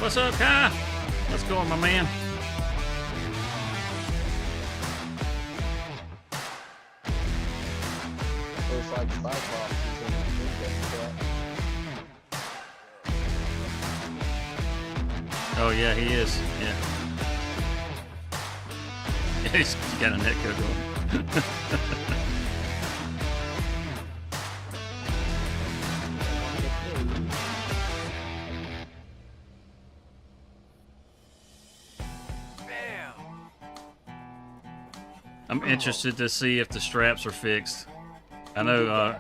What's up, Kai? What's going, my man? Looks like the Cyclops is in the Oh yeah, he is. Yeah. He's got a net code going. I'm interested to see if the straps are fixed. I know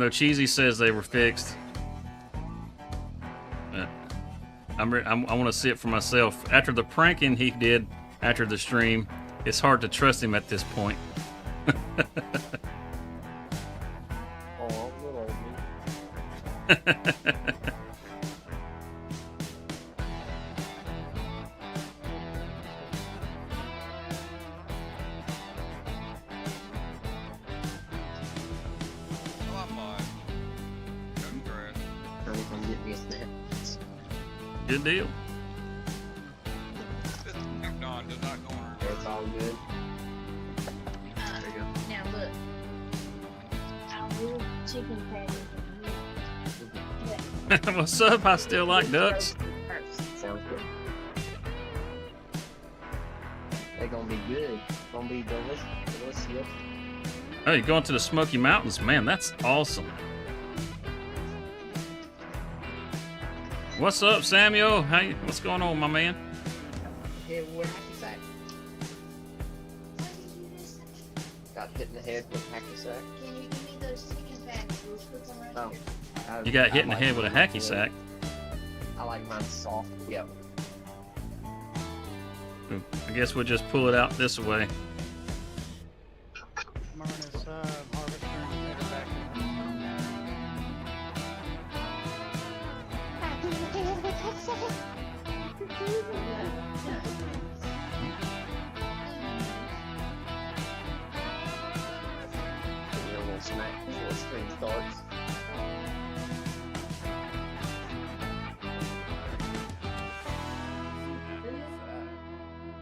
Cheesy says they were fixed. I want to see it for myself. After the pranking he did after the stream, it's hard to trust him at this point. Oh, little Come get me a snack. Good deal. It's all good. There you go. Now look, our little chicken patty. What's up? I still like ducks. Sounds good. They're gonna be good. Gonna be delicious. Oh, you're going to the Smoky Mountains, man. That's awesome. What's up, Samuel? What's going on, my man? Yeah, what hacky sack? Got hit in the head with hacky sack. Can you give me those chicken patties? We'll put them right Oh. here. You got hit in the head with a hacky sack. I like mine soft. Yep. I guess we'll just pull it out this way. Snack before stream starts.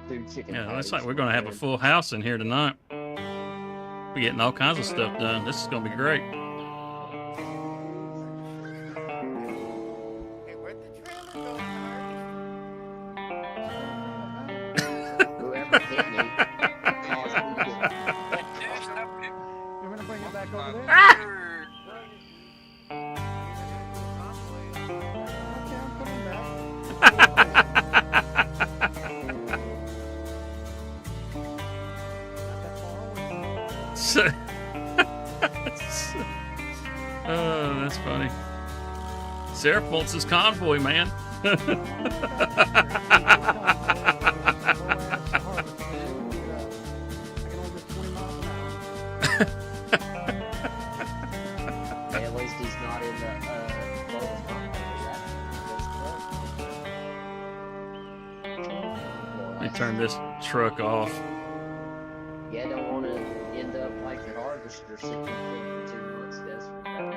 Dude, chicken Yeah, looks patties like we're gonna have a full house in here tonight. We're getting all kinds of stuff done. This is gonna be great. Whoever hit me caused me to You're gonna bring it back over there? Okay, I'm coming back. So- oh, that's funny. Sarah wants his convoy, man. Hey, at least he's not in the Let me turn this truck off. Yeah, don't want to end up like the harvester sitting for 2 months. That's bad.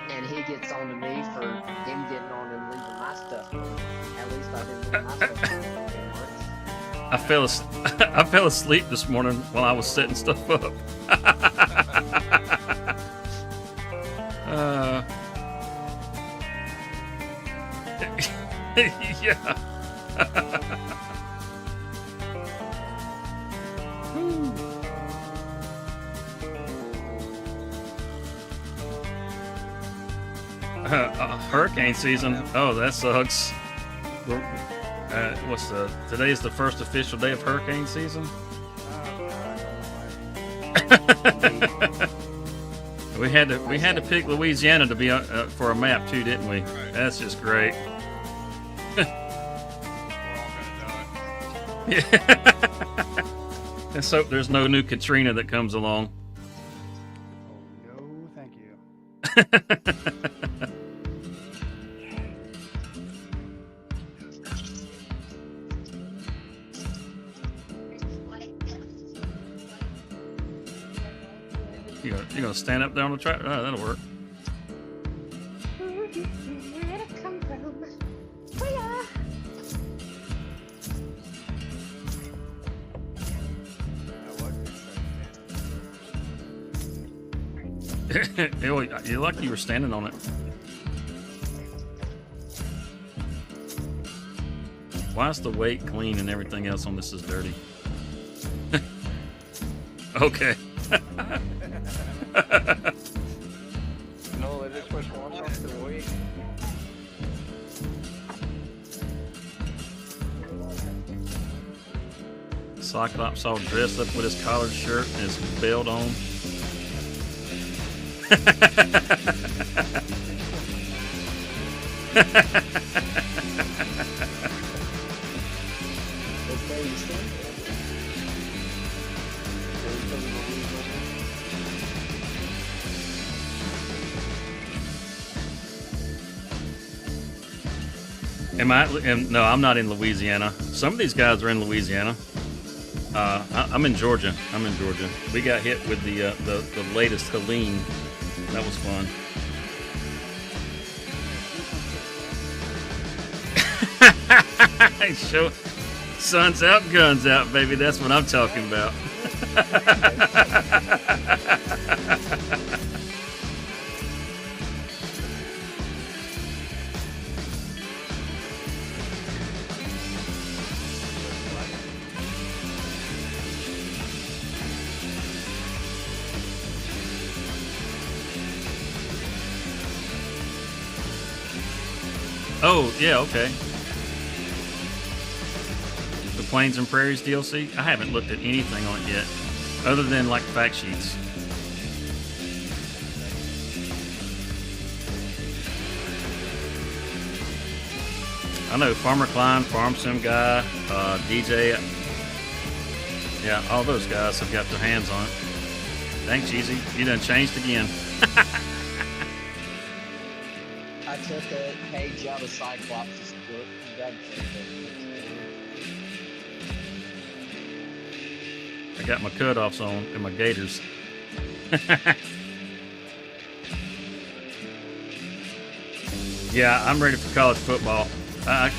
And he gets on to me for him getting on and leaving my stuff on. At least I didn't leave my stuff on for 2 months. I fell asleep this morning while I was setting stuff up. Yeah. Hurricane season. Oh, that sucks. Today's the first official day of hurricane season. We had to pick Louisiana to be for a map too, didn't we? That's just great. Let's hope there's no new Katrina that comes along. No, thank you. You gonna stand up there on the track? Oh, that'll work. You're lucky you were standing on it. Why is the weight clean and everything else on this is dirty? Okay. No, they just push one off the weight. Cyclops all dressed up with his collared shirt and his belt on. Okay, you see? No, I'm not in Louisiana. Some of these guys are in Louisiana. I'm in Georgia. We got hit with the latest Helene. That was fun. Show sun's out, guns out, baby. That's what I'm talking about. Oh, yeah, okay. The Plains and Prairies DLC? I haven't looked at anything on it yet, other than like fact sheets. I know Farmer Klein, Farm Sim Guy, DJ. Yeah, all those guys have got their hands on it. Thanks, Cheesy. You done changed again. I took a page out of Cyclops' book. I got my cutoffs on and my gaiters. Yeah, I'm ready for college football. I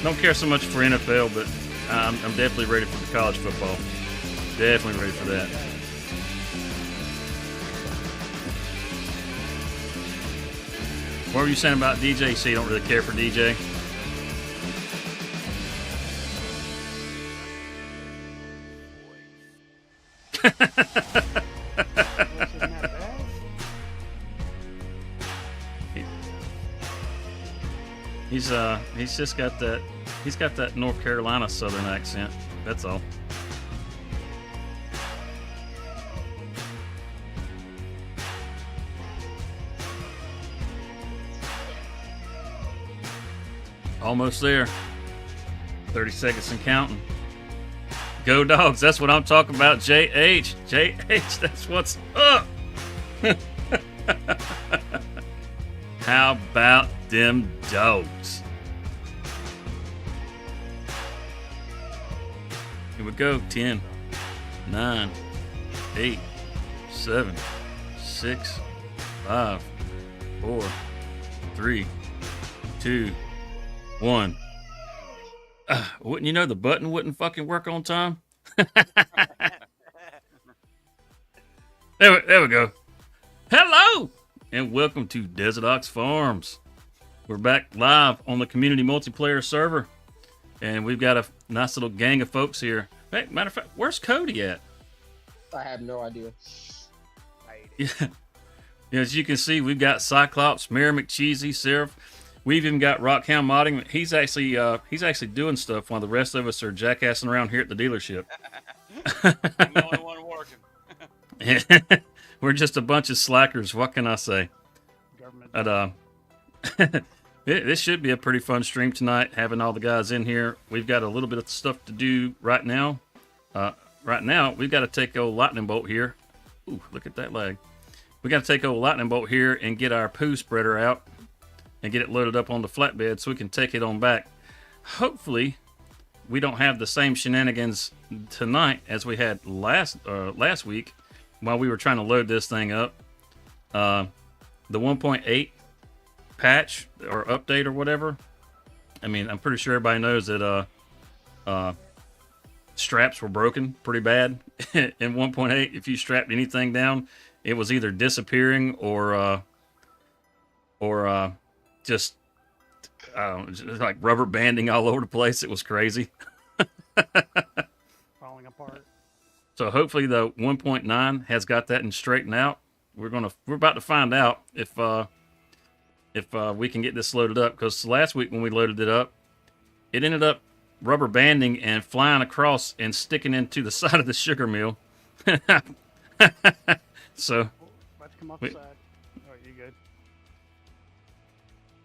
don't care so much for NFL, but I'm definitely ready for the college football. Definitely ready for that. What were you saying about DJ? So you don't really care for DJ? He's just got that. He's got that North Carolina Southern accent. That's all. Almost there. 30 seconds and counting. Go Dogs. That's what I'm talking about. JH. JH. That's what's up. How about them dogs? Here we go. 10, 9, 8, 7, 6, 5, 4, 3, 2, 1. Wouldn't you know the button wouldn't fucking work on time? There we go. Hello and welcome to DesertOx Farms. We're back live on the community multiplayer server, and we've got a nice little gang of folks here. Hey, matter of fact, where's Cody at? I have no idea. Yeah. As you can see, we've got Cyclops, Mary McCheesy, Seraph. We've even got Rockhound Modding. He's actually doing stuff while the rest of us are jackassing around here at the dealership. I'm the only one working. We're just a bunch of slackers. What can I say? But this should be a pretty fun stream tonight, having all the guys in here. We've got a little bit of stuff to do right now. Right now, we've got to take old Lightning Bolt here. Ooh, look at that leg. We got to take old Lightning Bolt here and get our poo spreader out and get it loaded up on the flatbed so we can take it on back. Hopefully, we don't have the same shenanigans tonight as we had last week while we were trying to load this thing up. The 1.8 patch or update or whatever. I mean, I'm pretty sure everybody knows that straps were broken pretty bad in 1.8. If you strapped anything down, it was either disappearing or just just like rubber banding all over the place. It was crazy. Falling apart. So hopefully the 1.9 has got that and straightened out. We're about to find out if we can get this loaded up, because last week when we loaded it up, it ended up rubber banding and flying across and sticking into the side of the sugar mill. So About to come off the side. Oh, you good?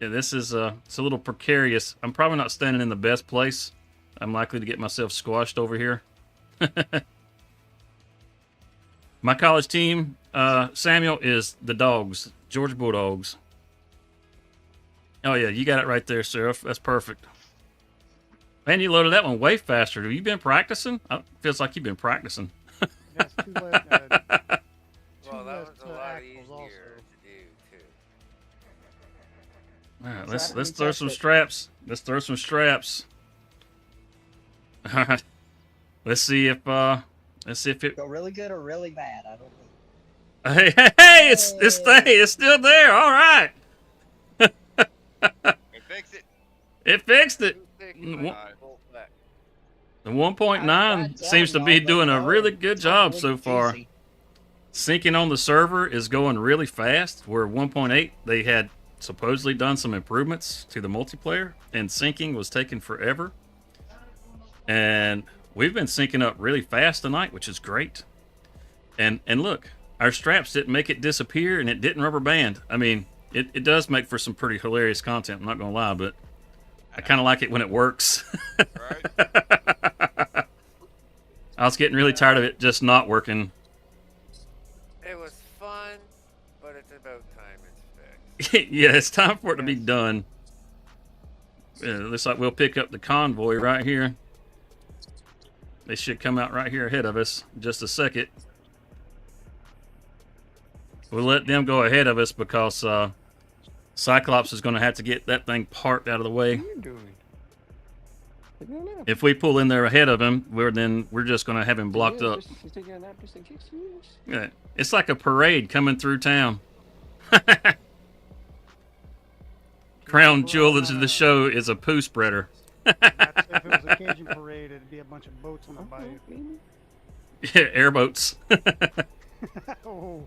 yeah, this is it's a little precarious. I'm probably not standing in the best place. I'm likely to get myself squashed over here. My college team, Samuel, is the Dogs, Georgia Bulldogs. Oh yeah, you got it right there, Seraph. That's perfect. Man, you loaded that one way faster. Have you been practicing? Feels like you've been practicing. That's two Well, that was a lot axles also. easier to do too. All right, Try to let's throw some retest it. straps. Let's throw some straps. All right. Let's see if it. Go really good or really bad. I don't know. Hey, it's still there. All right. Hey, fix it. It fixed it. Mm, The 1.9 seems to be doing a really good job so far. Syncing on the server is going really fast, where 1.8 they had supposedly done some improvements to the multiplayer, and syncing was taking forever. And we've been syncing up really fast tonight, which is great. And look, our straps didn't make it disappear, and it didn't rubber band. I mean, it does make for some pretty hilarious content, I'm not gonna lie, but I kind of like it when it works. Right? I was getting really tired of it just not working. It was fun, but it's about time it's fixed. Yeah, it's time for it to be done. Yeah, looks like we'll pick up the convoy right here. They should come out right here ahead of us in just a second. We'll let them go ahead of us because Cyclops is going to have to get that thing parked out of the way. What are you doing? If we pull in there ahead of him, we're just going to have him blocked up. Yeah, it's like a parade coming through town. Crown jewel of the show is a poo spreader. If it was a Cajun parade, it'd be a bunch of boats on the bayou. Yeah, airboats. Oh.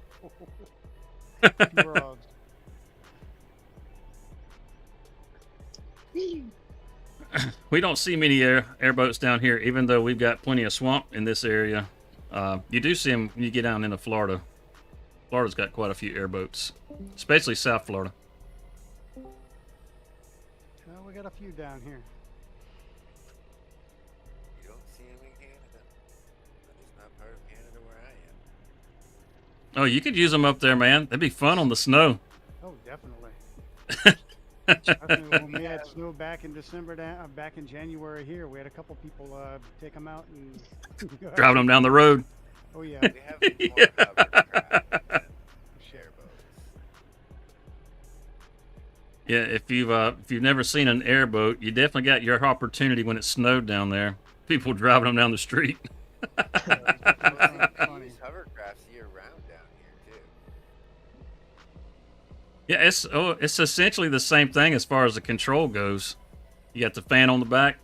Pirogues. We don't see many airboats down here, even though we've got plenty of swamp in this area. You do see them when you get down into Florida. Florida's got quite a few airboats, especially South Florida. Well, we got a few down here. You don't see him in Canada. But it's not part of Canada where I am. Oh, you could use them up there, man. That'd be fun on the snow. Oh, definitely. I think when we had snow back in December, back in January here, we had a couple people take them out and Driving them down the road. Oh yeah, We have more hovercraft than share boats. Yeah, if you've never seen an airboat, you definitely got your opportunity when it snowed down there. People driving them down the street. They funny. use hovercrafts year round down here too. Yeah, it's essentially the same thing as far as the control goes. You got the fan on the back,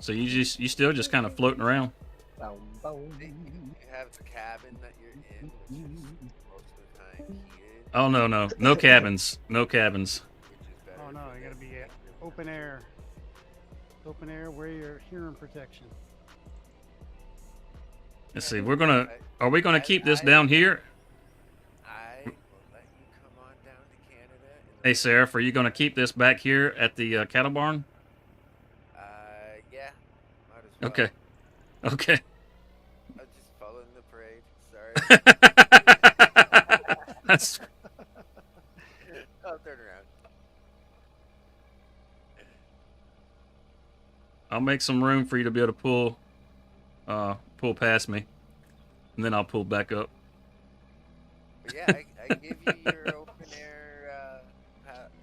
so you still just kind of floating around. Boom, boom. You have the cabin that you're in, which is most of the time heated, Oh no cabins, no cabins. which is better. Oh no, for you gotta be them. open air. Open air, wear your hearing protection. Let's see, are we gonna keep this down here? I will let you come on down to Canada. Hey, Sarah, are you gonna keep this back here at the cattle barn? Yeah. Might as well. Okay. Okay. I'm just following the parade. Sorry. That's I'll turn around. I'll make some room for you to be able to pull past me, and then I'll pull back up. But yeah, I give you your open air,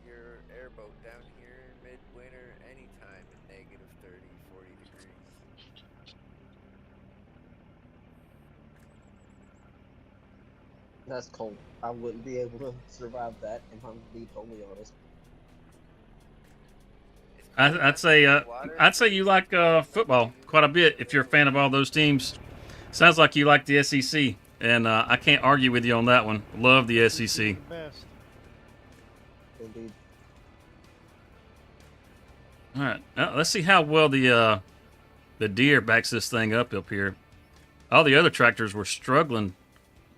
your airboat down here midwinter anytime in negative 30, 40 degrees. That's cold. I wouldn't be able to survive that, if I'm to be totally honest. It's cold I'd enough say to water. I'd say you like football quite a bit if you're a fan of all those teams. Sounds like you like the SEC, and I can't argue with you on that one. Love the This is SEC. the best. Indeed. All right, let's see how well the deer backs this thing up here. All the other tractors were struggling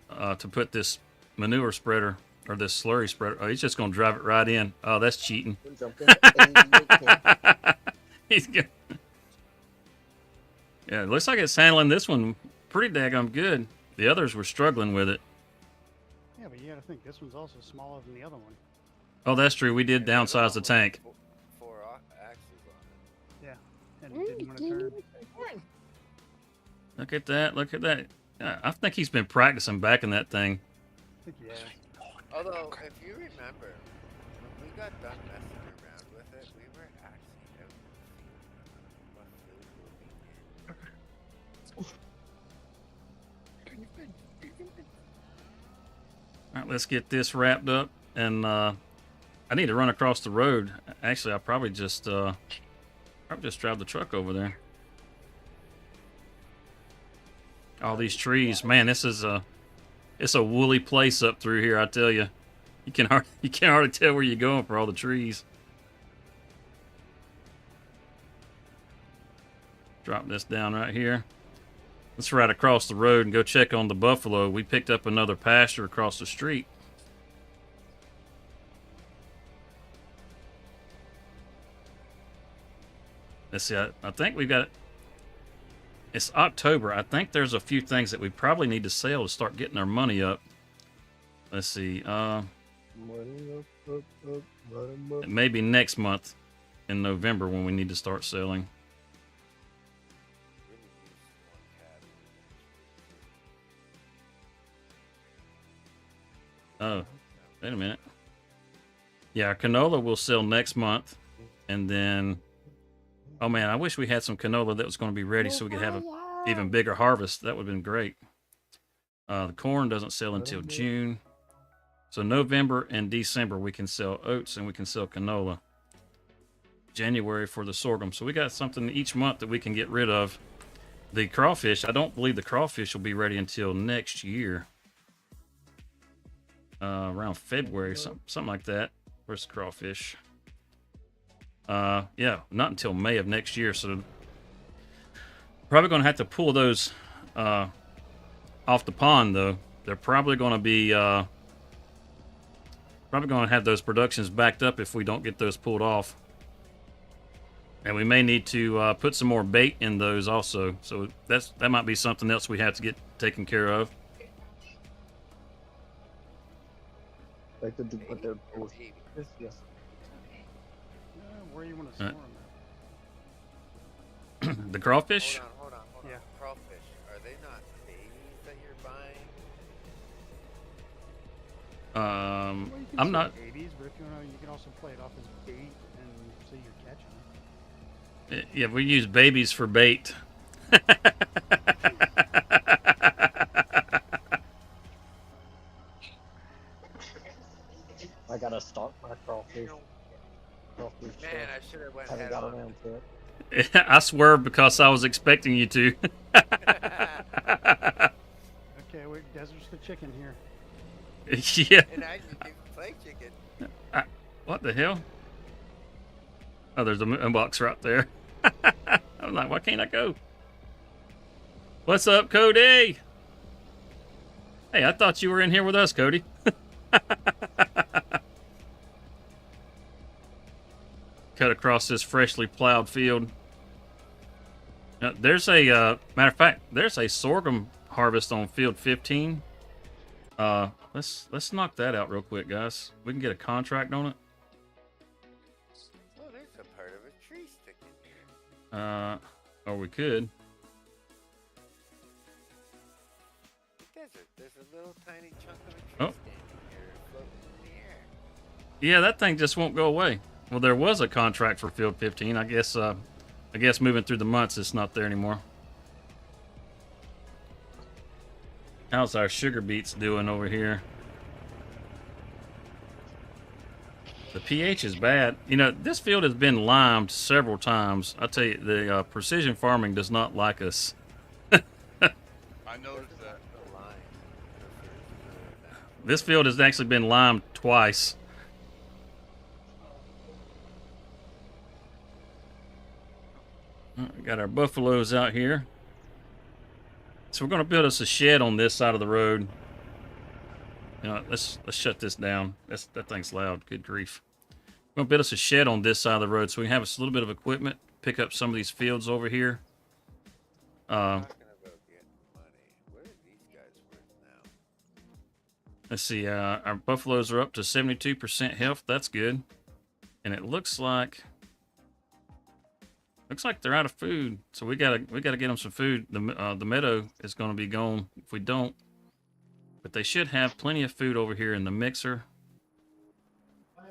to put this manure spreader or this slurry spreader. Oh, he's just going to drive it right in. Oh, that's cheating. Jump in, 88. He's good. Yeah, it looks like it's handling this one pretty daggum good. The others were struggling with it. Yeah, but you gotta think this one's also smaller than the other one. Oh, that's true. We did downsize the tank. Four axles on it. Yeah, and it didn't want to turn. Look at that. Look at that. I think he's been practicing back in that thing. I think, yeah. Although, if you remember, when we got done messing around with it, we were actually out what food will be in. All right, let's get this wrapped up. And I need to run across the road. Actually, I'll probably just drive the truck over there. All these trees, man. This is it's a woolly place up through here. I tell you, you can't hardly tell where you're going for all the trees. Drop this down right here. Let's ride across the road and go check on the buffalo. We picked up another pasture across the street. Let's see. I think we've got. It's October. I think there's a few things that we probably need to sell to start getting our money up. Let's see. Maybe next month in November when we need to start selling. Oh, wait a minute. Yeah, our canola will sell next month. And then, oh man, I wish we had some canola that was going to be ready so we could have an even bigger harvest. That would have been great. The corn doesn't sell until June. So November and December we can sell oats and we can sell canola. January for the sorghum. So we got something each month that we can get rid of. The crawfish, I don't believe the crawfish will be ready until next year. Around February, something like that. Where's the crawfish? Yeah, not until May of next year. So probably going to have to pull those off the pond, though. They're probably going to be probably going to have those productions backed up if we don't get those pulled off. And we may need to put some more bait in those also. So that might be something else we have to get taken care of. Like to do what they're both. Yes. Where you want to store them? The crawfish? Hold on. Yeah. Crawfish, are they not babies that you're buying? Well, you can I'm sell not. babies, but if you want to, you can also play it off as bait and say you're catching them. Yeah, we use babies for bait. I gotta stock my crawfish. Man, I should have went Haven't head got on. around to it. I swerved because I was expecting you to. Okay, wait, Desert's the chicken here. Yeah. And I didn't play chicken. What the hell? Oh, there's a box right there. I'm like, why can't I go? What's up, Cody? Hey, I thought you were in here with us, Cody. Cut across this freshly plowed field. Now, there's a matter of fact, there's a sorghum harvest on field 15. Let's knock that out real quick, guys. We can get a contract on it. Oh, there's a part of a tree sticking here. Or we could. Desert, there's a little tiny chunk of a tree Oh. standing here floating in the air. Yeah, that thing just won't go away. Well, there was a contract for field 15. I guess moving through the months, it's not there anymore. How's our sugar beets doing over here? The pH is bad. You know, this field has been limed several times. I tell you, the precision farming does not like us. I noticed that. The line refers to that. This field has actually been limed twice. We got our buffaloes out here. So we're going to build us a shed on this side of the road. You know, let's shut this down. That thing's loud. Good grief. We're going to build us a shed on this side of the road so we can have us a little bit of equipment. Pick up some of these fields over here. Talking about getting money. What are these guys worth now? Let's see. Our buffaloes are up to 72% health. That's good. And it looks like they're out of food. So we gotta get them some food. The meadow is going to be gone if we don't. But they should have plenty of food over here in the mixer.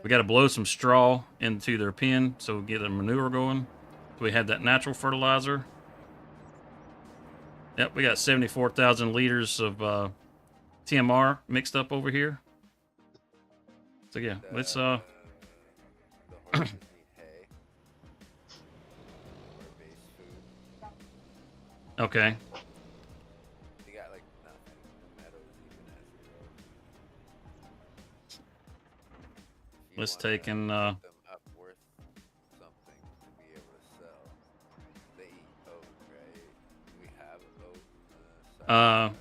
We got to blow some straw into their pen so we get the manure going. So we have that natural fertilizer. Yep, we got 74,000 liters of TMR mixed up over here. So yeah, let's The horses need hay. Or base food. okay. They got like nothing. The meadows even as you go. If you Let's wanna take and get them up worth something to be able to sell. They eat oat, right? Do we have oat in the side?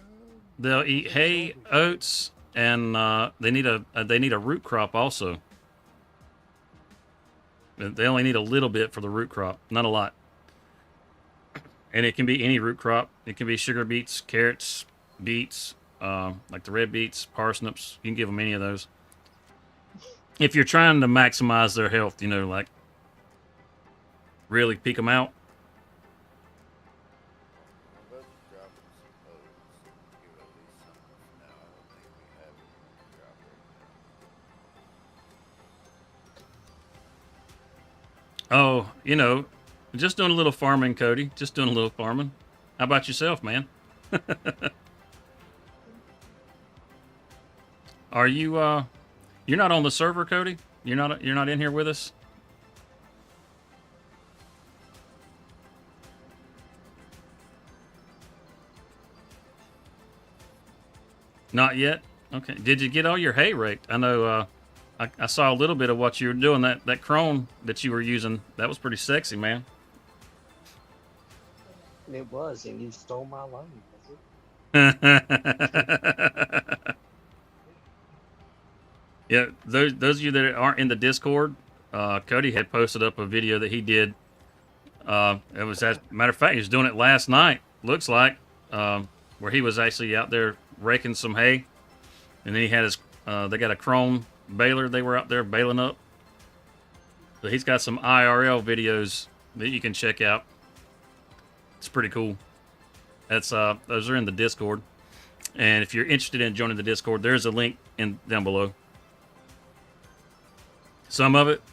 they'll eat hay, oats, and they need a root crop also. They only need a little bit for the root crop, not a lot. And it can be any root crop. It can be sugar beets, carrots, beets, like the red beets, parsnips. You can give them any of those. If you're trying to maximize their health, you know, like really peak them out. How about dropping some oats? Give at least some now. I don't think we have any to drop right now. Oh, you know, just doing a little farming, Cody. Just doing a little farming. How about yourself, man? Are you you're not on the server, Cody? You're not in here with us? Not yet? Okay. Did you get all your hay raked? I know I saw a little bit of what you were doing. That crone that you were using, that was pretty sexy, man. It was, and you stole my line. Was it? Yeah, those of you that aren't in the Discord, Cody had posted up a video that he did. It was, as a matter of fact, he was doing it last night. Looks like where he was actually out there raking some hay, and then he had his. They got a chrome baler. They were out there baling up. So he's got some IRL videos that you can check out. It's pretty cool. That's those are in the Discord, and if you're interested in joining the Discord, there's a link down below. Some of it,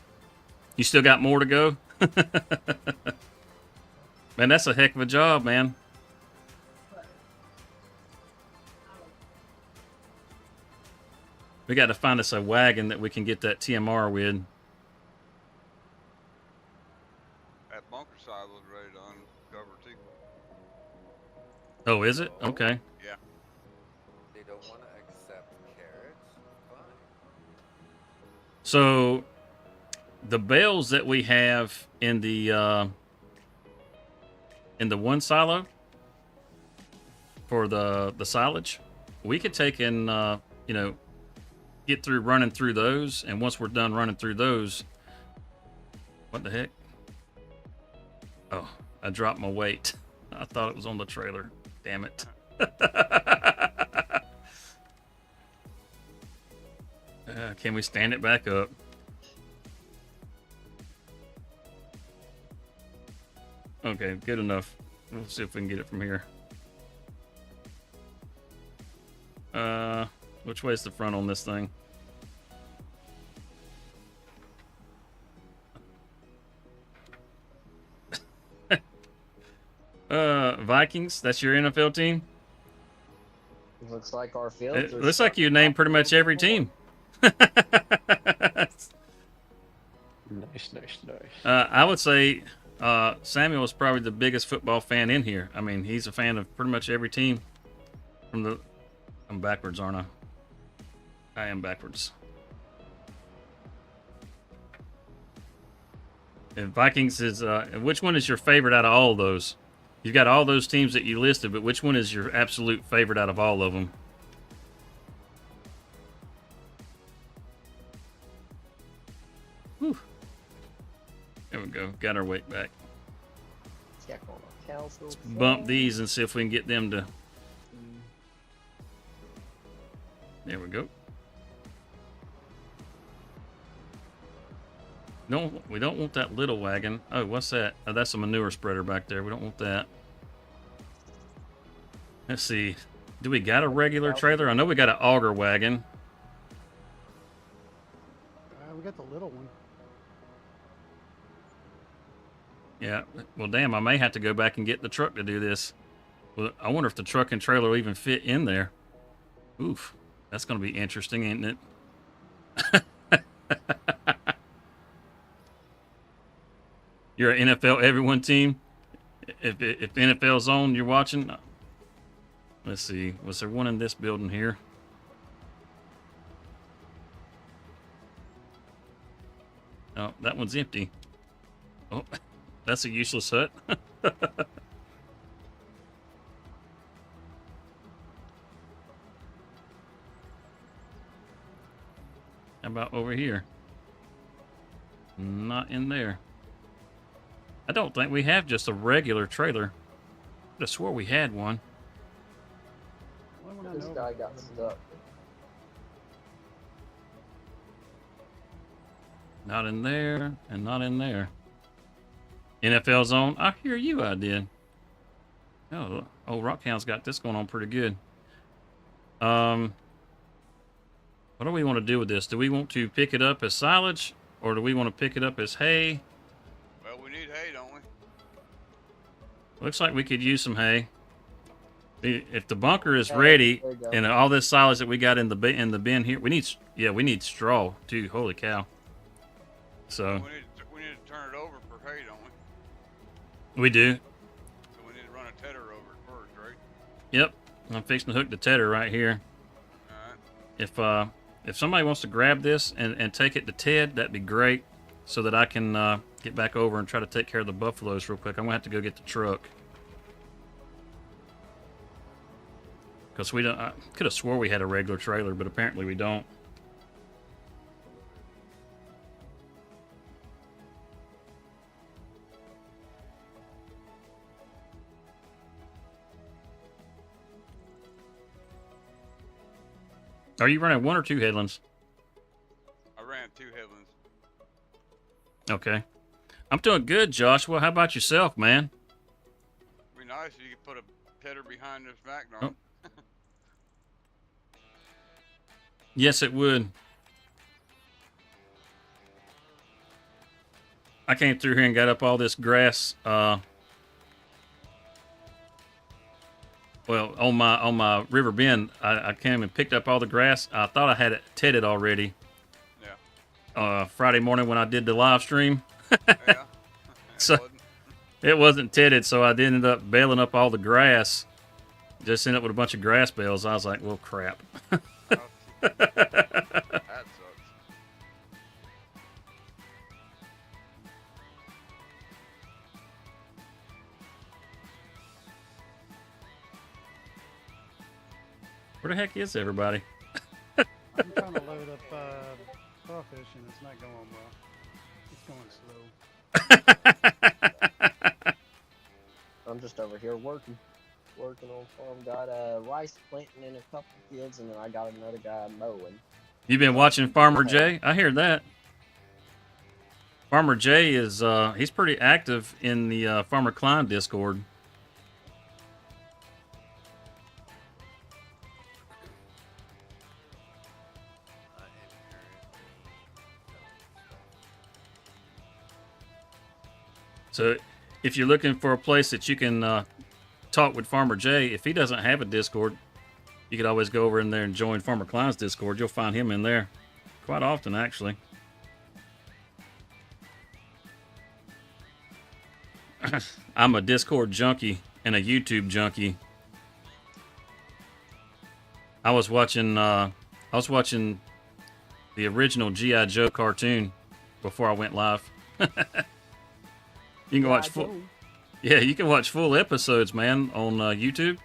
you still got more to go. Man, that's a heck of a job, man. We got to find us a wagon that we can get that TMR with. That bunker side was ready to uncover too. Oh, is it? Okay. Yeah. They don't want to accept carrots? Fine. So, the bales that we have in the one silo for the silage, we could take and you know, get through running through those, and once we're done running through those, what the heck? Oh, I dropped my weight. I thought it was on the trailer. Damn it. Can we stand it back up? Okay, good enough. We'll see if we can get it from here. Which way is the front on this thing? Vikings, that's your NFL team? Looks like our fields It are looks like starting you to named pop pretty a much little every bit more. team. Nice, nice, nice. I would say Samuel is probably the biggest football fan in here. I mean, he's a fan of pretty much every team. I'm backwards, aren't I? I am backwards. And Vikings is which one is your favorite out of all of those? You've got all those teams that you listed, but which one is your absolute favorite out of all of them? Whew. There we go. Got our weight back. Check on our council. Bump these and see if we can get them to. There we go. No, we don't want that little wagon. Oh, what's that? Oh, that's a manure spreader back there. We don't want that. Let's see. Do we got a regular trailer? I know we got an auger wagon. We got the little one. Yeah. Well, damn, I may have to go back and get the truck to do this. Well, I wonder if the truck and trailer will even fit in there. Oof. That's going to be interesting, ain't it? You're an NFL everyone team. If NFL's on, you're watching. Let's see. Was there one in this building here? Oh, that one's empty. Oh, that's a useless hut. How about over here? Not in there. I don't think we have just a regular trailer. I just swore we had one. Why would I This know guy about got the little stuck. Not in there, and not in there. NFL zone. I hear you, I did. Oh, Rockhound's got this going on pretty good. What do we want to do with this? Do we want to pick it up as silage, or do we want to pick it up as hay? Well, we need hay, don't we? Looks like we could use some hay. If the bunker is Hey, ready, there you go. and all this silage that we got in the bin here, we need straw too. Holy cow! So We need to turn it over for hay, don't we? we do. So we need to run a tedder over it first, right? Yep, I'm fixing to hook the tedder right here. All right. If somebody wants to grab this and take it to Ted, that'd be great, so that I can get back over and try to take care of the buffaloes real quick. I'm gonna have to go get the truck. Because we don't. I could have swore we had a regular trailer, but apparently we don't. Are you running one or two headlands? I ran 2 headlands. Okay. I'm doing good, Joshua. How about yourself, man? It'd be nice if you could put a tedder behind this back door. Yes, it would. I came through here and got up all this grass. Well, on my river bend, I came and picked up all the grass. I thought I had it tedded already. Yeah. Friday morning when I did the live stream, Yeah. So- it wasn't tedded, so I ended up baling up all the grass. Just ended up with a bunch of grass bales. I was like, well, crap. That sucks. Where the heck is everybody? I'm trying to load up crawfish and it's not going well. It's going slow. I'm just over here working on farm. Got rice planting in a couple fields, and then I got another guy mowing. You been watching Farmer Jay? I hear that. Farmer Jay is he's pretty active in the Farmer Klein Discord. So if you're looking for a place that you can talk with Farmer Jay, if he doesn't have a Discord, You could always go over in there and join Farmer Klein's Discord. You'll find him in there quite often, actually. I'm a Discord junkie and a YouTube junkie. I was watching the original G.I. Joe cartoon before I went live. You can watch full. Yeah, you can watch full episodes, man, on YouTube.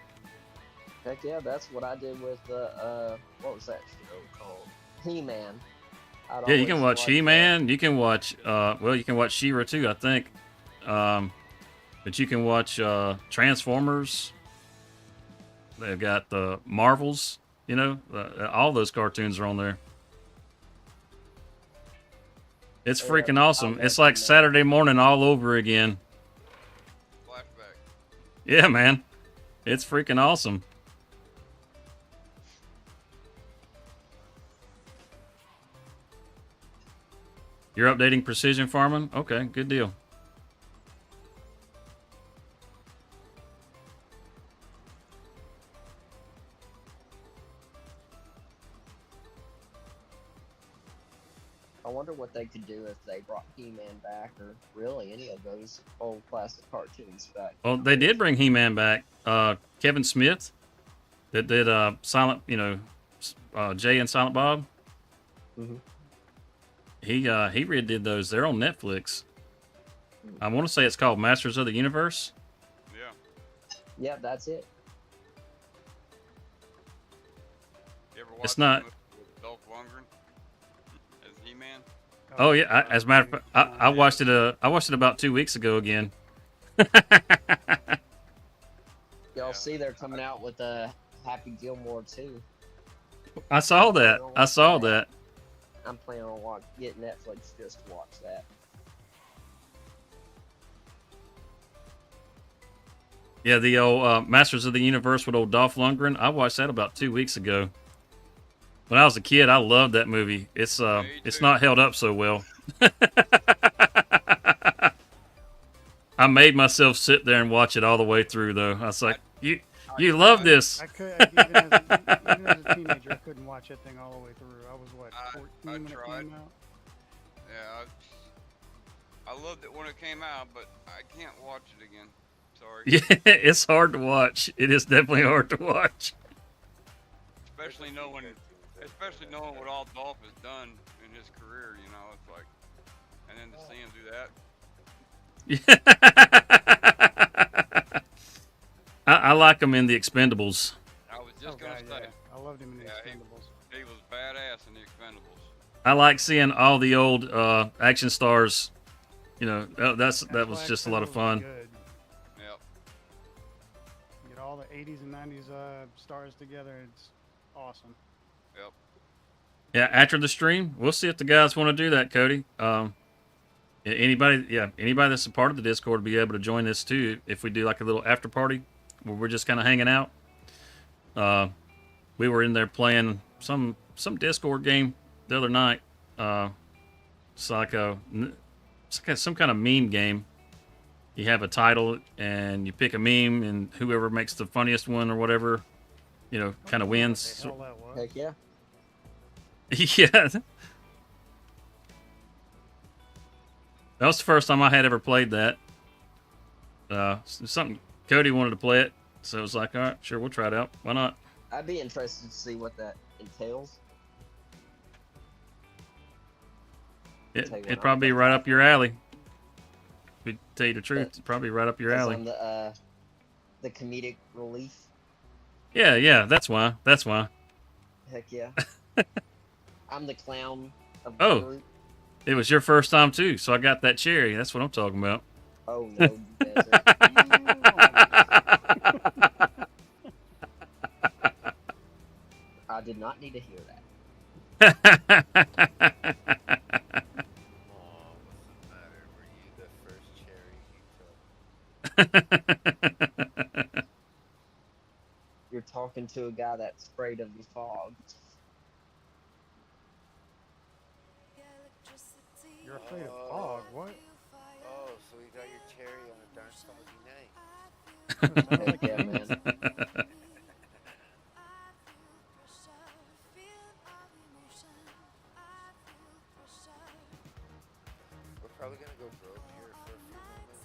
Heck yeah, that's what I did with what was that show called? He-Man. Yeah, you can watch He-Man. You can watch well, you can watch She-Ra too, I think. But you can watch Transformers. They've got the Marvels. You know, all those cartoons are on there. It's freaking awesome. It's like Saturday morning all over again. Flashback. Yeah, man. It's freaking awesome. You're updating precision farming? Okay, good deal. I wonder what they could do if they brought He-Man back, or really any of those old classic cartoons back. Well, they did bring He-Man back. Kevin Smith, that did Silent, Jay and Silent Bob. Mm-hmm. He redid those. They're on Netflix. I want to say it's called Masters of the Universe. Yeah. Yeah, that's it. You ever watch It's not. with Dolph Lundgren as He-Man? Oh yeah. As a matter of fact, I watched it. I watched it about 2 weeks ago again. Y'all see they're coming out with a Happy Gilmore too. I saw that. I saw that. I'm planning on getting Netflix just to watch that. Yeah, the old Masters of the Universe with old Dolph Lundgren. I watched that about 2 weeks ago. When I was a kid, I loved that movie. It's not held up so well. I made myself sit there and watch it all the way through, though. I was like, "You love this." I could, even as a teenager, I couldn't watch that thing all the way through. I was, what, 14 when it came out? Yeah, I loved it when it came out, but I can't watch it again. Sorry. Yeah, it's hard to watch. It is definitely hard to watch. Especially knowing what all Dolph has done in his career, you know, it's like, and then to see him do that. Yeah. I like him in the Expendables. I was just gonna say. Yeah. I loved him in the Expendables. He was badass in the Expendables. I like seeing all the old action stars. You know, that was just a lot of fun. Good. Yep. Get all the 80s and 90s stars together. It's awesome. Yep. Yeah, after the stream, we'll see if the guys want to do that, Cody. Anybody that's a part of the Discord will be able to join this too if we do like a little after party where we're just kind of hanging out. We were in there playing some Discord game the other night. It's like some kind of meme game. You have a title and you pick a meme, and whoever makes the funniest one or whatever, kind of wins. What the hell that was. Heck yeah. Yeah. That was the first time I had ever played that. Something Cody wanted to play it, so it was like, all right, sure, we'll try it out. Why not? I'd be interested to see what that entails. It'd probably be right up your alley. To tell you the truth, it's probably right up your alley. On the comedic relief. Yeah, that's why. Heck yeah. I'm the clown of the Oh. group. It was your first time too, so I got that cherry. That's what I'm talking about. Oh no, Desert. I did not need to hear that. Oh, what's the matter? Were you the first cherry he took? You're talking to a guy that's afraid of the fog. You're afraid of fog? What? Oh, so you got your cherry on a dark foggy night. Heck yeah, man. probably gonna go broke here for a few moments.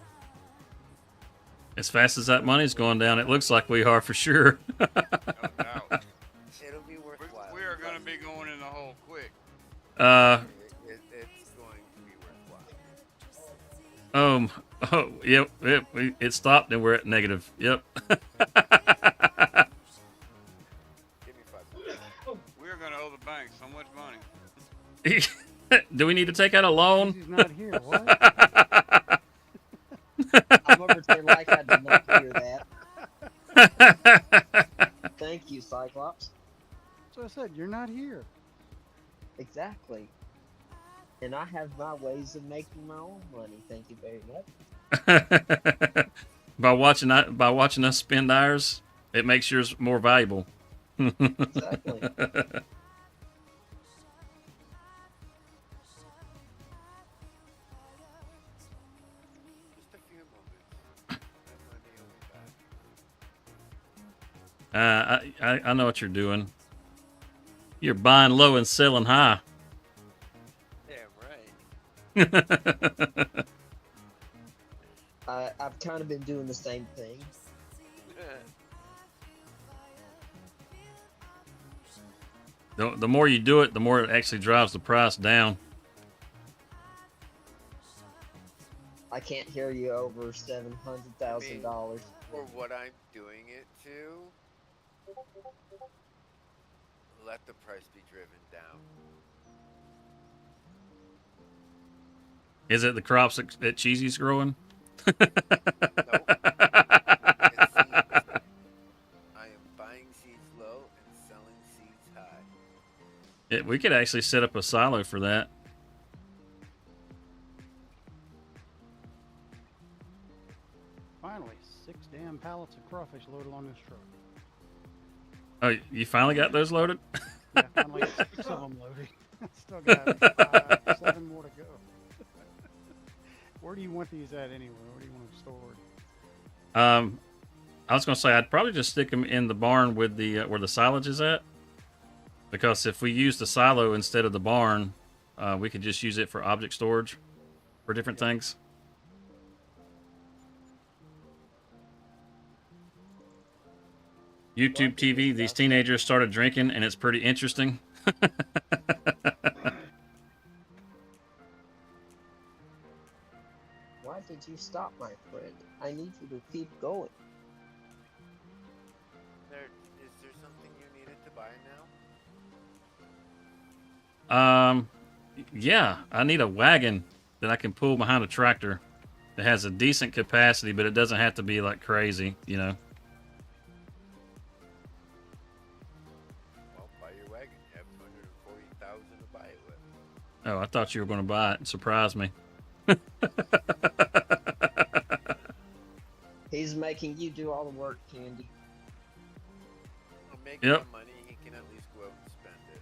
As fast as that money's going down, it looks like we are for sure. No doubt. It'll be worthwhile. We are gonna be going in the hole quick. It's going to be worthwhile. Oh, yep, it stopped and we're at negative. Yep. Give me 5 minutes. We are gonna owe the bank so much money. Do we need to take out a loan? He's not here. What? I'm over there like I did not hear that. Thank you, Cyclops. So I said, you're not here. Exactly. And I have my ways of making my own money. Thank you very much. By watching us spend ours, it makes yours more valuable. Exactly. Just a few moments. That money will be back. I know what you're doing. You're buying low and selling high. Damn right. I've kind of been doing the same thing. The more you do it, the more it actually drives the price down. I can't hear you over $700,000. For what I'm doing it to, let the price be driven down. Is it the crops that Cheesy's growing? Nope. It's seeds. I am buying seeds low and selling seeds high. We could actually set up a silo for that. Finally, 6 damn pallets of crawfish loaded on this truck. Oh, you finally got those loaded? Yeah, finally 6 of them loaded. Still got 7 more to go. Where do you want these at anyway? Where do you want them stored? I was gonna say I'd probably just stick them in the barn with the where the silage is at, because if we use the silo instead of the barn, we could just use it for object storage for different things. YouTube TV, these teenagers started drinking, and it's pretty interesting. Why did you stop, my friend? I need you to keep going. Is there something you needed to buy now? Yeah, I need a wagon that I can pull behind a tractor that has a decent capacity, but it doesn't have to be like crazy, you know. Well, buy your wagon. You have $140,000 to buy it with. Oh, I thought you were going to buy it and surprise me. He's making you do all the work, Candy. I'm making Yep. the money. He can at least go out and spend it.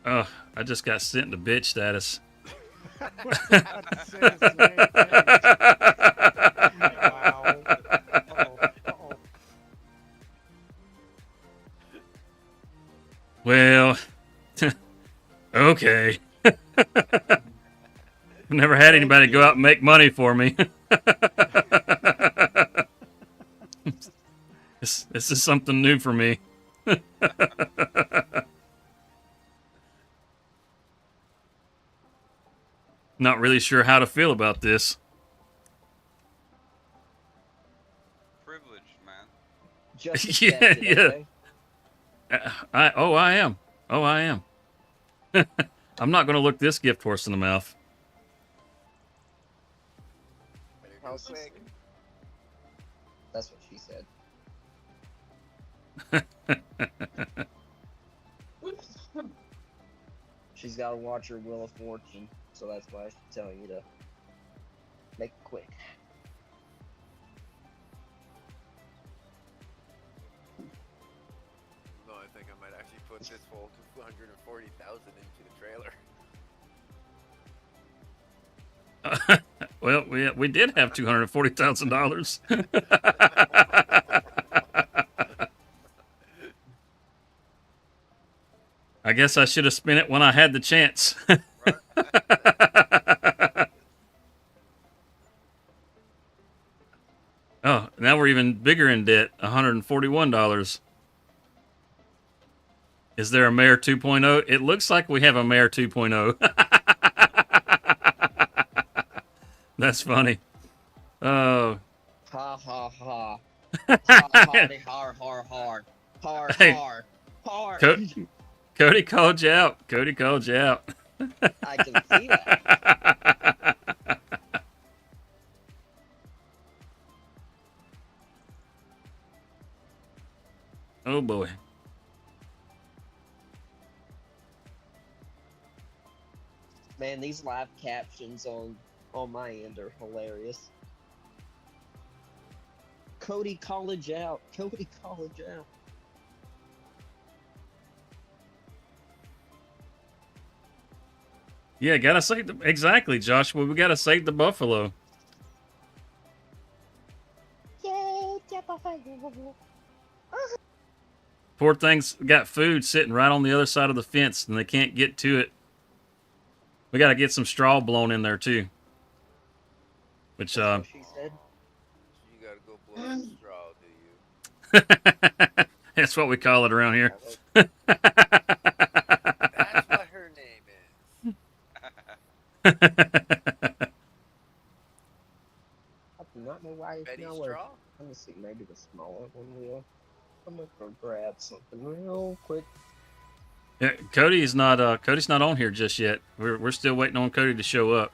Oh, I just got sent to bitch status. I was about to say the same thing. Wow. Uh-oh. Well, okay. I've never had anybody go out and make money for me. This is something new for me. Not really sure how to feel about this. Privileged, man. Just Yeah, accept it, yeah. okay? I am. Oh, I am. I'm not going to look this gift horse in the mouth. Better go How's this? quick. That's what she said. She's got to watch her Wheel of Fortune, so that's why she's telling you to make it quick. No, I think I might actually put this whole $240,000 into the trailer. Well, we did have $240,000. I guess I should have spent it when I had the chance. we're even bigger in debt. $141. Is there a Mayor 2.0? It looks like we have a Mayor 2.0. That's funny. Oh. Ha ha ha. Ha hardy har har har. Har Hey. har. Har. Cody called you out. Cody called you out. I can see that. Oh boy. Man, these live captions on my end are hilarious. Cody college out. Cody college out. Yeah, gotta save the exactly, Joshua. We gotta save the buffalo. Yay, the buffalo. Poor thing's got food sitting right on the other side of the fence, and they can't get to it. We gotta get some straw blown in there too. Which That's what she said. You gotta go blow the straw, do you? that's what we call it around here. That's what her name is. I do not know why it's Betty not Straw? working. Let me see, maybe the smaller one will. I'm gonna go grab something real quick. Yeah, Cody's not on here just yet. We're still waiting on Cody to show up.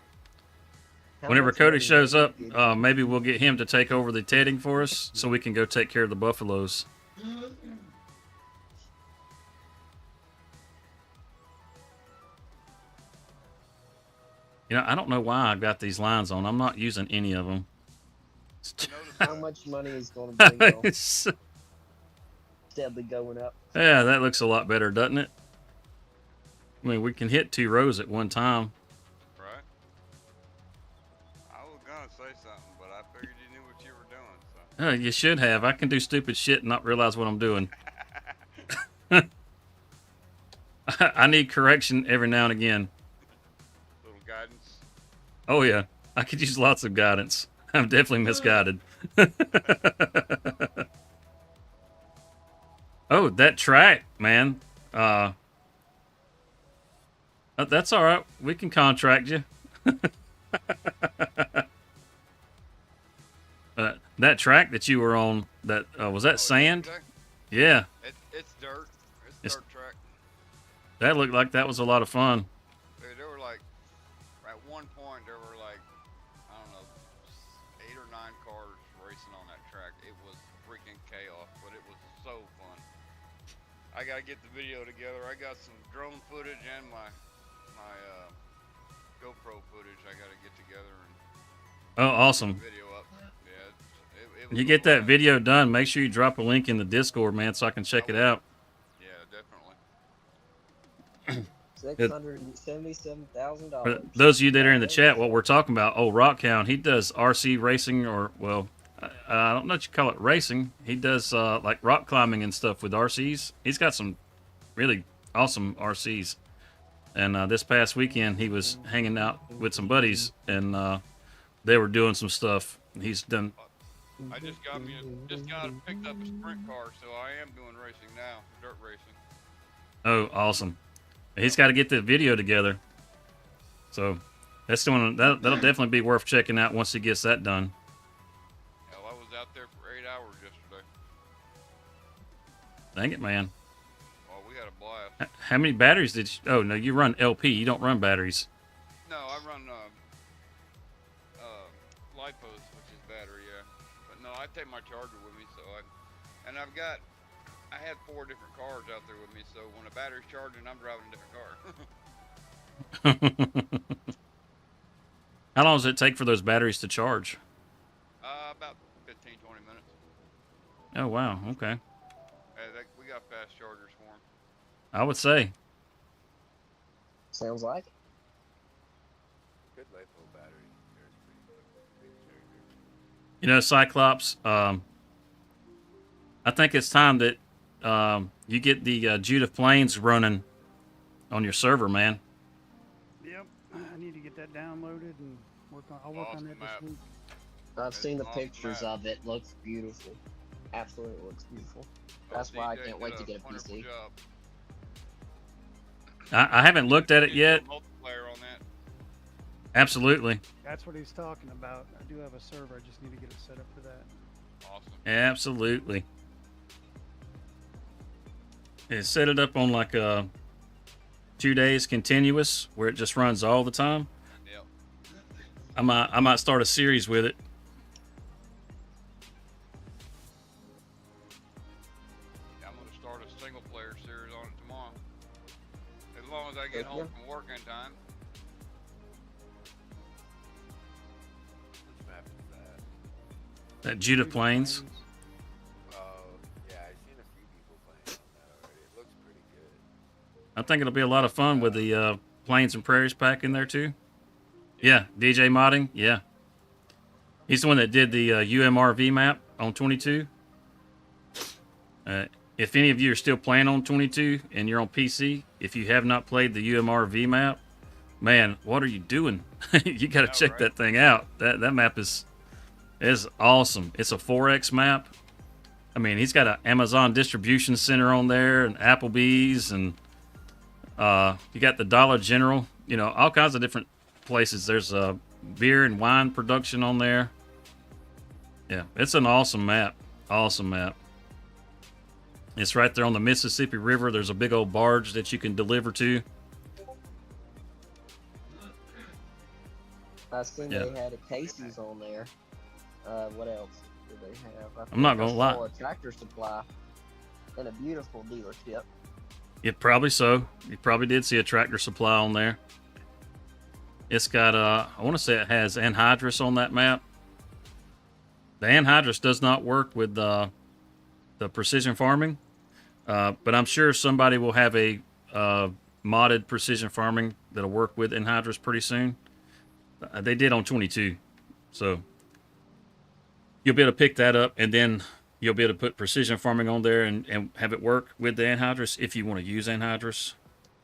How Whenever much Cody money shows did up, you get? maybe we'll get him to take over the tedding for us, so we can go take care of the buffaloes. You know, I don't know why I've got these lines on. I'm not using any of them. How much money is going to bring on? It's- Steadily going up. yeah, that looks a lot better, doesn't it? I mean, we can hit 2 rows at one time. Right. I was gonna say something, but I figured you knew what you were doing. So. You should have. I can do stupid shit and not realize what I'm doing. I need correction every now and again. Little guidance. Oh, yeah. I could use lots of guidance. I'm definitely misguided. Oh, that track, man. That's all right. We can contract you. That track that you were on, that was that sand? Yeah, It's dirt. It's It's- dirt track. that looked like that was a lot of fun. There were like, at one point there were like, I don't know, 8 or 9 cars racing on that track. It was freaking chaos, but it was so fun. I gotta get the video together. I got some drone footage and my GoPro footage. I gotta get together and Oh, awesome. video up. Yeah, it was You a get that blast. video done, make sure you drop a link in the Discord, man, so I can check it out. Yeah, definitely. $677,000. For those of you that are in the chat, what we're talking about, oh, Rockhound, he does RC racing, or, well, I don't know what you call it, racing. He does, like, rock climbing and stuff with RCs. He's got some really awesome RCs. And this past weekend, he was hanging out with some buddies, and they were doing some stuff. He's done... I just got picked up a sprint car, so I am doing racing now, dirt racing. Oh, awesome. He's got to get the video together. So that's that'll definitely be worth checking out once he gets that done. Hell, I was out there for 8 hours yesterday. Dang it, man. Oh, we had a blast. How many batteries did you... Oh, no, you run LP. You don't run batteries. No, I run lipos, which is battery, yeah. But no, I take my charger with me, so I had 4 different cars out there with me, so when a battery's charging, I'm driving a different car. How long does it take for those batteries to charge? About 15, 20 minutes. Oh, wow. Okay. We got fast chargers for them. I would say. Sounds like it. Good LiPo battery. There's pretty big charger. You know, Cyclops, I think it's time that you get the Judith Plains running on your server, man. Yep. I need to get that downloaded and work on. I'll work on Awesome that map. this week. I've It's seen the an awesome pictures map. of it. Looks beautiful. Absolutely looks beautiful. Oh, That's why I DJ can't did wait to get a wonderful PC. job. I haven't looked at it You can yet. do a multiplayer on that. Absolutely. That's what he's talking about. I do have a server. I just need to get it set up for that. Awesome. Absolutely. Yeah, set it up on like 2 days continuous where it just runs all the time. Yep. I might start a series with it. I'm gonna start a single player series on it tomorrow. As long as I get Heck home yeah. from work in time. Which map is that? That Judah Plains. Oh, yeah, I've seen a few people playing on that already. It looks pretty good. I think it'll be a lot of fun with the Plains and Prairies pack in there too. Yeah, DJ modding. Yeah. He's the one that did the UMRV map on 22. If any of you are still playing on 22 and you're on PC, if you have not played the UMRV map, man, what are you doing? You got to Yeah, check right. that thing out. That map is awesome. It's a 4X map. I mean, he's got an Amazon distribution center on there and Applebee's and you got the Dollar General. You know, all kinds of different places. There's beer and wine production on there. Yeah, it's an awesome map. Awesome map. It's right there on the Mississippi River. There's a big old barge that you can deliver to. I seen Yeah. they had a Casey's on there. What else did they have? I'm not gonna lie. A Tractor Supply and a beautiful dealership. It probably so. You probably did see a Tractor Supply on there. It's got I want to say it has anhydrous on that map. The anhydrous does not work with the precision farming, but I'm sure somebody will have a modded precision farming that'll work with anhydrous pretty soon. They did on 22, so you'll be able to pick that up, and then you'll be able to put precision farming on there and have it work with the anhydrous if you want to use anhydrous.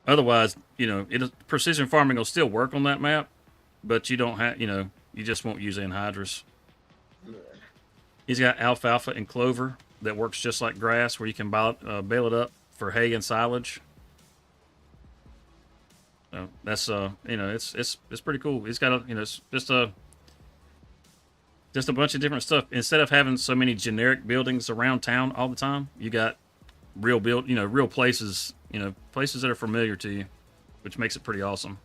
Otherwise, you know, precision farming will still work on that map, but you don't have, you know, you just won't use anhydrous. Yeah. He's got alfalfa and clover that works just like grass, where you can bale it up for hay and silage. So that's you know, it's pretty cool. He's got a, you know, it's just a bunch of different stuff. Instead of having so many generic buildings around town all the time, you got real places, you know, places that are familiar to you, which makes it pretty awesome.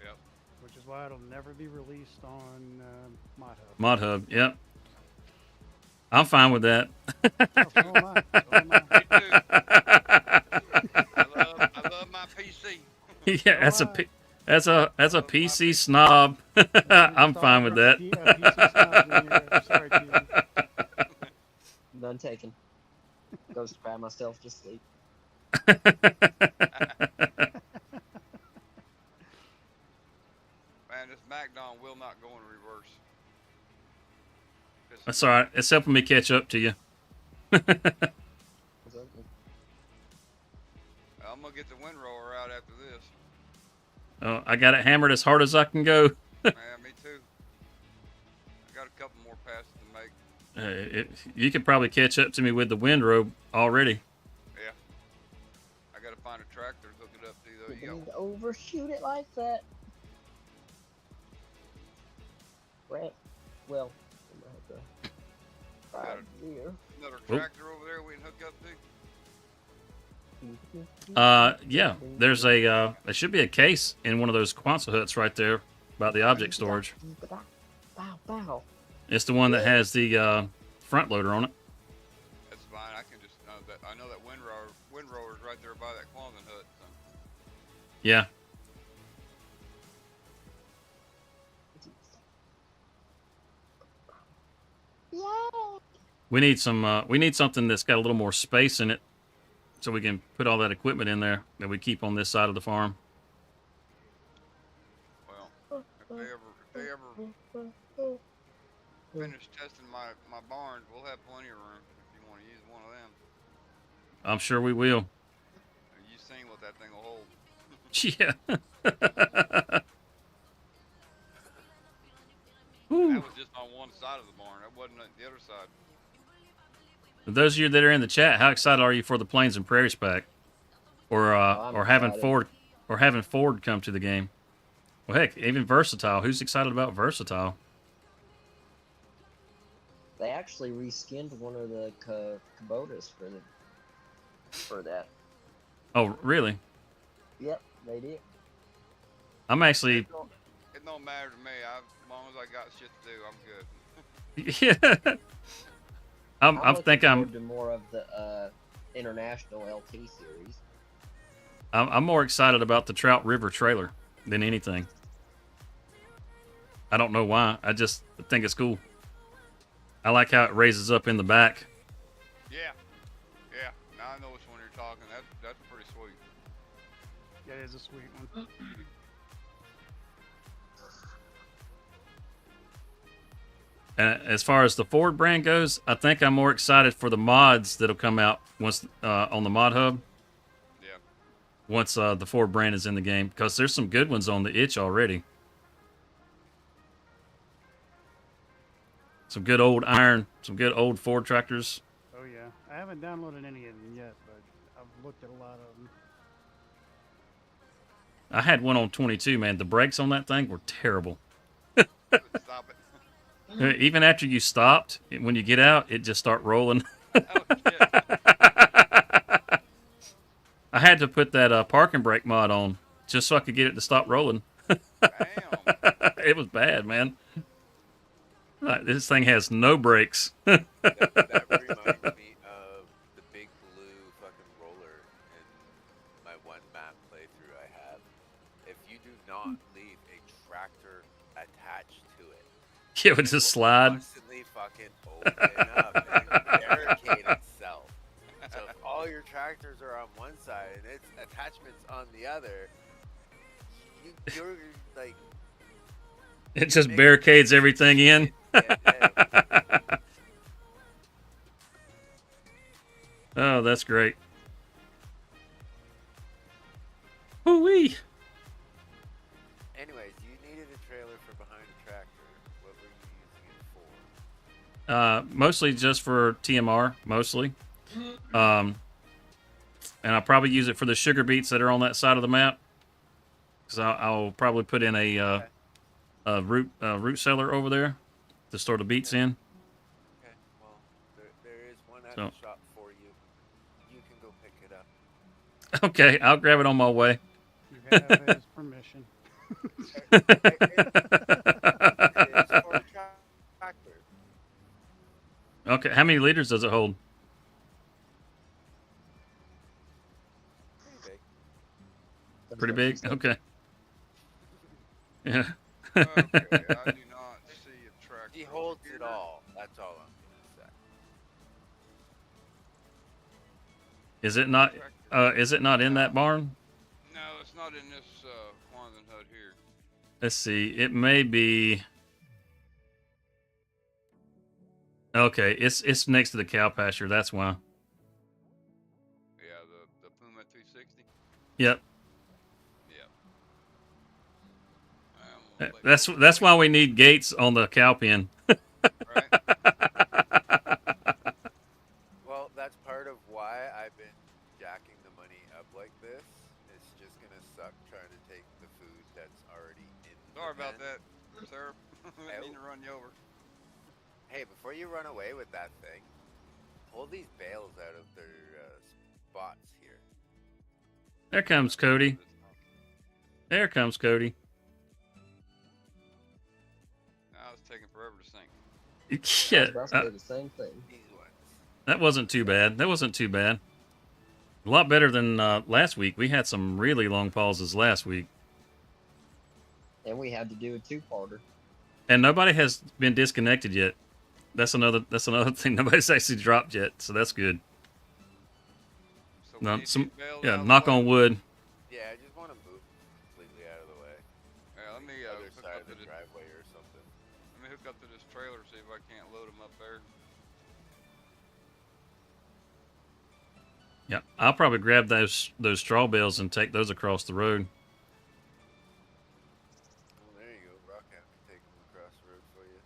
Yep. Which is why it'll never be released on Mod Hub. Mod Hub, yep. I'm fine with that. Oh, so am I. So am I. Me too. I love my PC. Yeah, that's a PC snob. I'm fine with that. PC snobs in here. Sorry, Keelan. None taken. Goes to cry myself to sleep. Man, this MacDon will not go in reverse. That's all right. It's helping me catch up to you. I'm gonna get the windrower out after this. Oh, I got it hammered as hard as I can go. Man, me too. I got a couple more passes to make. You could probably catch up to me with the windrow already. Yeah. I gotta find a tractor to hook it up to though. You You didn't go. overshoot it like that. Right. Well, I'm gonna have to Got find here. Another Oh. tractor over there we can hook up to. Yeah. There's there should be a case in one of those Quonset huts right there by the object storage. Bow, bow. It's the one that has the front loader on it. That's fine. I can just I know that windrower's right there by that Quonset hut. So. Yeah. Yay! We need something that's got a little more space in it, so we can put all that equipment in there that we keep on this side of the farm. Well, if they ever finish testing my barns, we'll have plenty of room if you want to use one of them. I'm sure we will. You've seen what that thing will hold. Yeah. That was just on one side of the barn. That wasn't the other side. Those of you that are in the chat, how excited are you for the Plains and Prairies pack, or I'm having excited. Ford come to the game? Well, heck, even Versatile. Who's excited about Versatile? They actually reskinned one of the Kubotas for that. Oh, really? Yep, they did. I'm actually. It don't matter to me. As long as I got shit to do, I'm good. Yeah. I think looking I'm. forward to more of the international LT series. I'm more excited about the Trout River trailer than anything. I don't know why. I just think it's cool. I like how it raises up in the back. Yeah. Yeah. Now I know which one you're talking. That's pretty sweet. Yeah, it is a sweet one. As far as the Ford brand goes, I think I'm more excited for the mods that'll come out once on the mod hub. Yeah. Once the Ford brand is in the game, because there's some good ones on the itch already. Some good old iron, some good old Ford tractors. Oh yeah, I haven't downloaded any of them yet, but I've looked at a lot of them. I had one on 22, man. The brakes on that thing were terrible. Stop it. Even after you stopped, when you get out, it just start rolling. Oh, shit. I had to put that parking brake mod on just so I could get it to stop rolling. Damn. It was bad, man. Like, this thing has no brakes. That reminds me of the big blue fucking roller in my one map playthrough I have. If you do not leave a tractor attached to it, It would just slide. constantly fucking open up and barricade itself. So if all your tractors are on one side and its attachments on the other, you're like, It just barricades everything in. Oh, that's great. Woo-wee. Anyways, you needed a trailer for behind a tractor. What were you using it for? Mostly just for TMR, mostly. And I'll probably use it for the sugar beets that are on that side of the map. Because I'll probably put in a root cellar over there to store the beets in. Okay, well, there is one at So- the shop for you. You can go pick it up. Okay, I'll grab it on my way. You have his permission. It is for a tractor. Okay, how many liters does it hold? Pretty big. Pretty big? Okay. Yeah. Okay, I do not see a tractor. He holds over it here. all. That's all I'm gonna say. Is it not in that barn? No, it's not in this Quantum Hut here. Let's see. It may be. Okay, it's next to the cow pasture. That's why. Yeah, the Puma 260. Yep. Yeah. That's why we need gates on the cow pen. Right? Well, that's part of why I've been jacking the money up like this. It's just gonna suck trying to take the food that's already in. Sorry the about pen. that, sir. I didn't mean to run you over. Hey, before you run away with that thing, pull these bales out of their spots here. There comes Cody. There comes Cody. Now it's taking forever to sink. Yeah, I was about to say the same thing. These ones. that wasn't too bad. That wasn't too bad. A lot better than last week. We had some really long pauses last week. And we had to do a two-parter. And nobody has been disconnected yet. That's another thing. Nobody's actually dropped yet, so that's good. So No, we need some- these bales Yeah, out of the knock way. on wood. Yeah, I just want to move completely out of the way. Yeah, let me Other hook side up of to the this. driveway or something. Let me hook up to this trailer, see if I can't load them up there. Yeah, I'll probably grab those straw bales and take those across the road. Well, there you go. Rock have to take them across the road for you.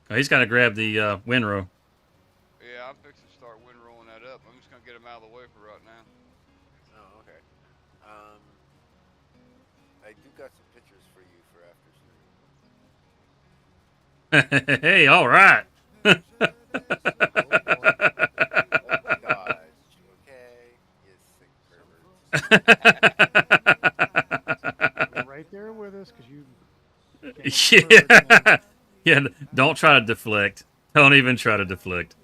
Oh, he's got to grab the windrow. Yeah, I'm fixing to start wind rolling that up. I'm just gonna get him out of the way for right now. Oh, okay. I do got some pictures for you for after stream. Hey, all right. Oh my gosh. Okay. You sick perverts. You're right there with us because you. Yeah. Yeah, don't try to deflect. Don't even try to deflect.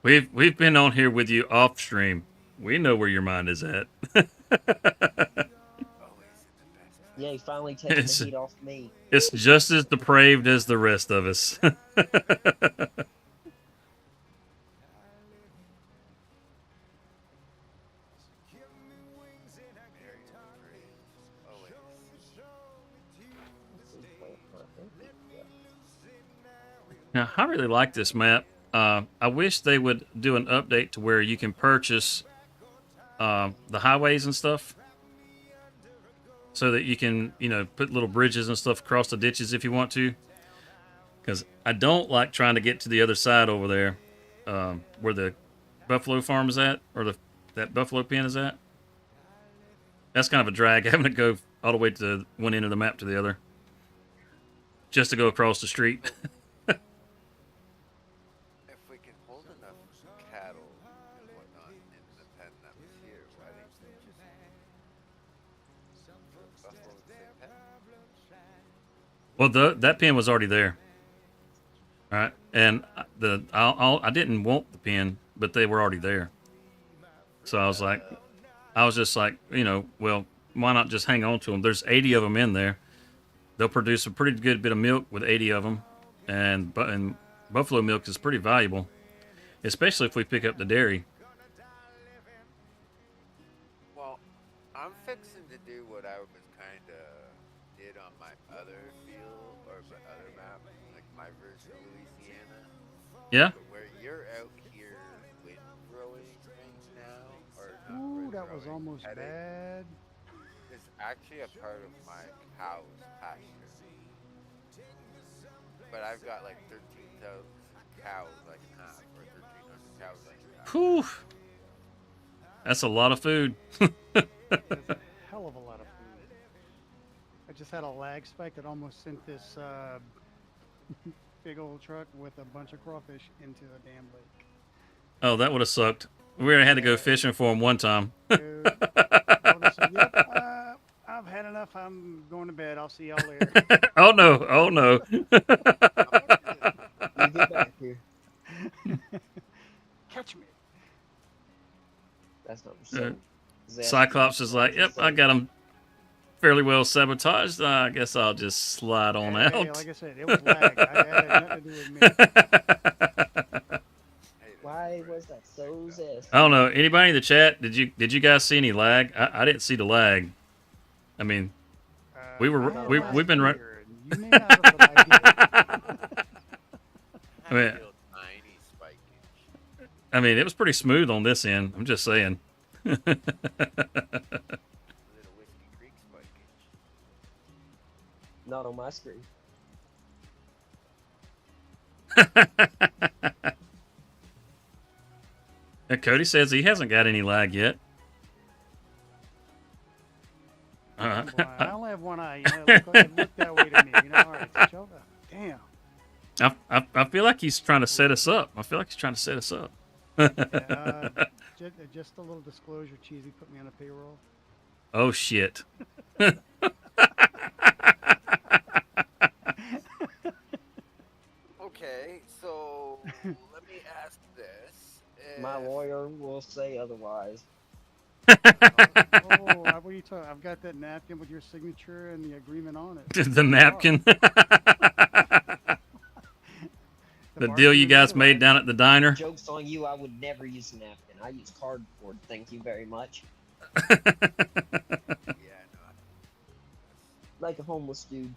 We've been on here with you off stream. We know where your mind is at. Yeah, he finally taking the heat off me. It's just as depraved as the rest of us. Now, I really like this map. I wish they would do an update to where you can purchase the highways and stuff, so that you can, put little bridges and stuff across the ditches if you want to. Because I don't like trying to get to the other side over there, where the buffalo farm is at, or that buffalo pen is at. That's kind of a drag, having to go all the way to one end of the map to the other, just to go across the street. If we can hold enough cattle and whatnot in the pen that was here, why didn't they just buffalo the same pen? Well, that pen was already there. All right, and I didn't want the pen, but they were already there. So I was just like, well, why not just hang on to them? There's 80 of them in there. They'll produce a pretty good bit of milk with 80 of them, and buffalo milk is pretty valuable, especially if we pick up the dairy. Well, I'm fixing to do what I was kind of did on my other field or my other map, like my version of Louisiana. Yeah. But where you're out here wind growing right now, or not Ooh, wind that was growing, almost heading, bad. is actually a part of my cow's pasture. But I've got like 13,000 cows I can have, or 1,300 cows I can have. Whew. That's a lot of food. That's a hell of a lot of food. I just had a lag spike that almost sent this big old truck with a bunch of crawfish into the damn lake. Oh, that would have sucked. We had to go fishing for them one time. Dude, I would've said, yep, I've had enough. I'm going to bed. I'll see y'all later. Oh no! Oh no! You get back here. Catch me. That's not so. Cyclops is like, yep, I got them fairly well sabotaged. I guess I'll just slide on out. Hey, like I said, it was lag. It had nothing to do with me. Why was that so zest? I don't know. Anybody in the chat? Did you guys see any lag? I didn't see the lag. I mean, we've been running. You may not have, but I did. I mean, Real tiny spikage. I mean, it was pretty smooth on this end. I'm just saying. Little Whiskey Creek spikage. Not on my screen. And Cody says he hasn't got any lag yet. I only have one eye. It looked that way to me. All right, so damn. I feel like he's trying to set us up. Yeah, just a little disclosure, Cheesy put me on a payroll. Oh shit. Okay, so let me ask this. My lawyer will say otherwise. Oh, what are you talking? I've got that napkin with your signature and the agreement on it. The napkin. The deal you guys made down at the diner. Joke's on you, I would never use a napkin. I use cardboard, thank you very much. Yeah, no. Like a homeless dude.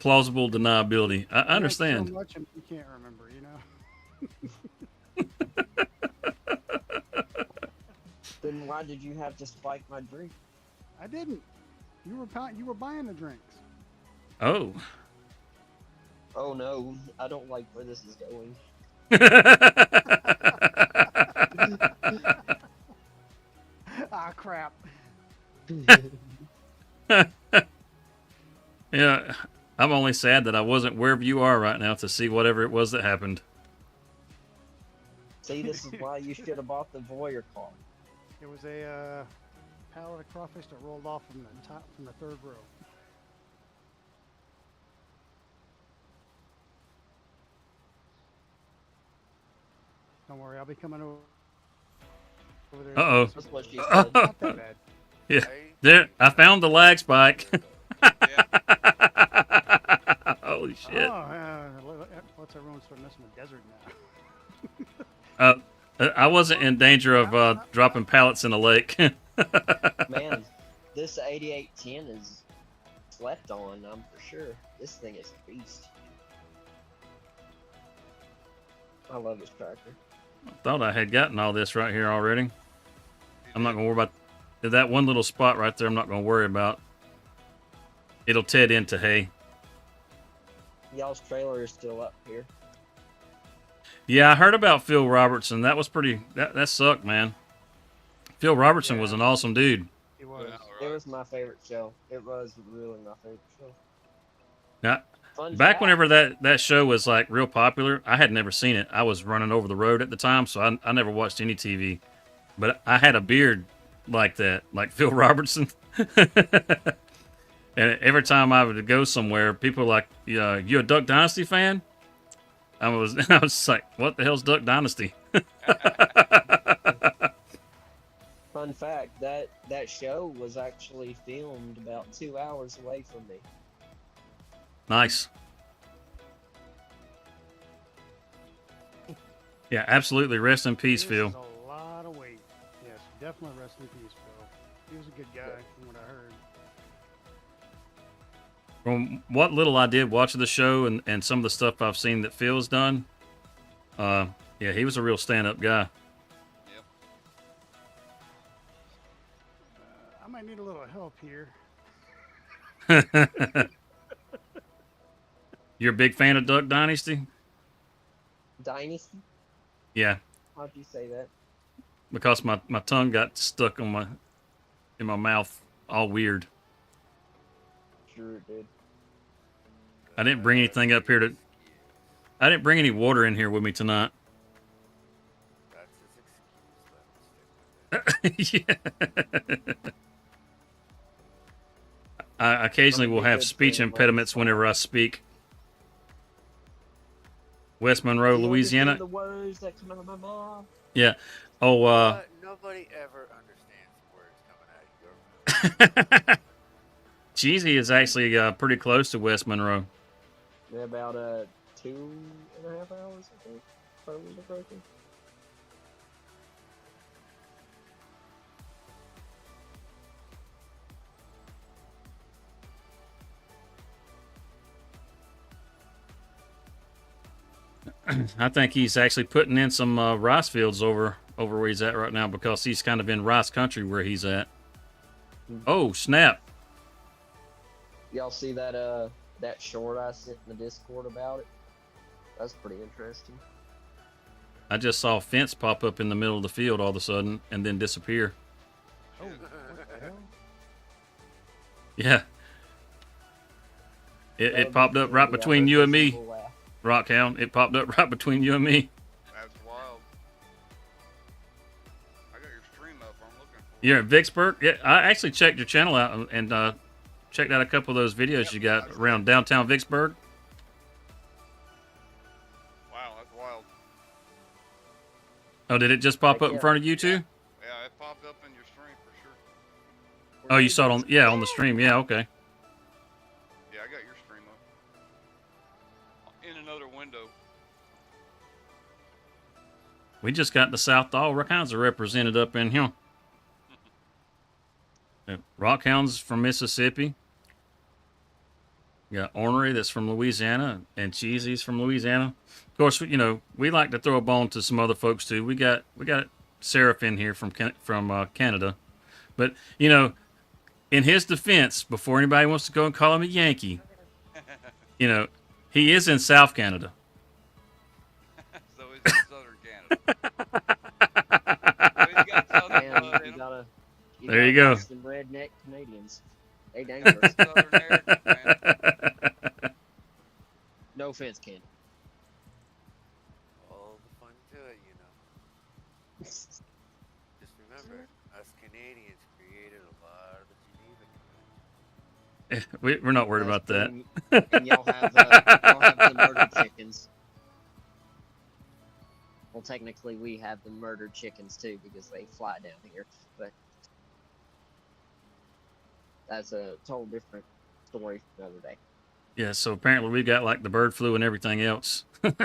Plausible deniability. I understand. So much and you can't remember, Then why did you have to spike my drink? I didn't. You were buying the drinks. Oh. Oh no, I don't like where this is going. Ah, crap. Yeah, I'm only sad that I wasn't wherever you are right now to see whatever it was that happened. See, this is why you should have bought the voyeur car. It was a pallet of crawfish that rolled off from the top, from the third row. Don't worry, I'll be coming over there. Uh-oh. That's what she Uh-oh. said. Not that bad. Yeah, Hey, there. I found the lag spike. Yeah. Holy shit. Let's everyone start messing with desert now. I wasn't in danger of dropping pallets in a lake. Man, this 8810 is slept on, I'm for sure. This thing is a beast. I love this tractor. Thought I had gotten all this right here already. I'm not gonna worry about that one little spot right there. I'm not gonna worry about. It'll TED into hay. Y'all's trailer is still up here. Yeah, I heard about Phil Robertson. That was pretty. That sucked, man. Phil Robertson was Yeah. an awesome dude. He was. It was my favorite show. It was really my favorite show. Now, Fun back fact, whenever that show was like real popular, I had never seen it. I was running over the road at the time, so I never watched any TV. But I had a beard like that, like Phil Robertson. And every time I would go somewhere, people were like, "You a Duck Dynasty fan?" I was just like, "What the hell's Duck Dynasty?" fun fact, that show was actually filmed about 2 hours away from me. Nice. Yeah, absolutely. Rest in peace, This Phil. is a lot of weight. Yes, definitely rest in peace, Phil. He was a good guy, from what I heard. From what little I did watch of the show and some of the stuff I've seen that Phil's done, yeah, he was a real stand-up guy. Yep. I might need a little help here. You're a big fan of Duck Dynasty? Dynasty? Yeah, How'd you say that? because my tongue got stuck in my mouth all weird. Sure it did. I didn't bring anything up here to. I didn't bring any water in here with me tonight. that's his excuse. Let me stick with it. Yeah. I occasionally will have Good speech thing, impediments like, whenever I speak. West Monroe, Do you Louisiana. understand the words that come out of my mouth? Yeah. Oh, Nobody ever understands words coming out of your mouth. Cheesy is actually pretty close to West Monroe. In about 2.5 hours, I think. From the broken. I think he's actually putting in some rice fields over where he's at right now because he's kind of in rice country where he's at. Oh, snap. Y'all see that that short I sent in the Discord about it? That's pretty interesting. I just saw a fence pop up in the middle of the field all of a sudden and then disappear. Oh, what the hell? Yeah. That It would popped be up right funny. I between heard you and some me, people laugh. Rockhound. It popped up right between you and me. That's wild. I got your stream up. I'm looking for You're at Vicksburg? Yeah, I actually checked your channel out and checked out a couple of those videos you got around downtown Vicksburg. Wow, that's wild. Oh, did it just pop up in front of you too? Yeah, it popped up in your stream for sure. Oh, you saw it on the stream. Yeah, okay. Yeah, I got your stream up. In another window. We just got the South all kinds of represented up in here. Rockhound's from Mississippi. You got Ornery that's from Louisiana, and Cheesy's from Louisiana. Of course, you know we like to throw a bone to some other folks too. We got Seraph in here from Canada, but you know, in his defense, before anybody wants to go and call him a Yankee, you know, He is in South Canada. So he's in southern Canada. So he's got southern Man, blood in you him. gotta. There you go. Watch them redneck Canadians. They dangerous. Southern heritage, man. No offense, Ken. All the fun to it, you know. Just remember, us Canadians created a lot of the Geneva Convention. We're not worried about that. And y'all have the murdered chickens. Well, technically, we have the murdered chickens too because they fly down here, but that's a total different story for another day. Yeah, so apparently we got like the bird flu and everything else. Right?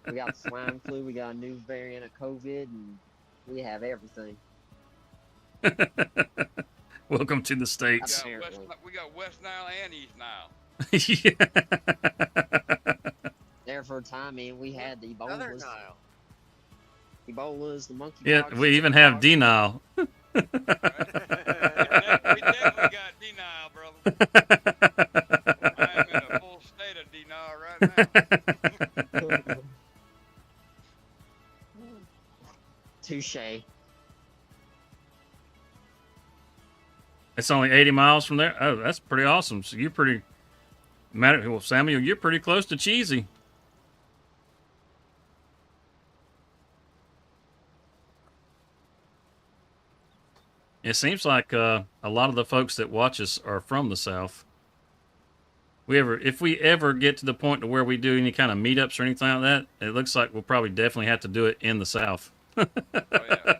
We got swine flu, we got a new variant of COVID, and we have everything. Welcome to the States. We got West Nile and East Nile. Yeah. There for a time, man, we had the Another Ebolas, Nile. the monkey. Yeah, we even have denial. Right? We definitely got denial, brother. I am in a full state of denial right now. Touche. It's only 80 miles from there. Oh, that's pretty awesome. So you're pretty, well, Samuel, you're pretty close to Cheesy. It seems like a lot of the folks that watch us are from the South. If we ever get to the point to where we do any kind of meetups or anything like that, it looks like we'll probably definitely have to do it in the South. Oh, yeah.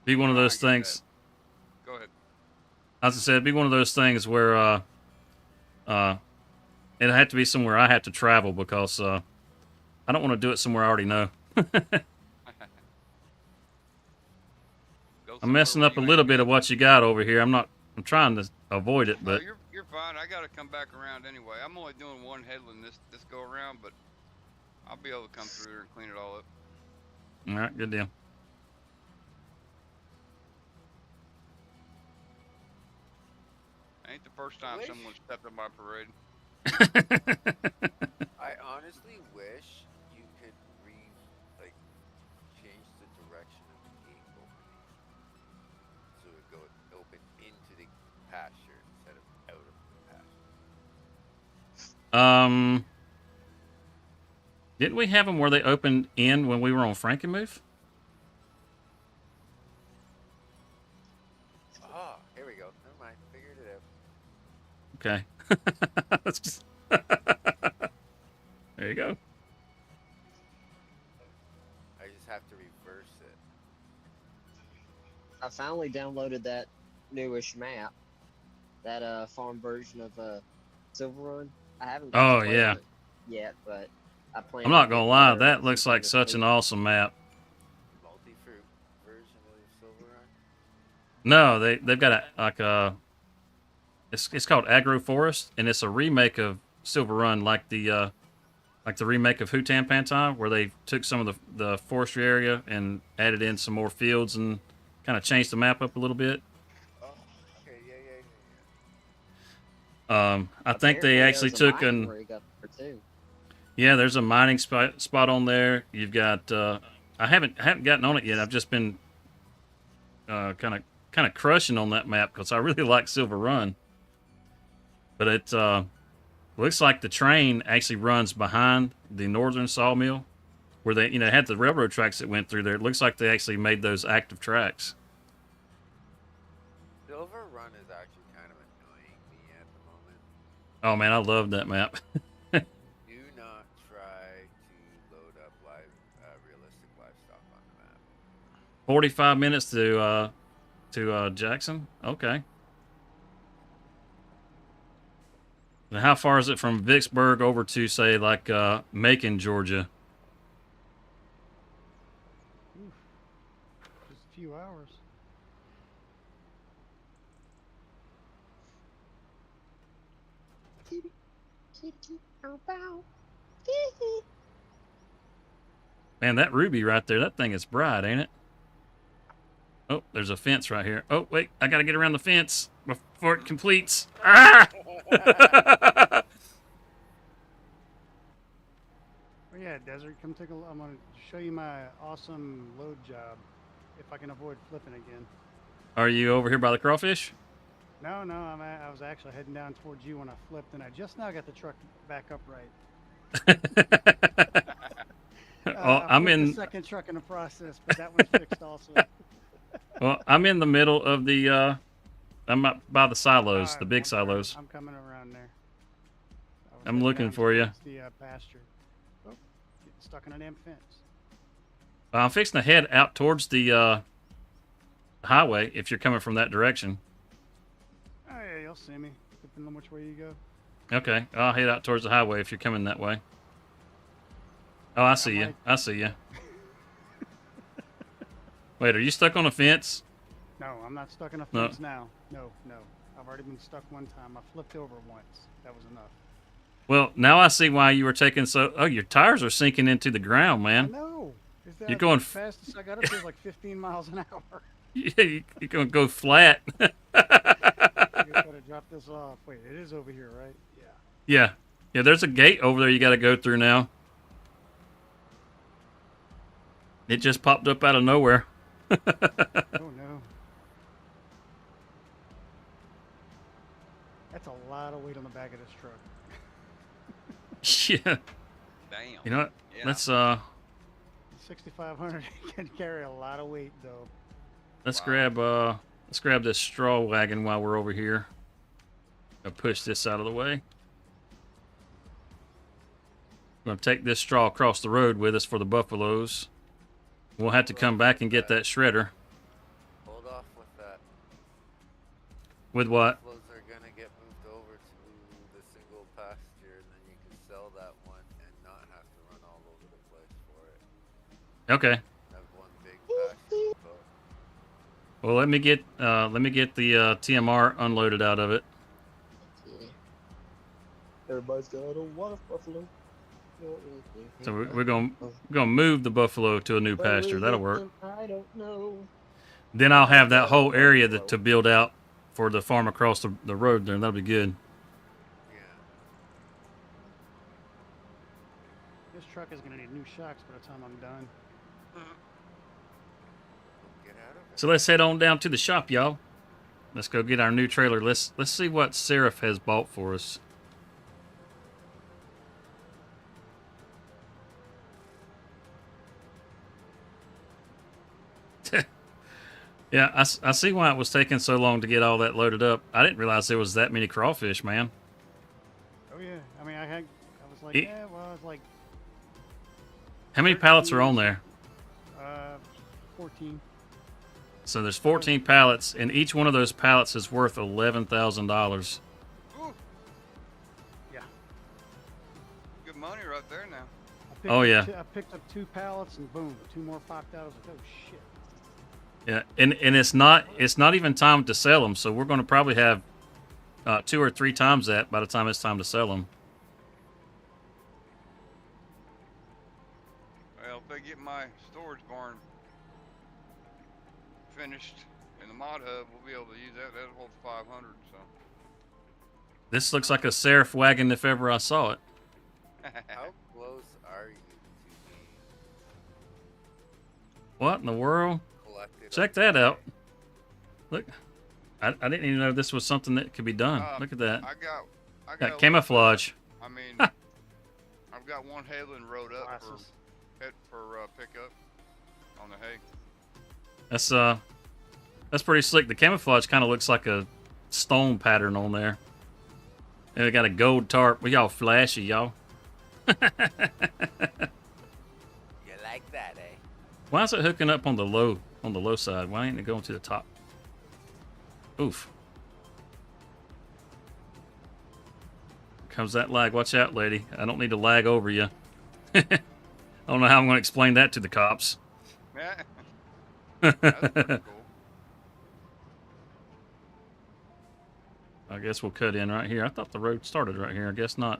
Be one of those I get things. Go ahead. As I said, it'd be one of those things where it'd have to be somewhere I have to travel because I don't want to do it somewhere I already know. I'm messing up a little bit of what you got over here. I'm trying to avoid it, but No, you're fine. I gotta come back around anyway. I'm only doing one headland this go around, but I'll be able to come through there and clean it all up. all right, good deal. Ain't the first time someone stepped on my parade. I honestly wish you could change the direction of the gate opening so it go open into the pasture instead of out of the pasture. Didn't we have them where they opened in when we were on Frankenmuth? Ah, here we go. Never mind. Figured it out. Okay. Let's just there you go. I just have to reverse it. I finally downloaded that newish map, that farm version of Silver Run. I haven't. got to Oh, play yeah. on it yet, but I plan. I'm not gonna lie, that looks like such an awesome map. Multi-fruit version of Silver Run. No, they've got it's called Agroforest, and it's a remake of Silver Run, like the remake of Hutan Pantai, where they took some of the forestry area and added in some more fields and kind of changed the map up a little bit. Oh, okay, yeah. I think they actually took yeah, there's a mining spot on there. You've got I haven't gotten on it yet. I've just been kind of crushing on that map because I really like Silver Run. But it looks like the train actually runs behind the northern sawmill, where they had the railroad tracks that went through there. It looks like they actually made those active tracks. Silver Run is actually kind of annoying me at the moment. Oh man, I love that map. Do not try to load up realistic livestock on the map. 45 minutes to Jackson. Okay. Now, how far is it from Vicksburg over to say like Macon, Georgia? Oof. Just a few hours. Man, that ruby right there, that thing is bright, ain't it? Oh, there's a fence right here. Oh, wait, I gotta get around the fence. before it completes. Ah! Oh yeah, Desert, come take a look. I'm gonna show you my awesome load job. If I can avoid flipping again. Are you over here by the crawfish? No, I was actually heading down towards you when I flipped, and I just now got the truck back upright. Well, I I'm flipped in. the second truck in the process, but that one's fixed also. Well, I'm in the middle of the. I'm up by the silos, the big I'm sorry, silos. I'm coming around there. I was I'm heading looking down for you. towards the pasture. Oh, getting stuck in a damn fence. I'm fixing to head out towards the highway if you're coming from that direction. Oh yeah, you'll see me, depending on which way you go. Okay, I'll head out towards the highway if you're coming that way. Oh, I see you. I see you. Wait, are you stuck on a fence? No, I'm not stuck in a No. fence now. No. I've already been stuck one time. I flipped over once. That was enough. Well, now I see why you were taking so. Oh, your tires are sinking into the ground, man. No. Is that You're going the fastest I got up here is like 15 miles an hour. Yeah, you're gonna go flat. I gotta drop this off. Wait, it is over here, right? Yeah. Yeah. There's a gate over there you got to go through now. It just popped up out of nowhere. Oh no. That's a lot of weight on the back of this truck. Yeah. Damn. You know what? Yeah. Let's 6,500 can carry a lot of weight though. Wow. let's grab this straw wagon while we're over here. I'll push this out of the way. I'm gonna take this straw across the road with us for the buffaloes. We'll have to come back and get that shredder. Hold off with that. With what? Buffaloes are gonna get moved over to the single pasture, and then you can sell that one and not have to run all over the place for it. Okay. Have one big pasture. Well, let me get the TMR unloaded out of it. Everybody's got a water buffalo. So we're gonna move the buffalo to a new pasture. That'll work. I don't know. Then I'll have that whole area to build out for the farm across the road there. That'll be good. Yeah. This truck is gonna need new shocks by the time I'm done. Get out of it. So let's head on down to the shop, y'all. Let's go get our new trailer. Let's see what Seraph has bought for us. Yeah, I see why it was taking so long to get all that loaded up. I didn't realize there was that many crawfish, man. Oh yeah. I mean, I was like, It- yeah. Well, I was like, How many pallets are on there? 14. So there's 14 pallets, and each one of those pallets is worth $11,000. Ooh, Yeah. good money right there now. Oh, yeah. I picked up 2 pallets and boom, 2 more popped out. I was like, oh shit. Yeah, and it's not even time to sell them, so we're going to probably have 2 or 3 times that by the time it's time to sell them. Well, if they get my storage barn finished in the mod hub, we'll be able to use that. That'll hold 500. So. This looks like a Seraph wagon if ever I saw it. How close are you to being What in the world? collected? Check that out. Look, I didn't even know this was something that could be done. Look at that. I got a Got little- camouflage. I mean, I've got one Halen rode up Glasses. for pickup on the hay. That's pretty slick. The camouflage kind of looks like a stone pattern on there. And we got a gold tarp. We all flashy, y'all. You like that, eh? Why is it hooking up on the low side? Why ain't it going to the top? Oof. Comes that lag. Watch out, lady. I don't need to lag over you. I don't know how I'm going to explain that to the cops. Yeah. That's pretty cool. I guess we'll cut in right here. I thought the road started right here. I guess not.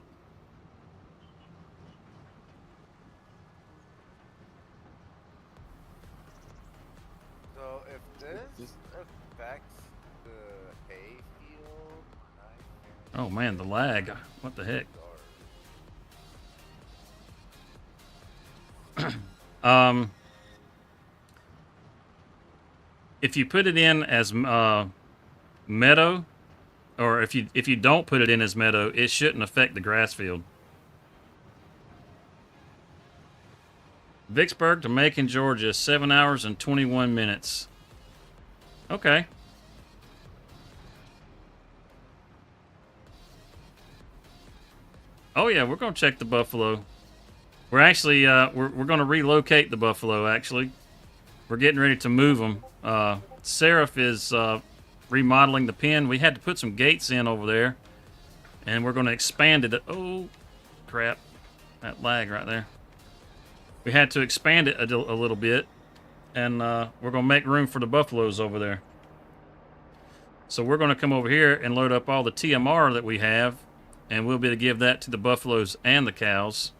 So if this affects the hay Oh man, the lag. What the heck? If you put it in as meadow, or if you don't put it in as meadow, it shouldn't affect the grass field. Vicksburg to Macon, Georgia, 7 hours and 21 minutes. Okay. Oh yeah, we're gonna check the buffalo. We're actually we're gonna relocate the buffalo. Actually, we're getting ready to move them. Seraph is remodeling the pen. We had to put some gates in over there, and we're gonna expand it. Oh, crap! That lag right there. We had to expand it a little bit, and we're gonna make room for the buffaloes over there. So we're gonna come over here and load up all the TMR that we have, and we'll be able to give that to the buffaloes and the cows.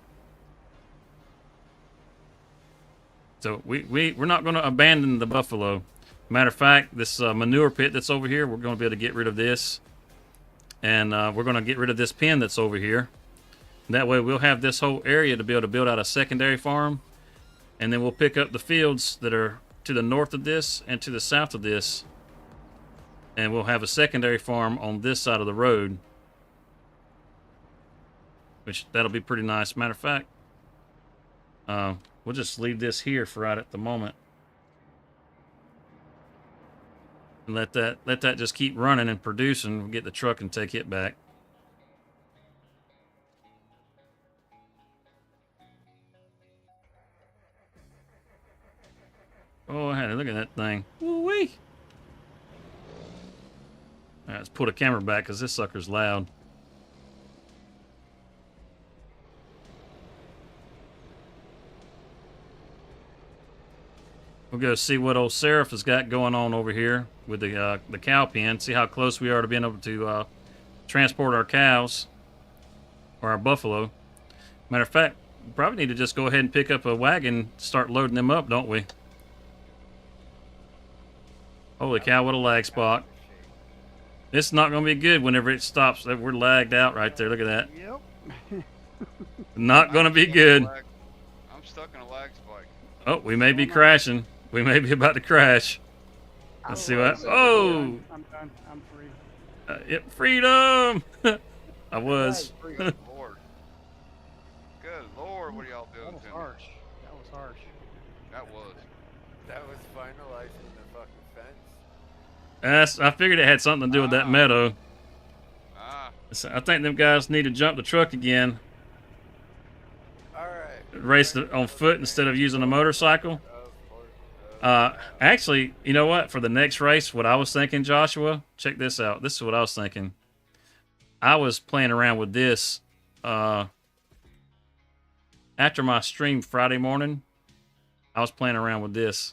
So we're not going to abandon the buffalo. Matter of fact, this manure pit that's over here, we're going to be able to get rid of this. And we're going to get rid of this pen that's over here. That way we'll have this whole area to be able to build out a secondary farm. And then we'll pick up the fields that are to the north of this and to the south of this. And we'll have a secondary farm on this side of the road. Which, that'll be pretty nice. Matter of fact, we'll just leave this here for right at the moment. And let that just keep running and producing. We'll get the truck and take it back. Oh, hey, look at that thing. Woo-wee. All right, let's pull the camera back because this sucker's loud. We'll go see what old Seraph has got going on over here with the cow pen. See how close we are to being able to transport our cows or our buffalo. Matter of fact, we probably need to just go ahead and pick up a wagon, start loading them up, don't we? Holy cow, what a lag spot. This is not going to be good whenever it stops. We're lagged out right there. Look at that. Yep. Not going to be good. I'm stuck in a lag spike. Oh, we may be crashing. We may be about to crash. Let's see what. Oh! I'm done. I'm free. Yep, freedom! I was. Good Lord. Good Lord, what are y'all doing That was to me? harsh. That was harsh. That was finalizing the fucking fence. I figured it had something to do with that meadow. Ah, So I think them guys need to jump the truck again. Alright. Race on foot instead of using a motorcycle. Actually, you know what? For the next race, what I was thinking, Joshua, check this out. This is what I was thinking. I was playing around with this after my stream Friday morning. I was playing around with this.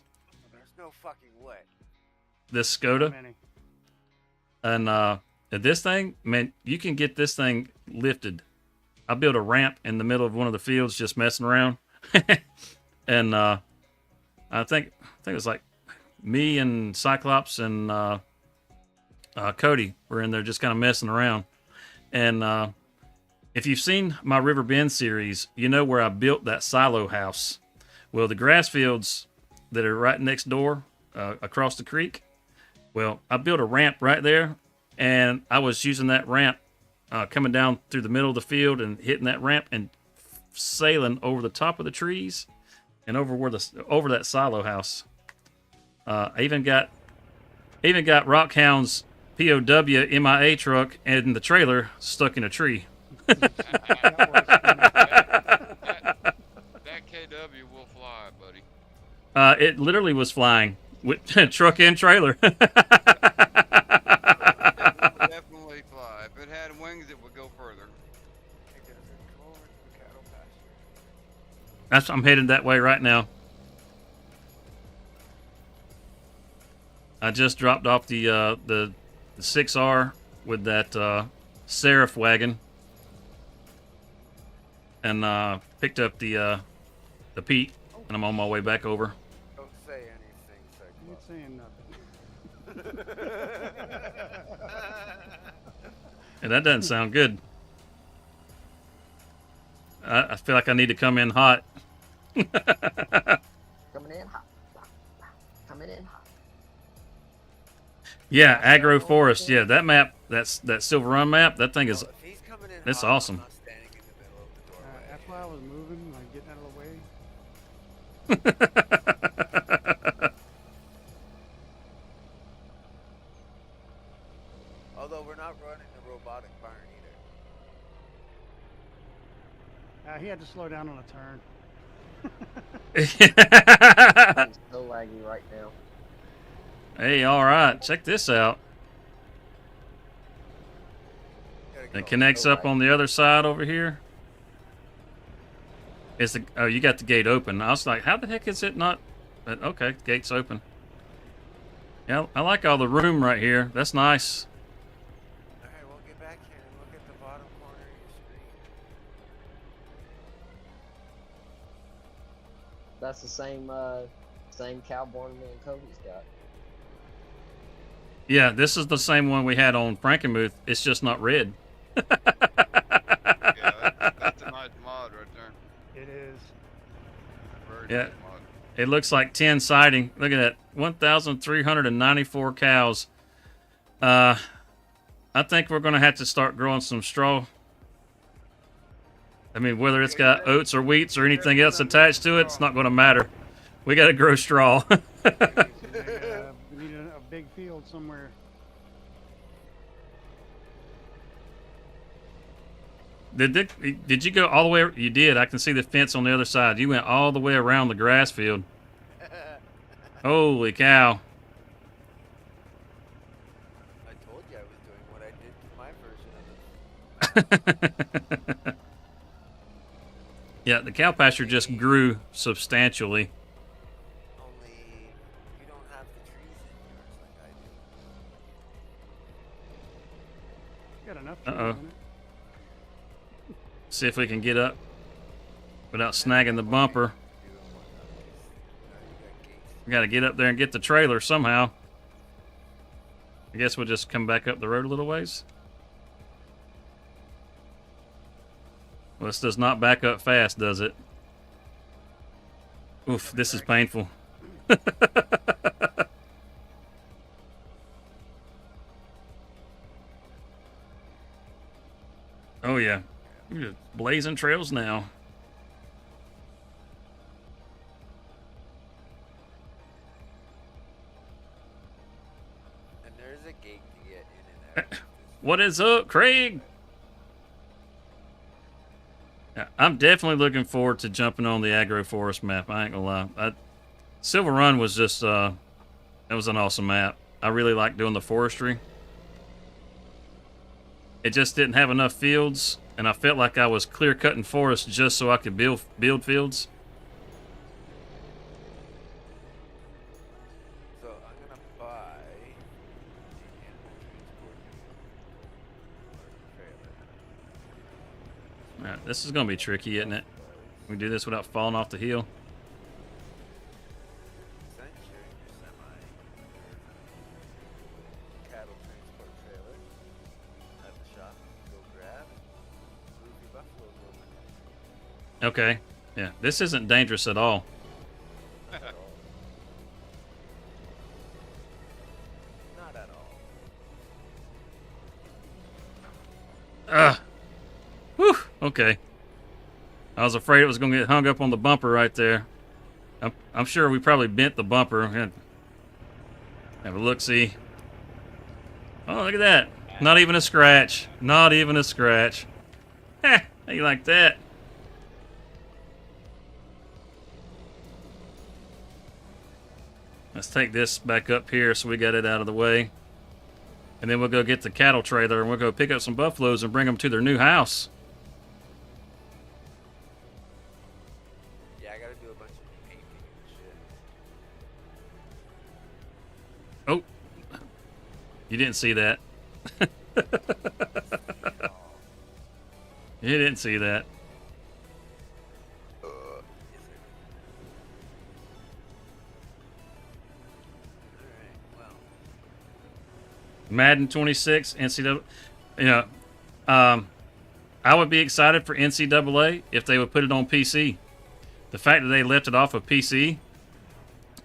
There's no fucking way. This Skoda. Many. And this thing, man, you can get this thing lifted. I built a ramp in the middle of one of the fields just messing around. And I think it was like me and Cyclops and Cody were in there just kind of messing around. And if you've seen my River Bend series, you know where I built that silo house. Well, the grass fields that are right next door across the creek, well, I built a ramp right there, and I was using that ramp coming down through the middle of the field and hitting that ramp and sailing over the top of the trees and over that silo house. I even got Rockhound's POW MIA truck and the trailer stuck in a tree. that KW will fly, buddy. It literally was flying with truck and trailer. Definitely fly. If it had wings, it would go further. I'm headed that way right now. I just dropped off the 6R with that Seraph wagon, and picked up the Pete, and I'm on my way back over. Don't say anything, I ain't saying nothing. Yeah, that doesn't sound good. I feel like I need to come in hot. Coming in hot. Coming in hot. Yeah, agroforest. Yeah, that map, that Silver Run map, that thing is Well, if he's coming in that's hot, I'm awesome. not standing in the middle of the doorway. That's why I was moving, like getting out of the way. Although we're not running the robotic barn either. He had to slow down on a turn. It's so laggy right now. Hey, all right, check this out. Gotta It go. connects up on the other side over here. Is the oh, you got the gate open. I was like, how the heck is it not? But okay, gate's open. Yeah, I like all the room right here. That's nice. Alright, we'll get back here and look at the bottom corner of your screen. That's the same cowboy me and Cody's got. Yeah, this is the same one we had on Frankenmuth. It's just not red. Yeah, that's a nice mod right there. It is. Very Yeah. nice mod. It looks like 10 siding. Look at that. 1,394 cows. I think we're going to have to start growing some straw. I mean, whether it's got oats or wheats or anything else attached to it, it's not going to matter. We got to grow straw. We need a big field somewhere. Did you go all the way? You did. I can see the fence on the other side. You went all the way around the grass field. Holy cow. I told you I was doing what I did to my version of it. Yeah, the cow pasture just grew substantially. Only you don't have the trees in yours like I do. Got enough trees Uh-oh. in it. See if we can get up without snagging the bumper. We got to get up there and get the trailer somehow. I guess we'll just come back up the road a little ways. Well, this does not back up fast, does it? Oof, this is painful. Oh, yeah. We're just blazing trails now. And there's a gate to get in and out. What is up, Craig? Yeah, I'm definitely looking forward to jumping on the agroforest map. I ain't gonna lie. Silver Run was just, it was an awesome map. I really like doing the forestry. It just didn't have enough fields, and I felt like I was clear cutting forests just so I could build fields. So I'm gonna buy the animal transport trailer. Alright, this is gonna be tricky, isn't it? We do this without falling off the hill. Sign sharing your cattle transport trailer at the shop. Go grab. Move your buffaloes over. Okay. Yeah, this isn't dangerous at all. Not at all. Not at all. Ugh. Whew. Okay. I was afraid it was going to get hung up on the bumper right there. I'm sure we probably bent the bumper. Have a look-see. Oh, look at that. Not even a scratch. Not even a scratch. Heh. How you like that? Let's take this back up here so we got it out of the way. And then we'll go get the cattle trailer and we'll go pick up some buffaloes and bring them to their new house. Yeah, I gotta do a bunch of painting and shit. Oh. You didn't see that. You didn't see that. Yes, I did. Alright, well. Madden 26, NCAA. You know, I would be excited for NCAA if they would put it on PC. The fact that they left it off of PC,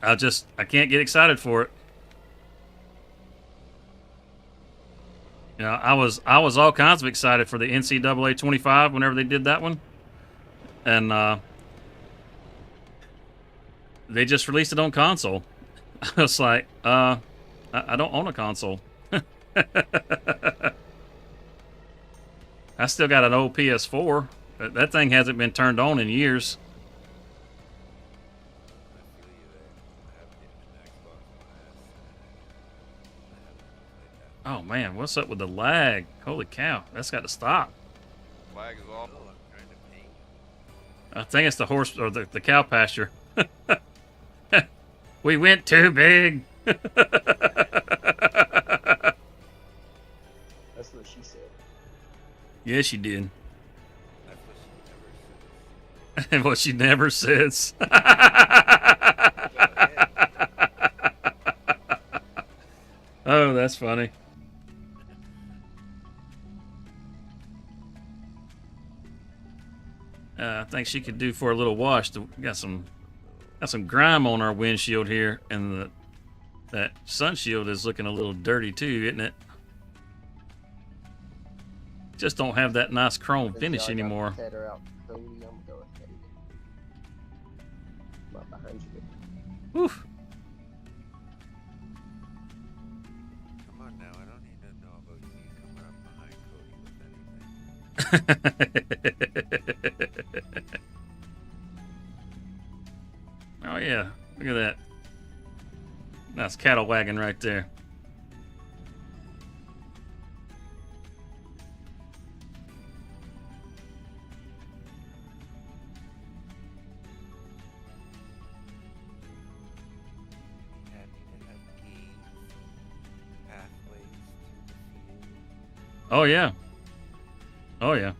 I can't get excited for it. You know, I was all kinds of excited for the NCAA 25 whenever they did that one, and they just released it on console. I was like, I don't own a console. I still got an old PS4. That thing hasn't been turned on in years. Oh man, what's up with the lag? Holy cow, that's got to stop. Flag is awful. I think it's the horse or the cow pasture. We went too big. That's what she said. Yes, she did. And what she never says. Oh, that's funny. I think she could do for a little wash. Got some grime on our windshield here, and that sun shield is looking a little dirty too, isn't it? Just don't have that nice chrome finish anymore. Tether out, Cody. I'm gonna go ahead. I'm right behind you. Woof. Come on now, I don't need to know about you coming up behind Cody with anything. Oh yeah, look at that. Nice cattle wagon right there. Oh yeah. Oh yeah.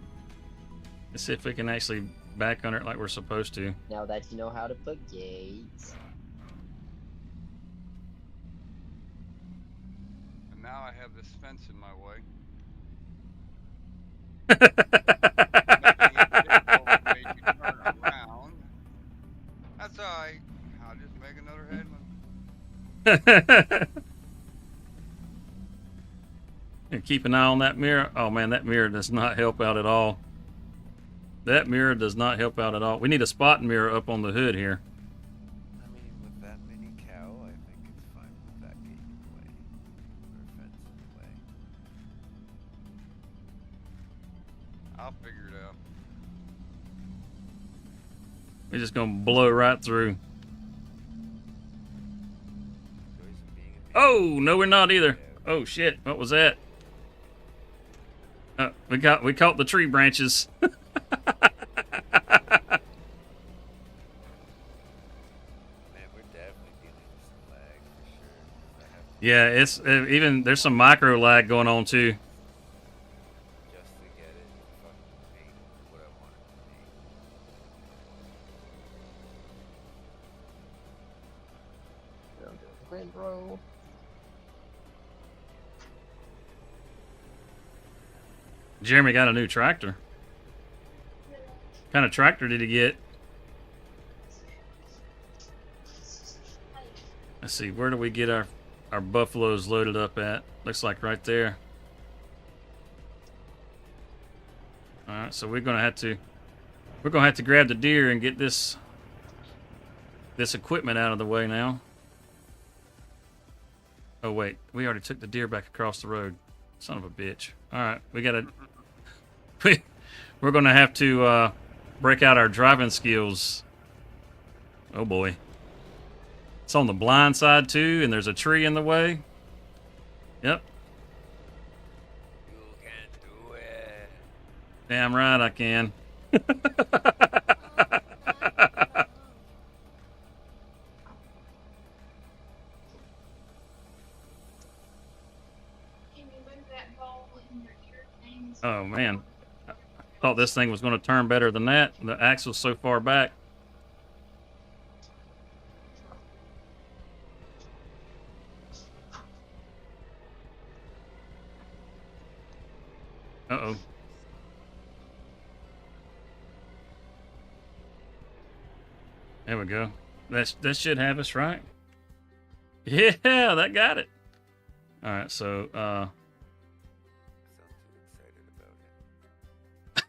Let's see if we can actually back under it like we're supposed to. Now that you know how to put gates. And now I have this fence in my way. Making it difficult for me to turn around. That's alright. I'll just make another headland. And keep an eye on that mirror. Oh man, that mirror does not help out at all. That mirror does not help out at all. We need a spot mirror up on the hood here. I mean, with that mini cow, I think it's fine with that gate in the way. Or fence in the way. I'll figure it out. We're just gonna blow right through. Oh no, we're not either. Oh shit! What was that? We caught the tree branches. Yeah, it's even there's some micro lag going on too. Just to get it fucking paint what I want it to be. Windrow. Jeremy got a new tractor. What kind of tractor did he get? Let's see, where do we get our buffaloes loaded up at? Looks like right there. All right, so we're gonna have to grab the deer and get this equipment out of the way now. Oh wait, we already took the deer back across the road. Son of a bitch. All right, we're gonna have to break out our driving skills. Oh boy. It's on the blind side too, and there's a tree in the way. Yep. You can do it. Damn right I can. Oh man. I thought this thing was going to turn better than that. The axle's so far back. Uh-oh. There we go. That should have us, right? Yeah, that got it. All right, so Sound too excited about it.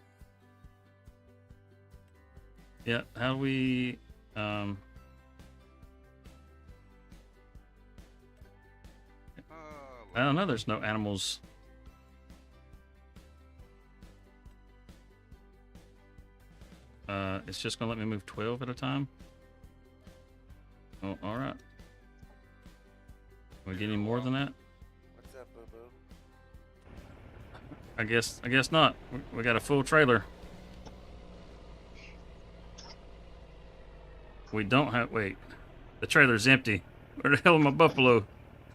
yeah, how do we I don't know, there's no animals. It's just gonna let me move 12 at a time. Oh, all right. We get any more than that? What's up, Boo Boo? I guess not. We got a full trailer. We don't have. Wait, the trailer's empty. Where the hell are my buffalo?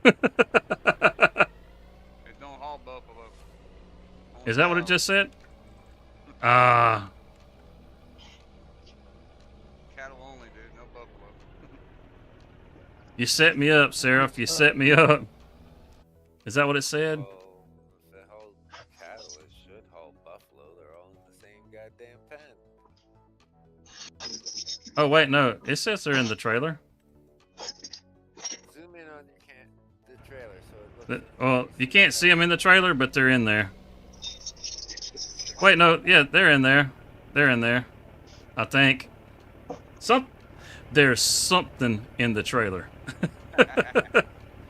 It don't haul buffalo. Is that what it just said? Ah. Cattle only, dude. No buffalo. You set me up, Seraph. You set me up. Is that what it said? Well, if the whole cattle it should haul buffalo. They're all in the same goddamn pen. Oh wait, no. It says they're in the trailer. Zoom in on the trailer so it looks. Well, you can't see them in the trailer, but they're in there. Wait, no. Yeah, they're in there. They're in there. I think. There's something in the trailer. We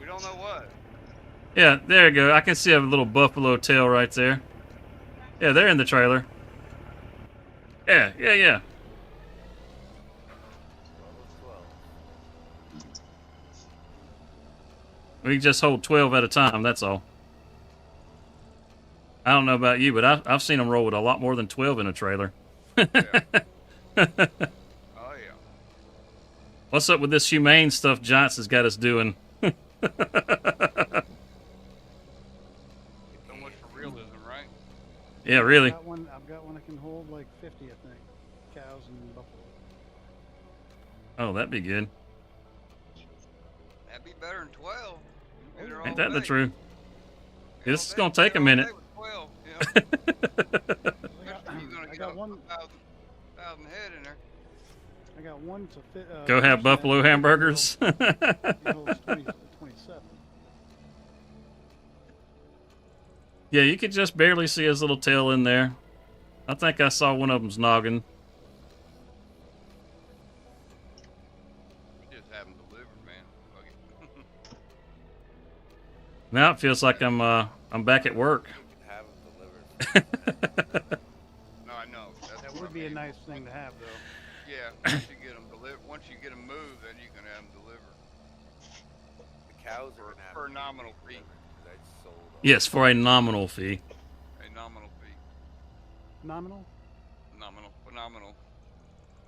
don't know what. Yeah, there you go. I can see a little buffalo tail right there. Yeah, they're in the trailer. Yeah. 12. We can just hold 12 at a time, that's all. I don't know about you, but I've seen them roll with a lot more than 12 in a trailer. Yeah. Oh yeah. What's up with this humane stuff Giants has got us doing? So much for realism, right? Yeah, really. I've got one that can hold like 50, I think. Cows and buffalo. Oh, that'd be good. That'd be better than 12. Be there Ain't all that the day. truth? All This is day, gonna be take a there all minute. day with 12, you know? You're gonna I get got a one. 1,000 head in there. I got one to fit. Go have buffalo hamburgers. He holds 27. Yeah, you could just barely see his little tail in there. I think I saw one of them's noggin. We just have them delivered, man. Fuck it. Now it feels like I'm back at work. You can have them delivered. No, I know. That's That what would I be a mean. nice thing to have, though. Yeah, once you get them moved, then you can have them delivered The cows are gonna have for a to be nominal fee. delivered 'cause I sold them. Yes, for a nominal fee. A nominal fee. Nominal. Phenomenal.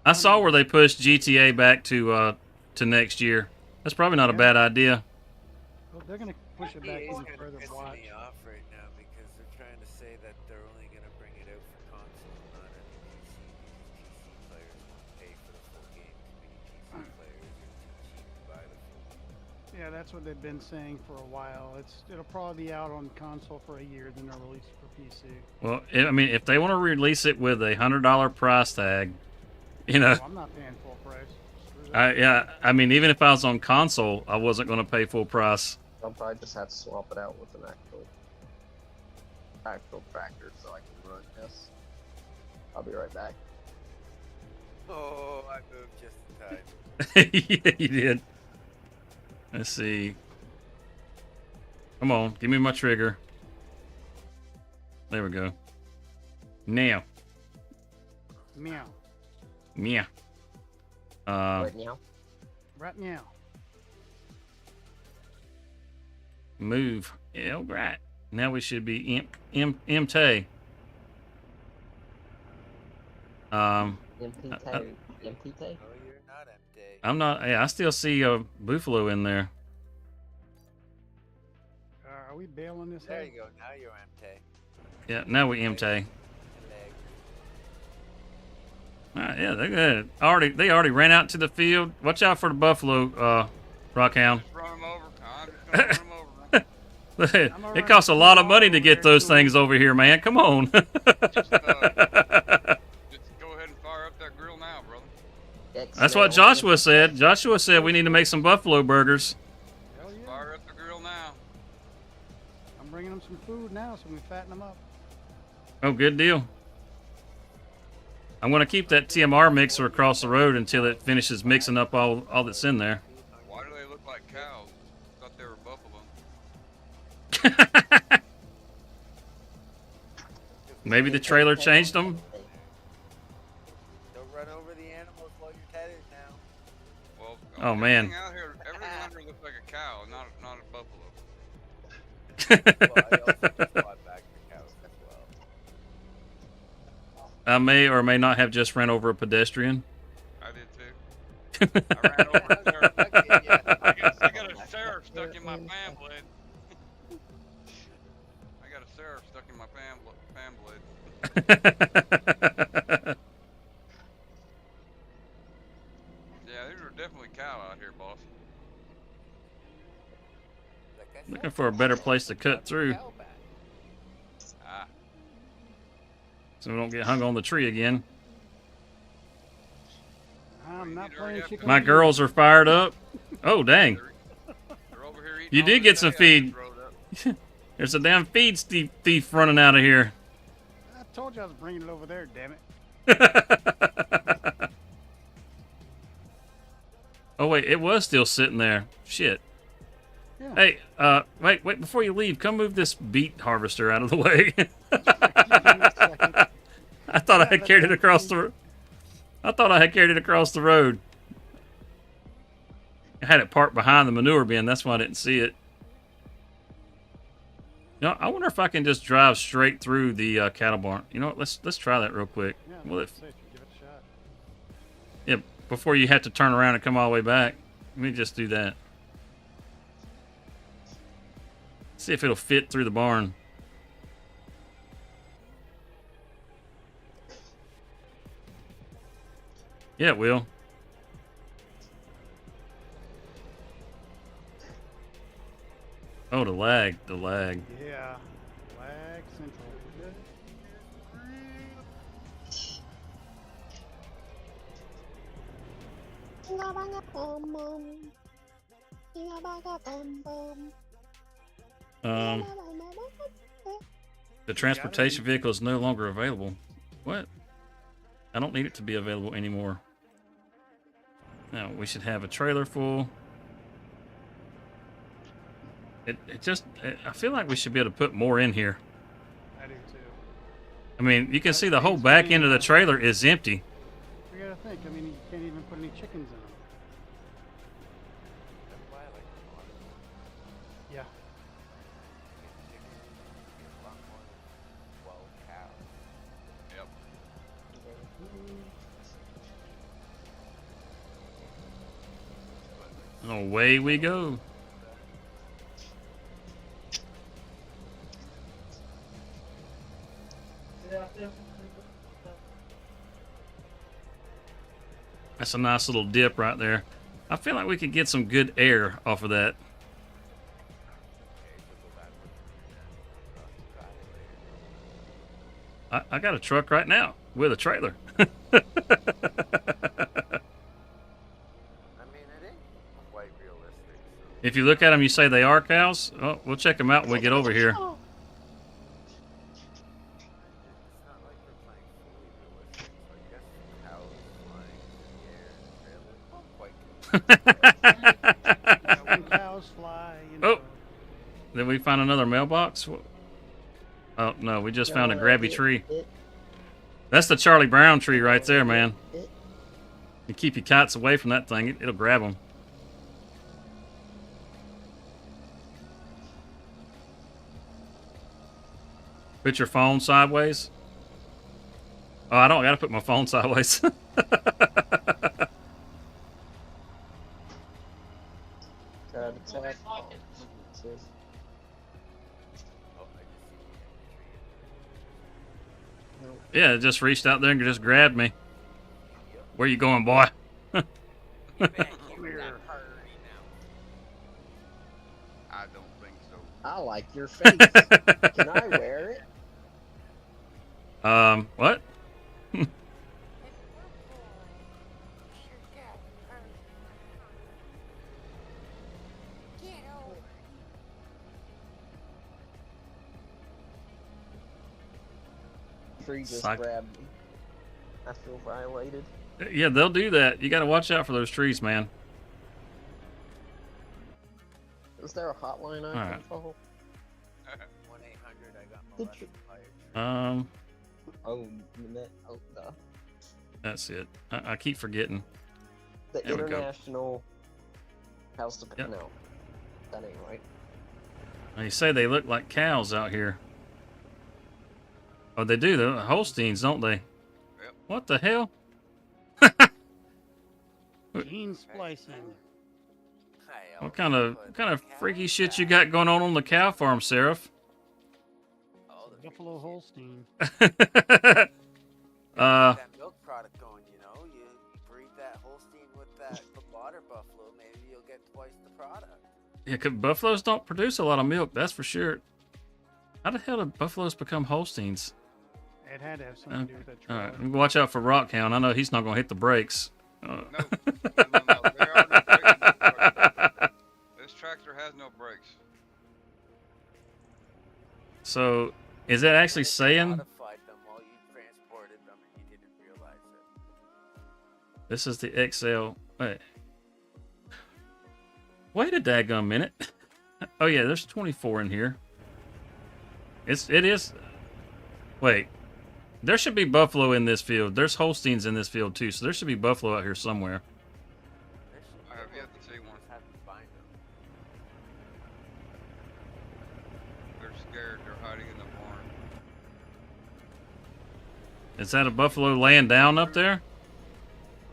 I saw where they pushed GTA back to next year. That's probably not a bad idea. Well, they're gonna push it back EA's even kinda further. pissing Watch. me off right now because they're trying to say that they're only gonna bring it out for console, not any PC. Because PC players won't pay for the full game. Too many PC players are too cheap to buy the full game. Yeah, that's what they've been saying for a while. It'll probably be out on console for a year, then they'll release it for PC. Well, I mean, if they want to release it with a $100 price tag, you know, Oh, I'm not paying full price. Screw that. I mean, even if I was on console, I wasn't going to pay full price. I'll probably just have to swap it out with an actual tractor so I can run this. I'll be right back. Oh, I moved just in time. Yeah, you did. Let's see. Come on, give me my trigger. There we go. Now. Meow. Yeah. Right now? Right now. Move. Yeah, all right. Now we should be empty. MPT? MPT? Oh, you're not empty. I'm not. Yeah, I still see a buffalo in there. Are we bailing this There out? you go. Now you're empty. Yeah, now we empty. Leg. Yeah, they're good. They already ran out to the field. Watch out for the buffalo, Rockhound. Just run them over. I'm just gonna run them over, man. It costs a lot of money to get those things over here, man. Come on. Just go ahead and fire up that grill now, brother. That's what Joshua said. Joshua said we need to make some buffalo burgers. Hell yeah. Fire up the grill now. I'm bringing them some food now, so we fatten them up. Oh, good deal. I'm going to keep that TMR mixer across the road until it finishes mixing up all that's in there. Why do they look like cows? Thought they were buffalo. Maybe the trailer changed them. Don't run over the animals while you're tethered now. Well, Oh, man. Everything out here, everything out here looks like a cow, not a buffalo. Well, I also just bought back the cows as well. I may or may not have just ran over a pedestrian. I did too. I ran over a seraph. I got a seraph stuck in my fan blade. I got a seraph stuck in my fan blade. Yeah, these are definitely cow out here, boss. Looking for a better place to cut through Ah, so we don't get hung on the tree again. I'm not playing chicken. My girls are fired up. Oh, dang. they're over here eating. You all did this get some hay I just feed. rolled up. There's a damn feed thief running out of here. I told you I was bringing it over there, damn it. Oh, wait, it was still sitting there. Shit. Yeah. Hey, wait, before you leave, come move this beet harvester out of the way. I thought I had carried it across the road. I had it parked behind the manure bin, that's why I didn't see it. You know, I wonder if I can just drive straight through the cattle barn. You know what, let's try that real quick. Yeah, Well, safe. Give it a shot. yeah, before you have to turn around and come all the way back. Let me just do that. See if it'll fit through the barn. Yeah, it will. Oh, the lag. Yeah. Lag central. The transportation vehicle is no longer available. What? I don't need it to be available anymore. Now, we should have a trailer full. I feel like we should be able to put more in here. I do too. I mean, you can see the whole back end of the trailer is empty. You gotta think. I mean, you can't even put any chickens in them. Yeah. Yep. Away we go. That's a nice little dip right there. I feel like we could get some good air off of that. I got a truck right now with a trailer. I mean, it ain't quite realistic. So. If you look at them, you say they are cows. Oh, we'll check them out when we get over here. It's not like they're playing fully realistic. So I guess cows flying in the air and trailer. Not quite. When cows fly, you know. Oh, did we find another mailbox? Oh, no, we just found a grabby tree. That's the Charlie Brown tree right there, man. You keep your kites away from that thing, it'll grab them. Put your phone sideways. Oh, I don't gotta put my phone sideways. Yeah, it just reached out there and just grabbed me. Where you going, boy? I don't think so. I like your face. Can I wear it? What? tree just Psych- grabbed me. I feel violated. Yeah, they'll do that. You got to watch out for those trees, man. Is there a hotline I Alright. can call? 1-800. I got The molested tr- by a tree. Oh, the That's it. I keep forgetting. the There we go. international house to Yep. no, that ain't right. You say they look like cows out here. Oh, they do. They're Holsteins, don't they? Yep. What the hell? Gene splicing. Hey, What I'll kind of put kind of cow freaky in shit you that. got going on the cow farm, Seraph? Oh, the Buffalo freaky Holstein. that milk product going, you know, you breed that Holstein with that water buffalo, maybe you'll get twice the product. Yeah, 'cause buffaloes don't produce a lot of milk, that's for sure. How the hell did buffaloes become Holsteins? It had to have something to do with that All trailer. right, watch out for Rockhound. I know he's not gonna hit the brakes. No. They are no brakes. This tractor has no brakes. So, is that actually What if you saying modified them while you transported them and you didn't realize it? this is the XL? Wait a daggum minute. Oh yeah, there's 24 in here. It is. Wait, there should be buffalo in this field. There's Holsteins in this field too, so there should be buffalo out here somewhere. There should I be have a yet way to see you one. just have to find them. They're scared. They're hiding in the barn. Is that a buffalo laying down up there?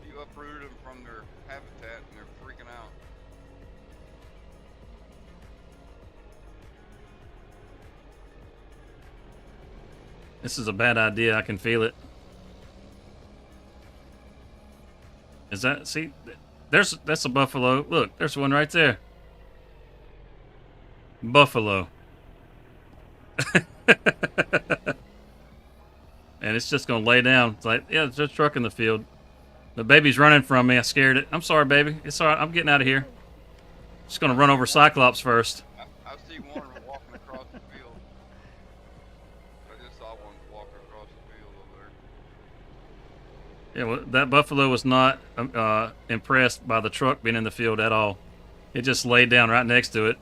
You uprooted them from their habitat and they're freaking out. This is a bad idea. I can feel it. Is that see? That's a buffalo. Look, there's one right there. Buffalo. And it's just gonna lay down. It's like, yeah, there's a truck in the field. The baby's running from me. I scared it. I'm sorry, baby. It's all right. I'm getting out of here. Just gonna run over Cyclops first. I see one walking across the field. I just saw one walking across the field over there. Yeah, well, that buffalo was not impressed by the truck being in the field at all. It just laid down right next to it.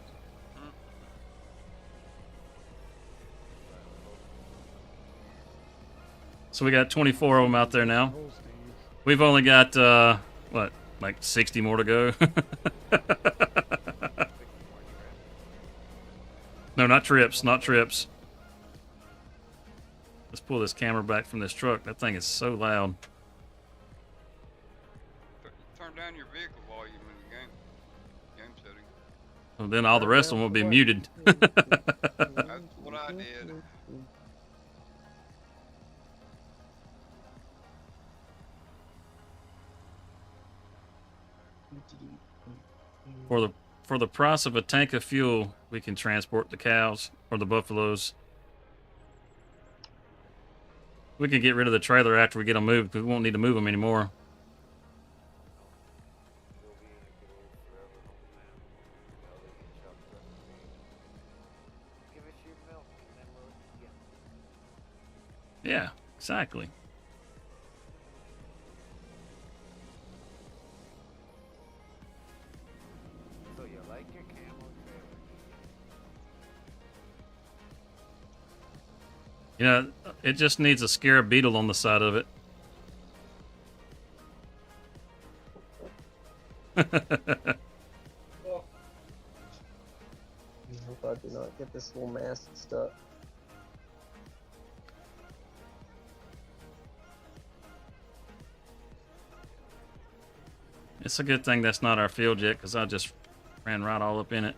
So we got 24 of them out there now. Holsteins. We've only got, what, like 60 more to go? No, not trips, not trips. Let's pull this camera back from this truck. That thing is so loud. Turn down your vehicle volume in the game setting. Well, then all the rest of them will be muted. That's what I did. For the price of a tank of fuel, we can transport the cows or the buffaloes. We can get rid of the trailer after we get them moved because we won't need to move them anymore. You'll be in a good old forever home now. You know, they get chopped up and give us your milk and then we'll get Yeah, exactly. So you like your camel trailer? You know, it just needs a scarab beetle on the side of it. I hope I do not get this little mask stuck. It's a good thing that's not our field yet because I just ran right all up in it.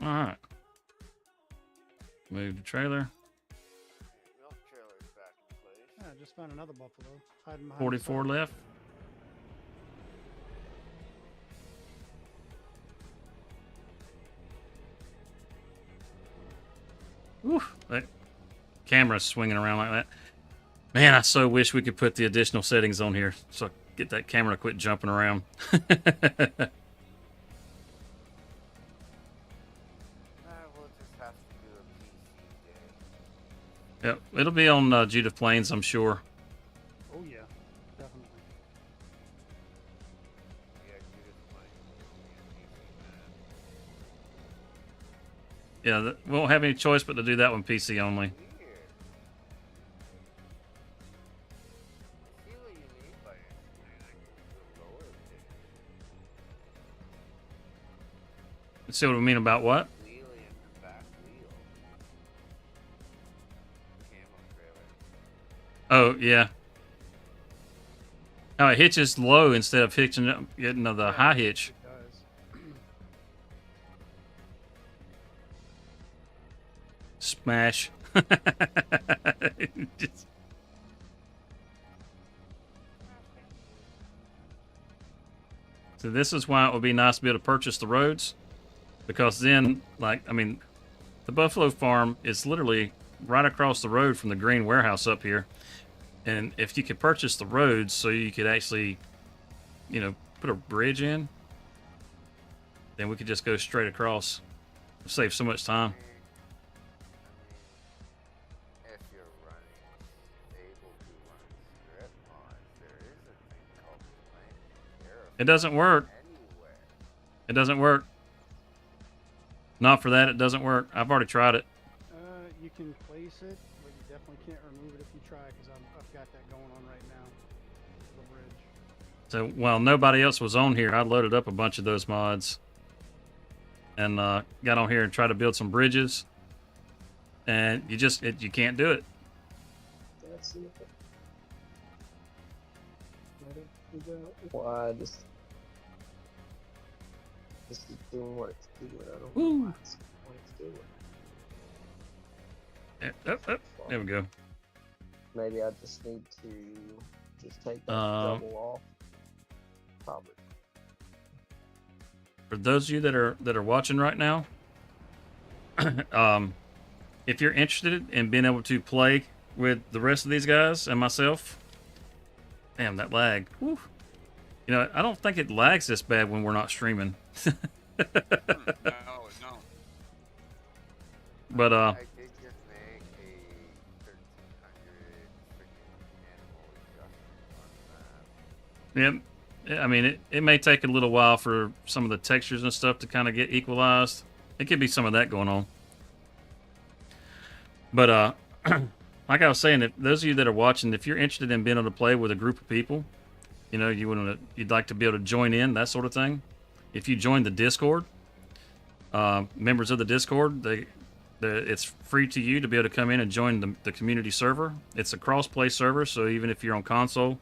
All right. Move the trailer. Milk trailer's back in place. Yeah, I just found another buffalo hiding behind. the 44 side. left. Whew, that camera's swinging around like that. Man, I so wish we could put the additional settings on here so I could get that camera to quit jumping around. We'll just have to do a PC day. Yep, it'll be on Judith Plains, I'm sure. Oh yeah, definitely. Yeah, Judith might be a PC Yeah, we won't have any choice but to do that one PC only. man. Weird. I see what you mean by explain. I can go lower a bit. See what I mean about what? Wheelie in the back wheel. Camo trailer. Oh, yeah. Oh, it hitches low instead of hitching up, getting the high hitch. It does. Smash. Just- So this is why it would be nice to be able to purchase the roads, because then, like, I mean, the Buffalo Farm is literally right across the road from the green warehouse up here, and if you could purchase the roads so you could actually, you know, put a bridge in, then we could just go straight across. Save so much time. If you're able to run strip mods, there is a thing called playing Terraform It doesn't work. anywhere. It doesn't work. Not for that, it doesn't work. I've already tried it. You can place it, but you definitely can't remove it if you try, because I've got that going on right now. The bridge. So while nobody else was on here, I loaded up a bunch of those mods and got on here and tried to build some bridges. And you just, you can't do it. That's it. Why this is doing what it's doing. I don't know Woo. why it's what it's doing. There we go. Maybe I just need to just take that double off. Probably. For those of you that are watching right now, if you're interested in being able to play with the rest of these guys and myself, damn that lag. Whew. You know, I don't think it lags this bad when we're not streaming. No, it don't. But I did just make a 1300 freaking animal adjustment on that. yeah, I mean, it may take a little while for some of the textures and stuff to kind of get equalized. It could be some of that going on. But like I was saying, if those of you that are watching, if you're interested in being able to play with a group of people, you know, you'd like to be able to join in, that sort of thing. If you join the Discord, members of the Discord, it's free to you to be able to come in and join the community server. It's a cross-play server, so even if you're on console,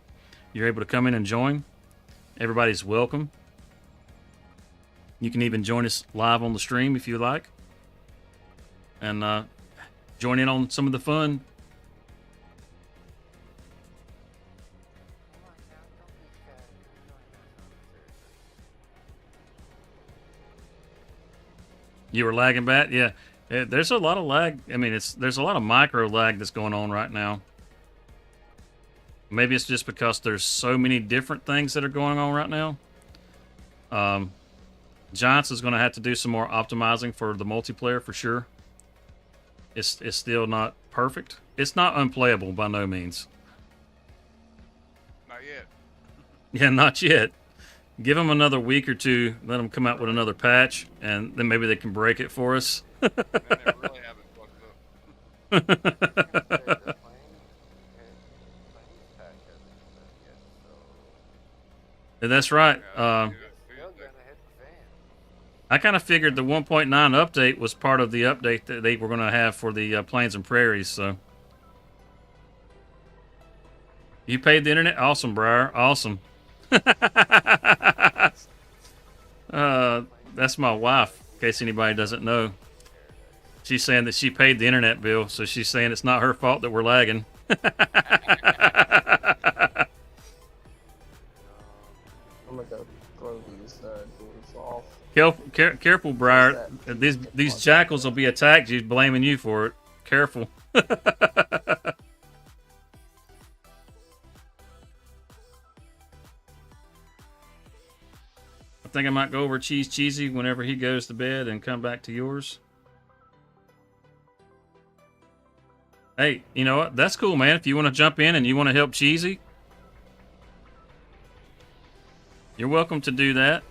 you're able to come in and join. Everybody's welcome. You can even join us live on the stream if you like, and join in on some of the fun. You were lagging back? Yeah. There's a lot of lag. I mean, there's a lot of micro lag that's going on right now. Maybe it's just because there's so many different things that are going on right now. Giants is going to have to do some more optimizing for the multiplayer for sure. It's still not perfect. It's not unplayable by no means. Not yet. Yeah, not yet. Give them another week or two. Let them come out with another patch, and then maybe they can break it for us. Then they really haven't fucked up. The planes patch hasn't come out yet, so That's right. still gonna hit the fan. I kind of figured the 1.9 update was part of the update that they were going to have for the Plains and Prairies. So you paid the internet? Awesome, Briar. Awesome. That's my wife, in case anybody doesn't know. She's saying that she paid the internet bill, so she's saying it's not her fault that we're lagging. I'm gonna go throw these doors off. Careful, Briar. These jackals will be attacked. You blaming you for it. Careful. think I might go over Cheesy whenever he goes to bed and come back to yours. Hey, you know what? That's cool, man. If you want to jump in and you want to help Cheesy, you're welcome to do that.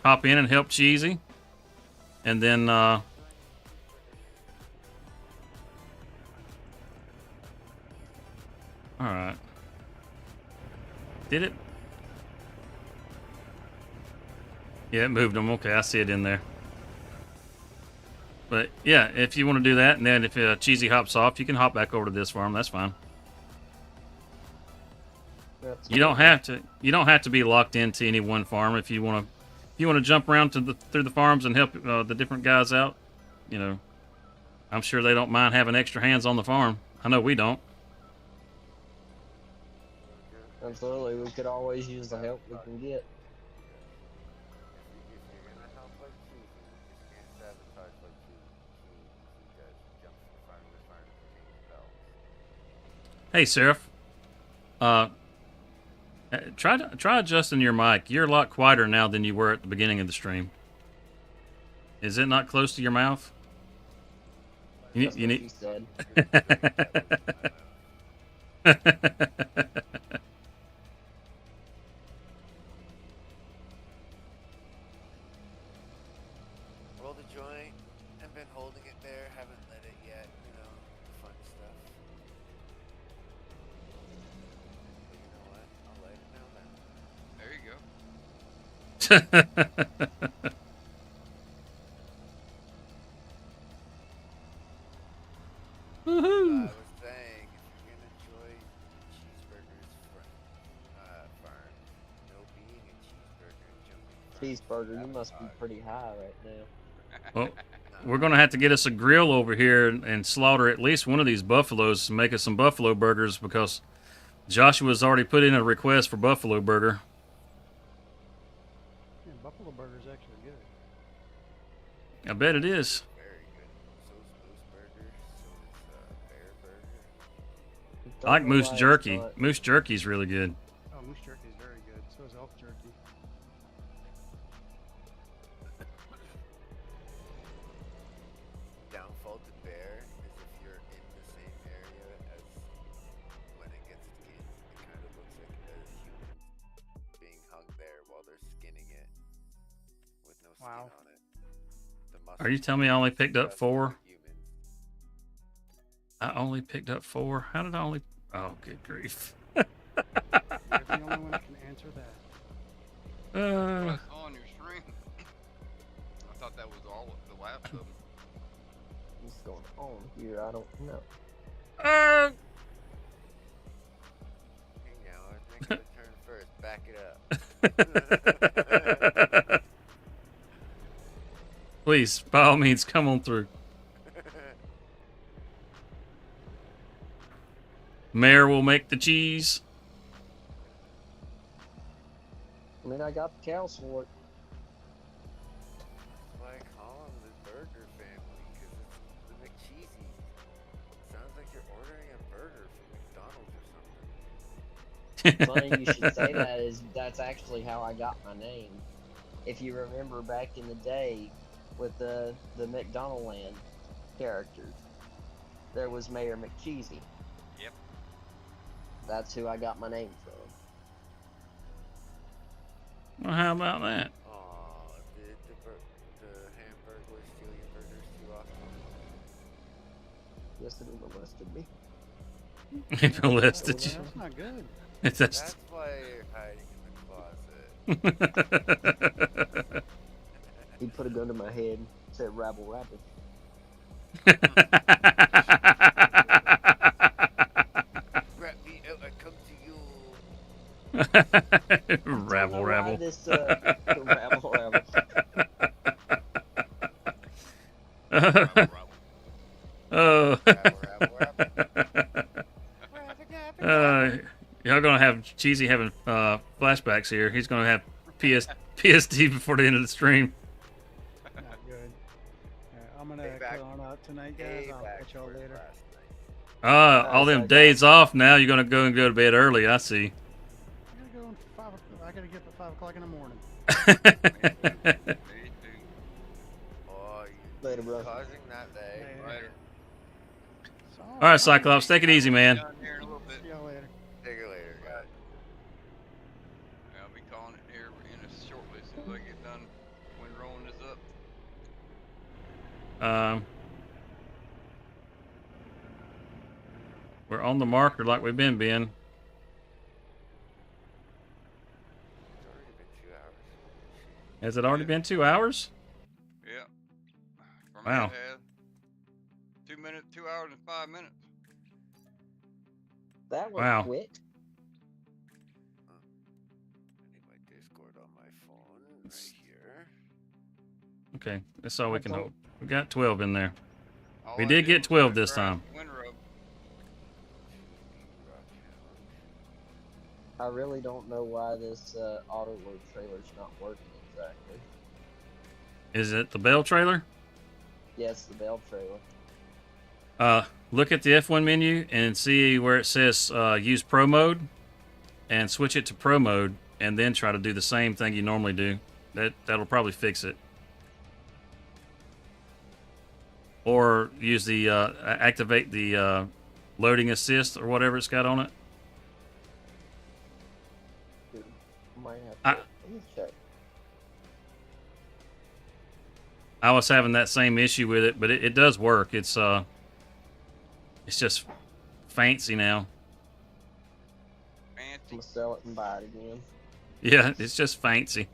Hop in and help Cheesy. And then, all right. Did it? Yeah, it moved them. Okay, I see it in there. But yeah, if you want to do that, and then if Cheesy hops off, you can hop back over to this farm. That's fine. That's You don't have to. You don't have to be locked into any one farm. If you want to, jump around through the farms and help the different guys out, you know, I'm sure they don't mind having extra hands on the farm. I know we don't. Absolutely, we could always use the help we can get. If you're gonna help like Cheesy, you can't sabotage like she does. She jumps in front of the farm and changes belts. Hey, Seraph. Try adjusting your mic. You're a lot quieter now than you were at the beginning of the stream. Is it not close to your mouth? You That's need. what he said. Roll the joint and been holding it there. Haven't lit it yet. You know, fun stuff. But you know what? I'll light it now then. There you go. I Woohoo! was saying, if you're gonna enjoy cheeseburgers from farm, no being a cheeseburger and jumping from Cheeseburger, you must be sabotage. pretty high right now. Well, we're gonna have to get us a grill over here and slaughter at least one of these buffaloes and make us some buffalo burgers because Joshua's already put in a request for buffalo burger. Yeah, buffalo burger's actually good. I bet it is. Very good. So is Moose Burger. So is Bear Burger. I like Don't know moose why it's jerky. not- Moose jerky's really good. Oh, moose jerky is very good. So is elk jerky. Downfall to bear is if you're in the same area as when it gets skinned, it kind of looks like a human being hung there while they're skinning it with no skin Wow. on it. The Are you muscles telling me I only picked up just 4? like humans. I only picked up 4. How did I only? Oh, good grief. You're the only one that can answer that. What I saw on your stream. I thought that was all the last of them. What's going on here? I don't know. Hang on, I think the turn first. Back it up. Please, by all means, come on through. Mayor will make the cheese. I mean, I got the cows for it. That's why I call them the Burger Family, because it's the McCheesy. Sounds like you're ordering a burger from McDonald's or something. Funny you should say that. That's actually how I got my name. If you remember back in the day with the McDonald Land characters, there was Mayor McCheesy. Yep. That's who I got my name from. Well, how about that? Aw, did the Hamburglar steal your burgers too often? Yes, it molested me. He molested Oh, you. That's not good. That's That's why you're hiding in the closet. He put a gun to my head and said, "Rabble, rabble." Rat me out, I come to you. Rabble, rabble. This, rabble, rabble. Oh. Rabble, rabble, rabble. Y'all gonna have Cheesy having flashbacks here. He's gonna have PSD before the end of the stream. Not good. I'm gonna Payback. cut on out tonight, guys. I'll Payback catch y'all for later. last night. All them days off now. You're gonna go to bed early. I see. I gotta go. I gotta get up at 5 o'clock in the morning. Me too. Oh, you Later, bro. causing that lag. Later. Later. So, All right, Cyclops, take it easy, man. Down here in a little bit. See y'all later. Take it later, guys. Yeah, I'll be calling it here in a shortly as soon as I get done windrolling this up. We're on the marker like we've been being. It's already been 2 hours. Has it already been 2 hours? Yeah. For me, Wow. it has 2 minutes, 2 hours and 5 minutes. That was Wow. quick. I need my Discord on my phone right here. Okay, that's all we can That's all. hope. We got 12 in there. All We I did get was 12 try this time. Wind rub. I really don't know why this auto load trailer's not working exactly. Is it the Bell trailer? Yes, the Bell trailer. Look at the F1 menu and see where it says use Pro mode, and switch it to Pro mode, and then try to do the same thing you normally do. That'll probably fix it. Or use the activate the loading assist or whatever it's got on it. Dude, might have I- to. Let me check. I was having that same issue with it, but it does work. It's just fancy now. I'm Fancy. gonna sell it and buy it again. Yeah, it's just fancy.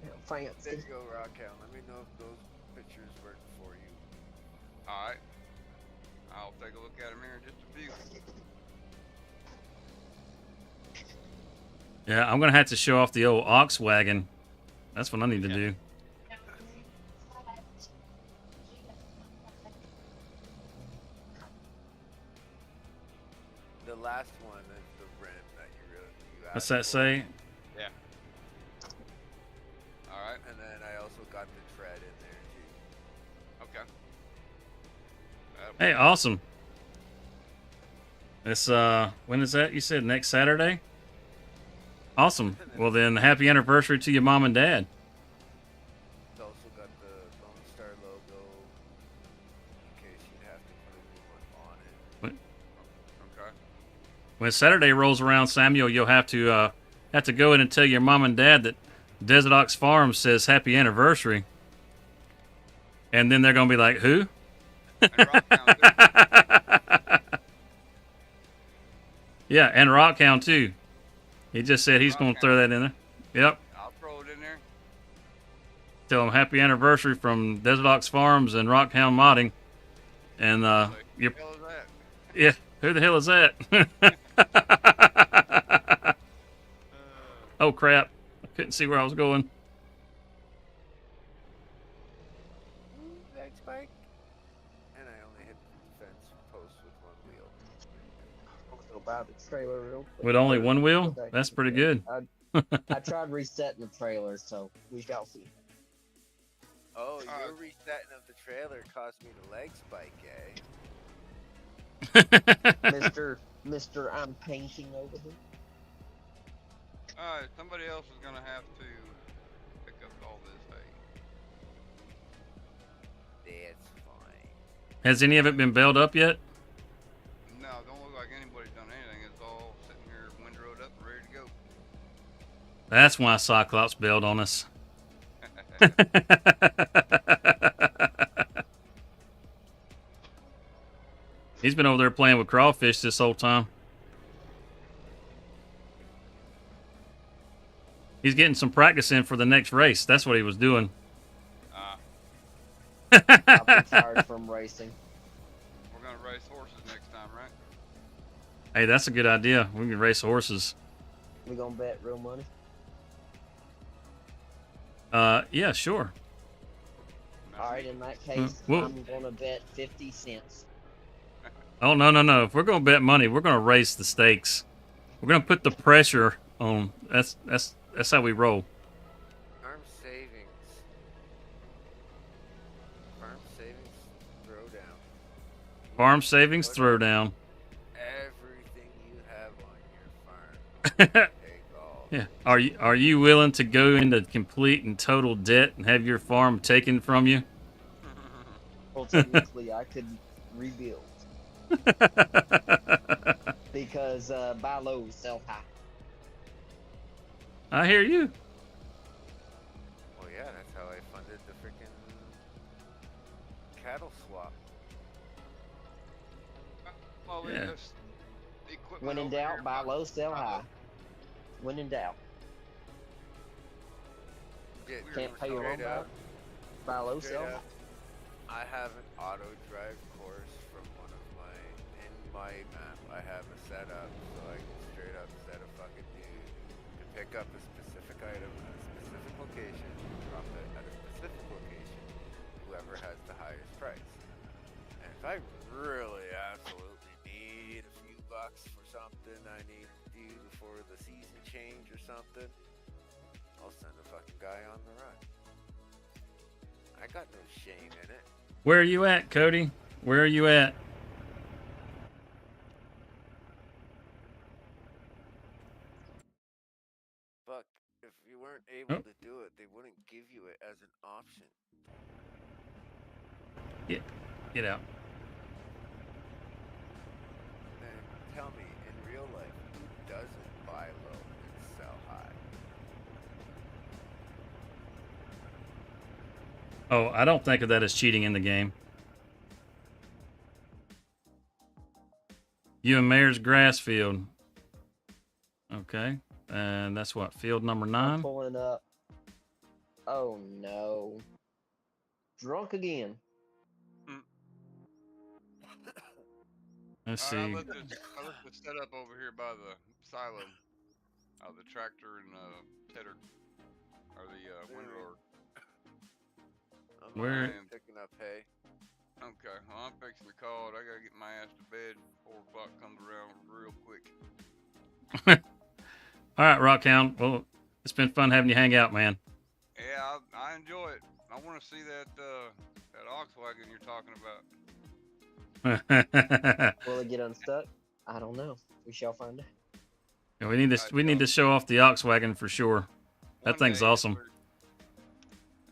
Yeah, There fancy. you go, Rockhound. Let me know if those pictures work for you. Alright. I'll take a look at them here in just a few. Yeah, I'm gonna have to show off the old ox wagon. That's what I need to Yeah. do. The last one is the rim that you What's asked that for. say? Yeah. Alright. And then I also got the tread in there too. Okay. Hey, awesome. It's when is that? You said next Saturday? Awesome. Well then, happy anniversary to your mom and dad. It's also got the Lone Star logo in case you'd have to put a new one on it. Okay. When Saturday rolls around, Samuel, you'll have to go in and tell your mom and dad that DesertOx Farms says happy anniversary. And then they're gonna be like, who? And Rockhound too. Yeah, and Rockhound too. He just said he's gonna throw that in there. Yep. I'll throw it in there. Tell them happy anniversary from DesertOx Farms and Rockhound Modding. And Like, you the hell is that? yeah, who the hell is that? Oh crap. I couldn't see where I was going. Ooh, that spike. And I only hit the fence post with one wheel. I'm gonna go buy the trailer real quick. With only one wheel? Okay. That's pretty good. I tried resetting the trailer, so we shall see. Oh, your resetting of the trailer caused me the leg spike, eh? Mister, I'm painting over here. Alright, somebody else is gonna have to pick up all this hay. That's fine. Has any of it been bailed up yet? No, don't look like anybody's done anything. It's all sitting here windrowed up and ready to go. That's why Cyclops bailed on us. He's been over there playing with crawfish this whole time. He's getting some practice in for the next race. That's what he was doing. I've been tired from racing. We're gonna race horses next time, right? Hey, that's a good idea. We can race horses. We gonna bet real money? Yeah, sure. All right, in that case, well- I'm gonna bet 50 cents. Oh, no. If we're going to bet money, we're going to raise the stakes. We're going to put the pressure on. That's how we roll. Farm savings. Farm savings throwdown. Farm savings throwdown. Everything you have on your farm. Take all. Yeah. Are you willing to go into complete and total debt and have your farm taken from you? Well, technically, I could rebuild because buy low, sell high. I hear you. Well, yeah, that's how I funded the freaking cattle swap. Well, Yeah. this equipment When in over here doubt, buy about- low, sell high. When in doubt, Yeah, can't pay your own straight back. up, Buy low, straight sell up, high. I have an auto drive course from one of in my map. I have a setup so I can straight up set a fucking dude to pick up a specific item at a specific location, drop it at a specific location, whoever has the highest price. And if I really absolutely need a few bucks for something I need to do before the season change or something, I'll send a fucking guy on the run. I got no shame in it. Where are you at, Cody? Where are you at? Fuck, if you weren't able Oh. to do it, they wouldn't give you it as an option. Get out. And tell me, in real life, who doesn't buy low and sell high? Oh, I don't think of that as cheating in the game. You and Mayor's grass field. Okay. And that's what, field number I'm 9? pulling up. Oh no. Drunk again. Let's I see. left the setup over here by the silo. The tractor and tedder, or the windrower. I'm Where- picking up hay. Okay, well, I'm fixing the call. I gotta get my ass to bed before 4 o'clock comes around real quick. All right, Rockhound. Well, it's been fun having you hang out, man. Yeah, I enjoy it. I want to see that ox wagon you're talking about. Will it get unstuck? I don't know. We shall find out. Yeah, we need to show off the ox wagon for sure. That One thing's day, awesome.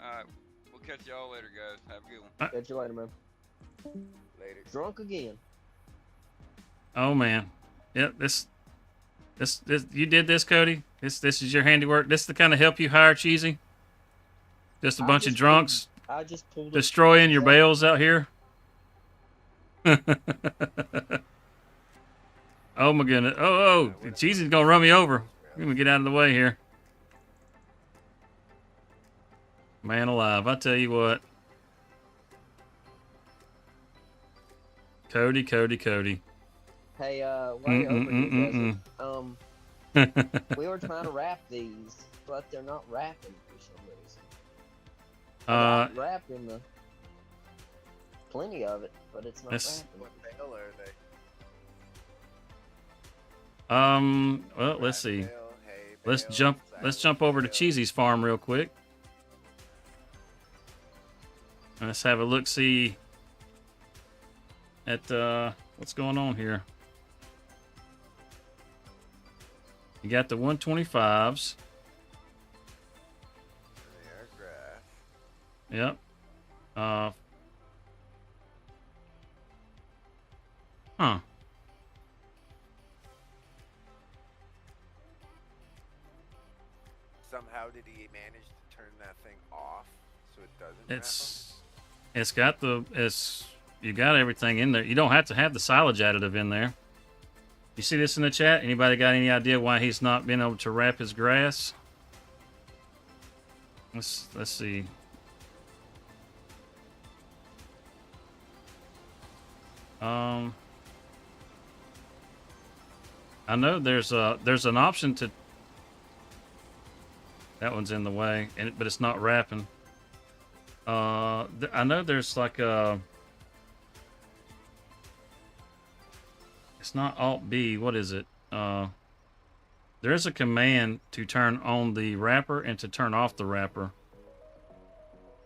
Alright, we'll catch y'all later, guys. Have a good one. Catch you later, man. Later. Drunk again. Oh man. Yep, this you did this, Cody? This is your handiwork. This is the kind of help you hire, Cheesy? Just a I bunch of just drunks I just pulled it. destroying your bales out here? Oh my goodness. Oh, Cheesy's gonna run me over. Let me get out of the way here. Man alive, I tell you what. Cody. Hey, while you're over here, Desert, we were trying to wrap these, but they're not wrapping for some reason. They're not wrapping the plenty of it, but it's not Let's- wrapping. What bale are they? Well, let's see. Bale, hay Let's bale, jump over to bale. Cheesy's farm real quick. Let's have a look see at what's going on here. You got the 125s. They are grass. Yep. Huh. Somehow did he manage to turn that thing off so it doesn't You got everything in there. You don't have to have the silage additive in there. You see this in the chat? Anybody got any idea why he's not been able to wrap his grass? Let's see. I know there's an option to. That one's in the way, but it's not wrapping. I know there's like a. It's not Alt B. What is it? There is a command to turn on the wrapper and to turn off the wrapper.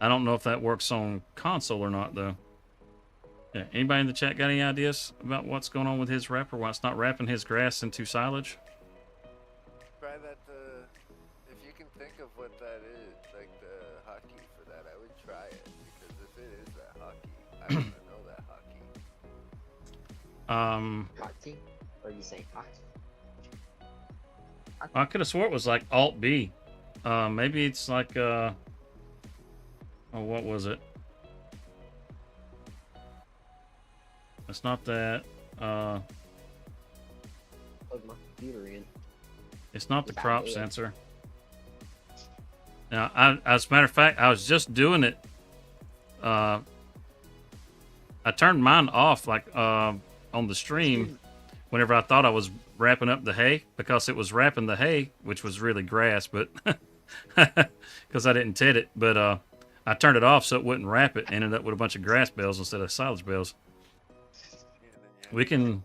I don't know if that works on console or not, though. Yeah. Anybody in the chat got any ideas about what's going on with his wrapper? Why it's not wrapping his grass into silage? Try that I don't know that hockey. Hockey? Or you say hockey? I could have swore it was like Alt B. Maybe it's like oh, what was it? It's not that. Plug my computer in. It's not the If I crop did. sensor. Now, as a matter of fact, I was just doing it. I turned mine off like on the stream whenever I thought I was wrapping up the hay, because it was wrapping the hay, which was really grass, but because I didn't ted it. But I turned it off so it wouldn't wrap it. Ended up with a bunch of grass bales instead of silage bales. We can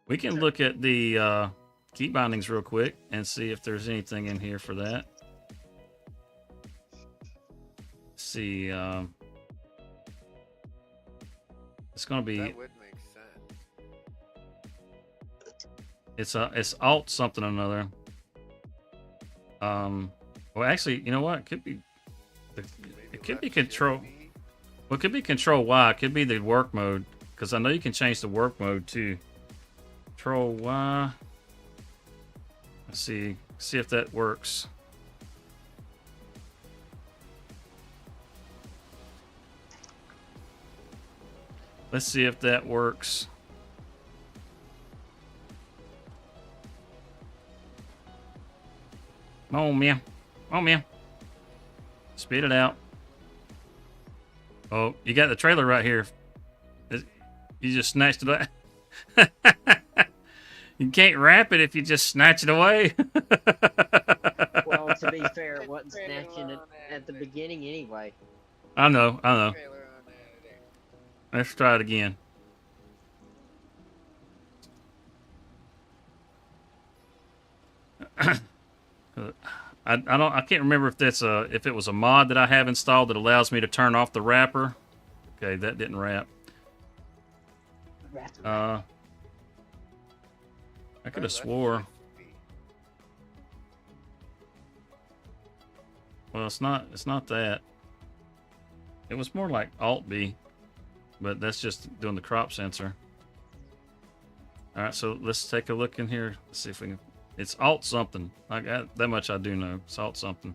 look at the key bindings real quick and see if there's anything in here for that. See, it's gonna be. That would make sense. It's alt something or another. Well, actually, you know what? It could be. It could be control. Well, it could be control Y. It could be the work mode, because I know you can change the work mode too. Control Y. Let's see if that works. Let's see if that works. Come on, man. Come on, man. Spit it out. Oh, you got the trailer right here. You just snatched it away. You can't wrap it if you just snatch it away. Well, to be fair, it wasn't snatching it at the beginning anyway. I know. Let's try it again. I can't remember if if it was a mod that I have installed that allows me to turn off the wrapper. Okay, that didn't wrap. I could have swore. Well, it's not that. It was more like Alt B, but that's just doing the crop sensor. All right, so let's take a look in here. Let's see if we can. It's Alt something. That much I do know. It's Alt something.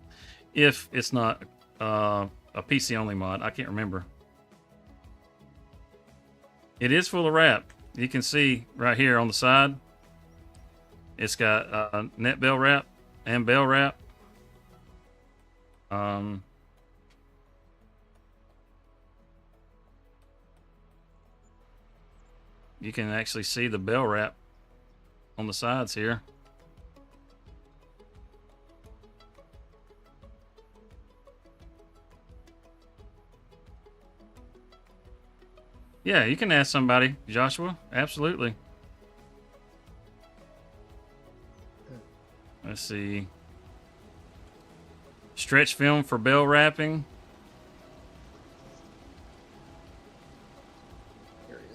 If it's not a PC only mod, I can't remember. It is full of wrap. You can see right here on the side. It's got net bell wrap and bell wrap. You can actually see the bell wrap on the sides here. Yeah, you can ask somebody, Joshua. Absolutely. Let's see. Stretch film for bell wrapping. Here it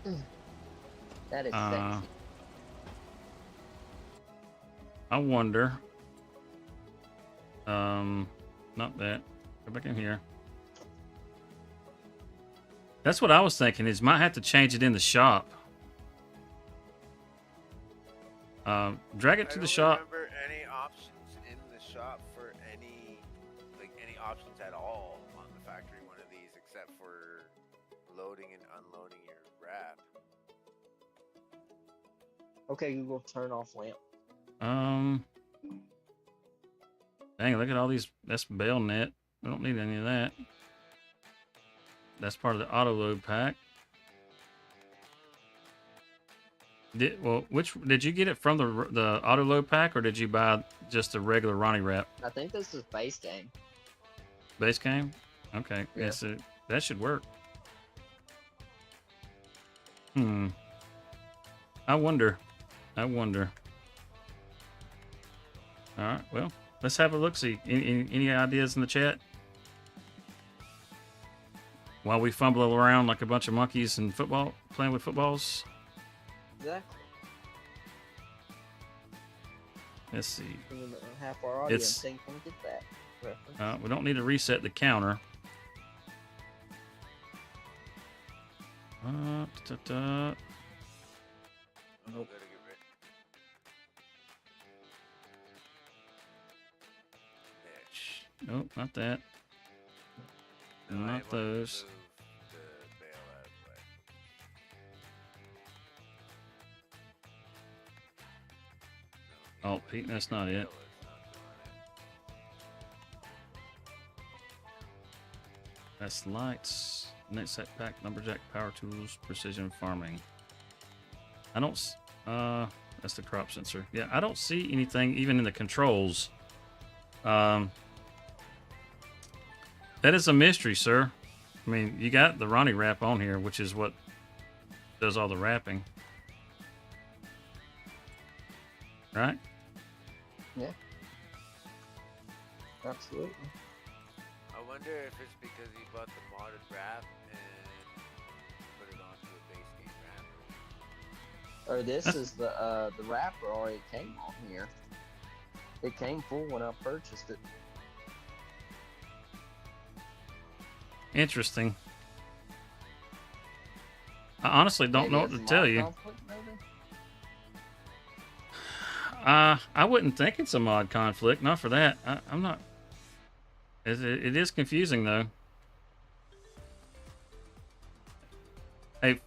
is. That is sexy. I wonder. Not that. Go back in here. That's what I was thinking, is might have to change it in the shop. Drag it to the shop. I don't remember any options in the shop for any options at all on the factory one of these, except for loading and unloading your wrap. Okay, Google, turn off lamp. Dang, look at all these. That's bell net. I don't need any of that. That's part of the auto load pack. Did you get it from the auto load pack, or did you buy just a regular Ronnie wrap? I think this is base game. Base game? Okay. Yeah. Yes, that should work. I wonder. All right. Well, let's have a look. See, any ideas in the chat? While we fumble around like a bunch of monkeys in football, playing with footballs. Exactly. Let's see. Half our audience ain't gonna get that. reference. We don't need to reset the counter. Oh, gotta get rid. There. Nope, not that. No, I Not wanted to those. move the bale out of the way. No, Oh, Pete, that's not it. bale is not doing it. That's lights. Next set pack, lumberjack, power tools, precision farming. I don't. That's the crop sensor. Yeah, I don't see anything even in the controls. That is a mystery, sir. I mean, you got the Ronnie wrap on here, which is what does all the wrapping, right? Yeah. Absolutely. I wonder if it's because you bought the modded wrap and put it onto a base game wrap. Or this is the wrapper already came on here. It came full when I purchased it. Interesting. I honestly don't know what Maybe to it's a tell mod you. conflict, maybe? I wouldn't think it's a mod conflict. Not for that. I'm not. It is confusing though. Hey,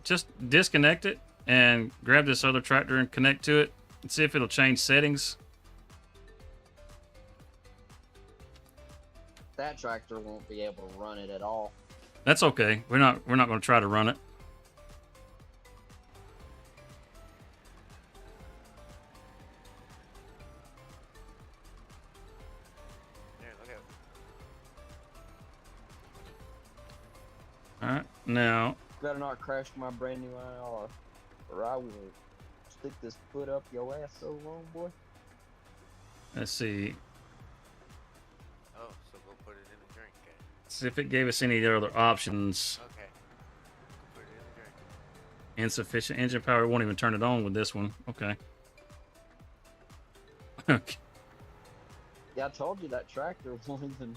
just disconnect it and grab this other tractor and connect to it and see if it'll change settings. That tractor won't be able to run it at all. That's okay. We're not going to try to run it. There, look at it. All right. Now, Better not crash my brand new IR, or I will stick this foot up your ass so long, boy. let's see. Oh, so go put it in the drink, okay? See if it gave us any other options. Okay. Put it in the drink. Insufficient engine power. Won't even turn it on with this one. Okay. Okay. Yeah, I told you that tractor won't even.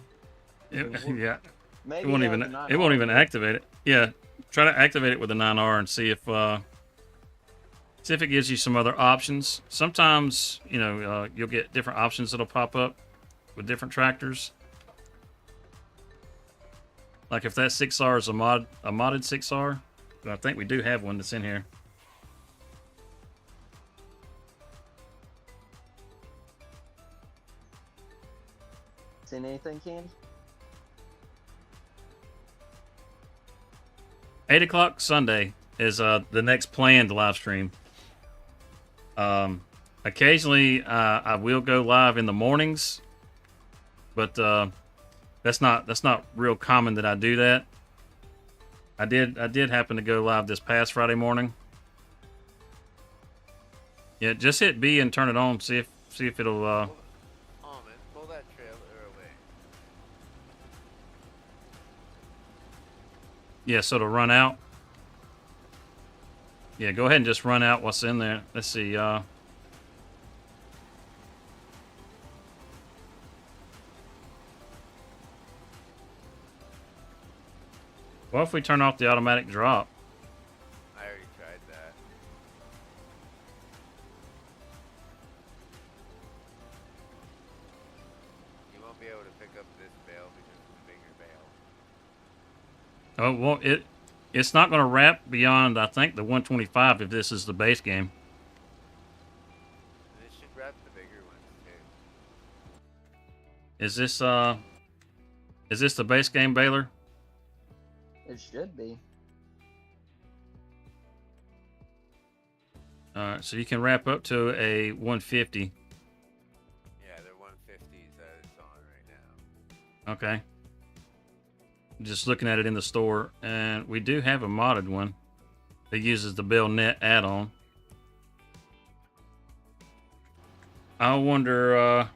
Yeah. Maybe It won't have even. the 9R It won't even with activate it. Yeah. Try to activate it with the 9R and see if it gives you some other options. Sometimes you'll get different options that'll pop up with different tractors. Like if that 6R is a modded 6R, but I think we do have one that's in here. Seen anything, Candy? 8 o'clock Sunday is the next planned live stream. Occasionally I will go live in the mornings, but that's not real common that I do that. I did happen to go live this past Friday morning. Yeah, just hit B and turn it on. See if it'll. Oh man, pull that trailer away. Yeah, so it'll run out. Yeah, go ahead and just run out what's in there. Let's see. Well, if we turn off the automatic drop? I already tried that. You won't be able to pick up this bale because it's a bigger bale. Oh, well, it's not going to wrap beyond, I think, the 125 if this is the base game. This should wrap the bigger ones too. Is this the base game, Baylor? It should be. All right, so you can wrap up to a 150. Yeah, they're 150s that it's on right now. Okay. Just looking at it in the store, and we do have a modded one that uses the Bell Net add-on. I wonder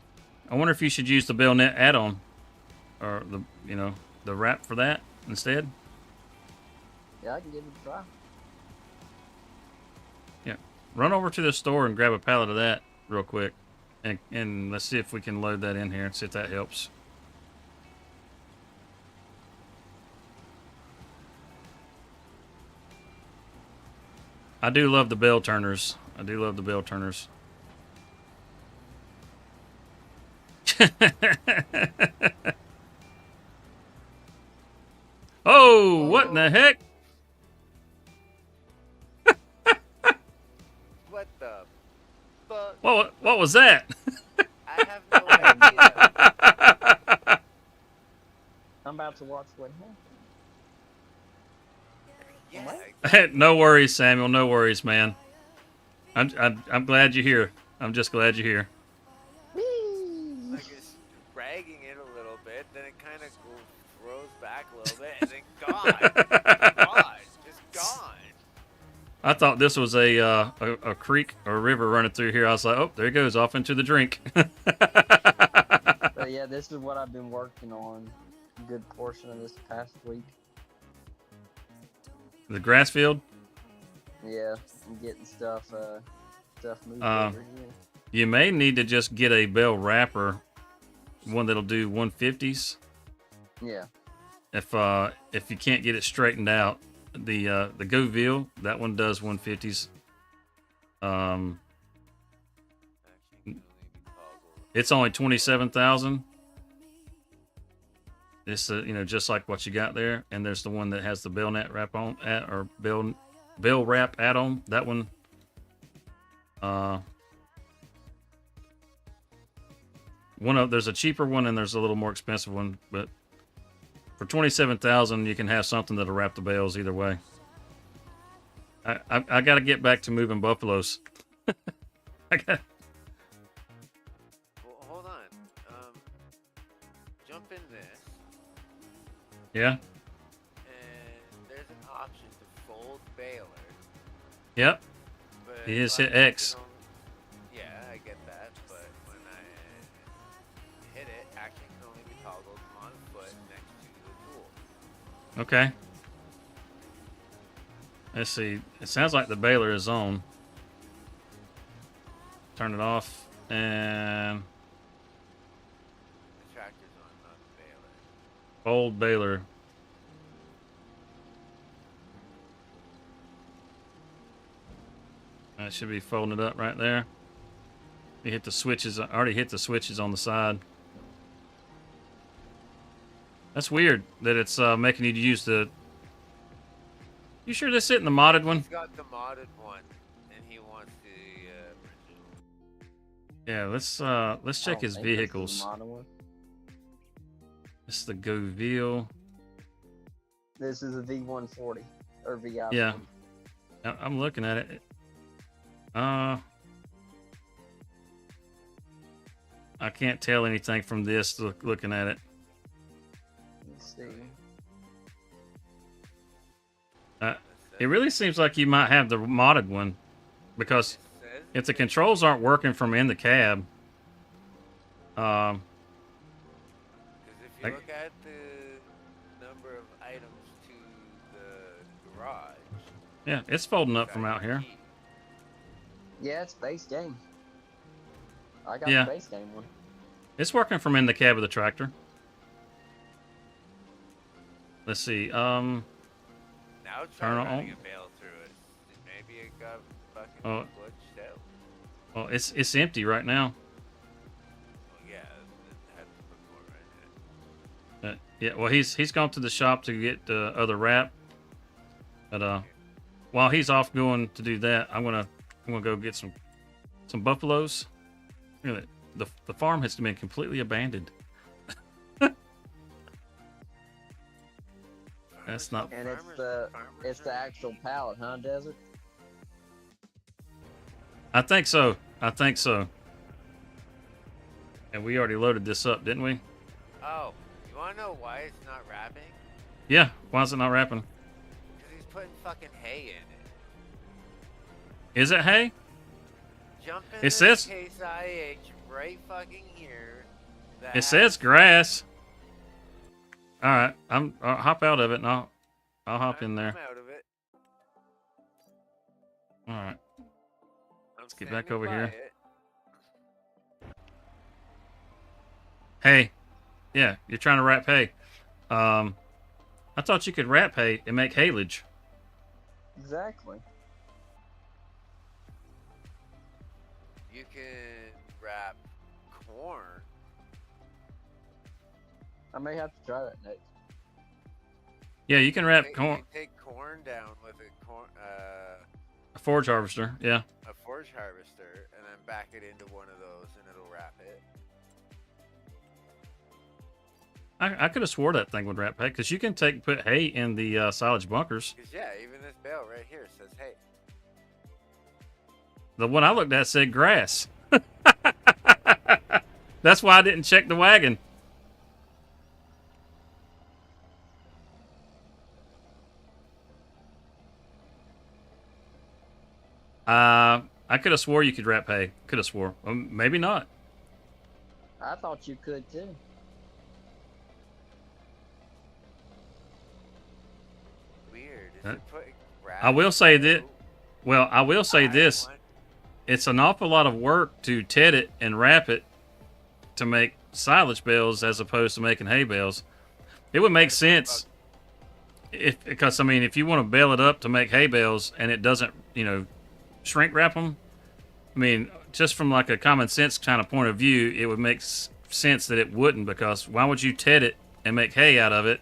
if you should use the Bell Net add-on, or the wrap for that instead. Yeah, I can give it a try. Yeah, run over to the store and grab a pallet of that real quick. And let's see if we can load that in here and see if that helps. I do love the bell turners. I do love the bell turners. Oh, what in the heck? What the fuck? What was that? I have no idea. I'm about to watch what happens. Yeah. No worries, Samuel. No worries, man. I'm glad you're here. I'm just glad you're here. Like it's dragging it a little bit, then it kind of throws back a little bit, and then gone. Just gone. I thought this was a creek or a river running through here. I was like, oh, there it goes off into the drink. But yeah, this is what I've been working on a good portion of this past week. The grass field. Yeah, I'm getting stuff moving over here. You may need to just get a bell wrapper, one that'll do 150s. Yeah. If you can't get it straightened out, the Goville, that one does 150s. It's only 27,000. It's just like what you got there, and there's the one that has the bell net wrap on or bell wrap add-on. That one. There's a cheaper one and there's a little more expensive one, but for 27,000 you can have something that'll wrap the bells either way. I got to get back to moving buffaloes. Well, hold on. Jump in this. Yeah. And there's an option to fold baler. Yep. But You just hit I can X. yeah, I get that. But when I hit it, action can only be toggled on foot next to the tool. Okay. Let's see. It sounds like the baler is on. Turn it off and The tractor's on, not the baler. fold baler. That should be folding it up right there. You hit the switches. I already hit the switches on the side. That's weird that it's making you use the. You sure this isn't the modded one? He's got the modded one, and he wants the original. Yeah, let's check his vehicles. This is the modern one. This is the Goville. This is a V140 or VI. Yeah. I'm looking at it. I can't tell anything from this looking at it. Let's see. It really seems like you might have the modded one, because if the controls aren't working from in the cab, Because if you look at the number of items to the garage, yeah, it's folding up from out here. Yeah, it's base game. I got Yeah. the base game one. It's working from in the cab of the tractor. Let's see. Now try Turn running on. a bale through it. Maybe it got fucking Oh. glitched out. Well, it's empty right now. Well, yeah, it had to put more right in it. Yeah. Well, he's gone to the shop to get the other wrap. But while he's off going to do that, I'm gonna go get some buffaloes. Look at it. The farm has been completely abandoned. That's not. And it's the actual pallet, huh, Desert? I think so. And we already loaded this up, didn't we? Oh, you want to know why it's not wrapping? Yeah. Why is it not wrapping? Because he's putting fucking hay in it. Is it hay? Jump in It this says- Case IH right fucking here. It says grass. All right. I'll hop out of it and I'll hop in there. I'm out of it. All right. Let's get back over here. Hay. Yeah, you're trying to wrap hay. I thought you could wrap hay and make haylage. Exactly. You can wrap corn. I may have to try that next. Yeah, you can wrap You corn. take corn down with A forage harvester. Yeah. a forage harvester, and then back it into one of those, and it'll wrap it. I could have swore that thing would wrap hay because you can put hay in the silage bunkers. Cause yeah, even this bale right here says hay. The one I looked at said grass. That's why I didn't check the wagon. I could have swore you could wrap hay. Could have swore. Maybe not. I thought you could too. Weird. Is Uh, it putting grass? I will say that. through? Well, I will say this. want- It's an awful lot of work to ted it and wrap it to make silage bales as opposed to making hay bales. It would make sense because I mean, if you want to bale it up to make hay bales and it doesn't, shrink wrap them. I mean, just from like a common sense kind of point of view, it would make sense that it wouldn't, because why would you ted it and make hay out of it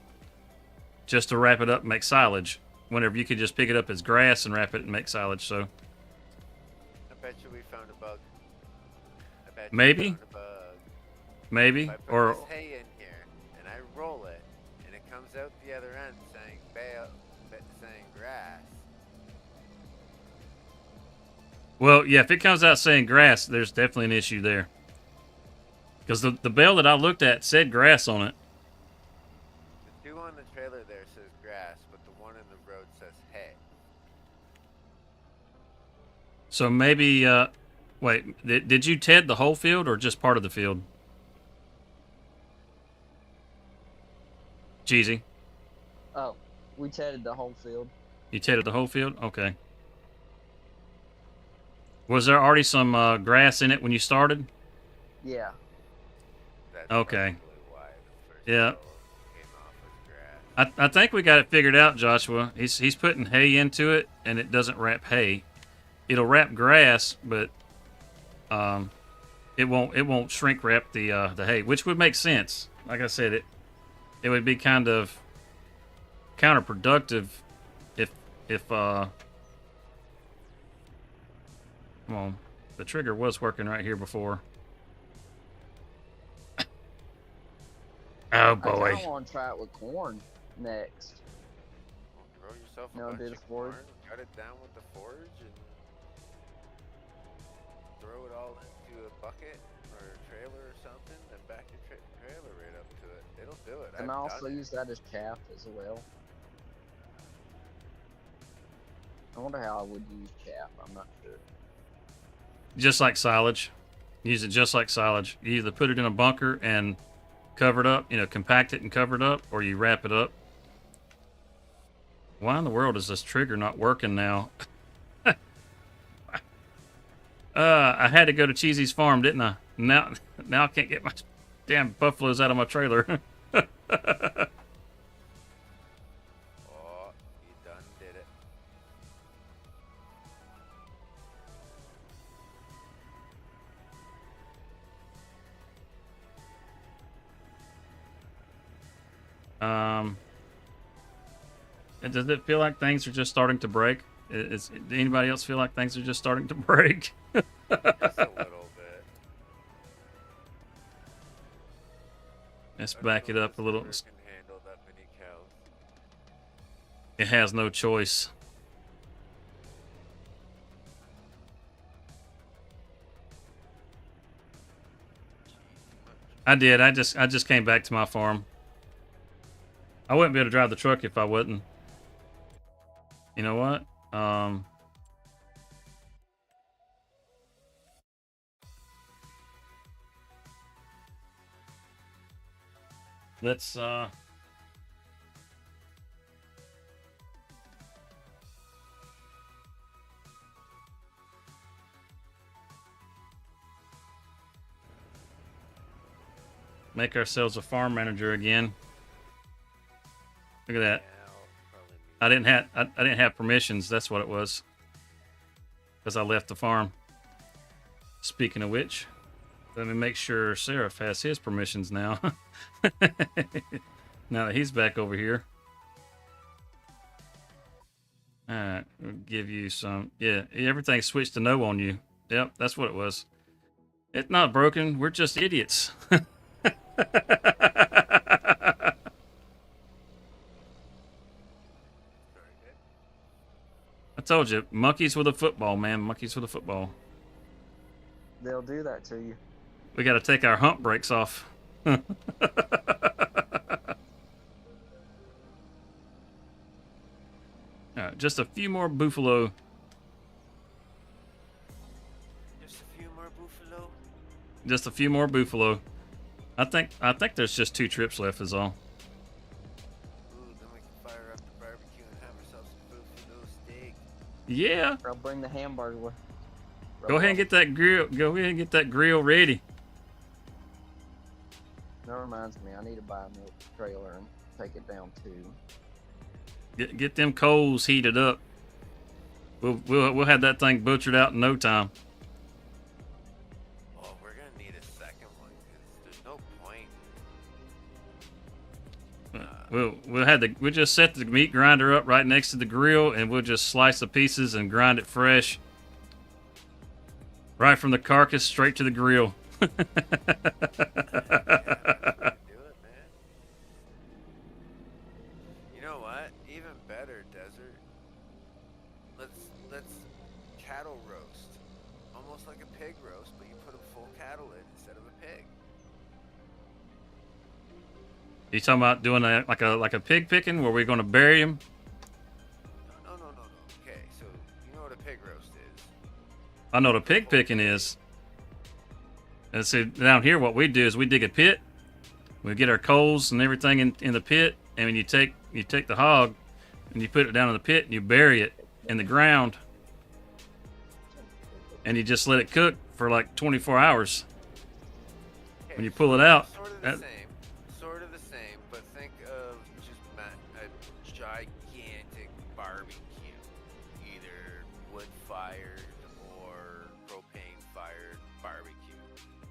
just to wrap it up and make silage whenever you could just pick it up as grass and wrap it and make silage? So I bet you we found a bug. I bet you Maybe. we found a bug. maybe, If I put or this hay in here and I roll it, and it comes out the other end saying bale, saying grass. well, yeah, if it comes out saying grass, there's definitely an issue there. Because the bale that I looked at said grass on it. The two on the trailer there says grass, but the one in the road says hay. So maybe, wait, did you ted the whole field or just part of the field? Cheesy. Oh, we tedded the whole field. You tedded the whole field? Okay. Was there already some grass in it when you started? Yeah. That's Okay. probably why the first Yeah. bale came off as grass. I think we got it figured out, Joshua. He's putting hay into it, and it doesn't wrap hay. It'll wrap grass, but it won't shrink wrap the hay, which would make sense. Like I said, it would be kind of counterproductive if come on, the trigger was working right here before. Oh I boy. kind of want to try it with corn next. Throw yourself a No, bunch do the of forge. corn, cut it down with the forge, and throw it all into a bucket or a trailer or something, then back your trailer right up to it. It'll do it. And I I've also done it. use that as chaff as well. I wonder how I would use chaff. I'm not sure. Just like silage. Use it just like silage. You either put it in a bunker and cover it up, compact it and cover it up, or you wrap it up. Why in the world is this trigger not working now? I had to go to Cheesy's farm, didn't I? Now I can't get my damn buffaloes out of my trailer. Oh, you done did it. Does it feel like things are just starting to break? Do anybody else feel like things are just starting to break? Just a little bit. Let's I back don't it know up if a this little. trailer can handle that many cows. It has no choice. I did. I just came back to my farm. I wouldn't be able to drive the truck if I wouldn't. You know what? Let's make ourselves a farm manager again. Look at that. Yeah, I'll probably need I didn't have permissions. That's what it was. Because I left the farm. Speaking of which, let me make sure Seraph has his permissions now. Now that he's back over here. Alright, we'll give you some. Yeah, everything switched to no on you. Yep, that's what it was. It's not broken. We're just idiots. I told you, monkeys with a football, man. Monkeys with a football. They'll do that to you. We got to take our hump brakes off. Alright, just a few more buffalo. just a few more buffalo. Just a few more buffalo. I think there's just 2 trips left is all. Ooh, then we can fire up the barbecue and have ourselves some buffalo steak. Yeah. I'll bring the hamburger with. Go ahead and get that grill. Go ahead and get that grill ready. That reminds me, I need to buy a milk trailer and take it down too. Get them coals heated up. We'll have that thing butchered out in no time. Oh, we're gonna need a second one because there's no point. We'll just set the meat grinder up right next to the grill, and we'll just slice the pieces and grind it fresh, right from the carcass straight to the grill. Do it, man. You know what? Even better, Desert. Let's cattle roast, almost like a pig roast, but you put a full cattle in instead of a pig. You talking about doing like a pig picking where we're going to bury him? No. Okay, so you know what a pig roast is. I know what a pig picking is. And so down here, what we do is we dig a pit. We get our coals and everything in the pit, and when you take the hog and you put it down in the pit and you bury it in the ground, and you just let it cook for like 24 hours. When you pull it out, Sort of the same, but think of just a gigantic barbecue, either wood-fired or propane-fired barbecue.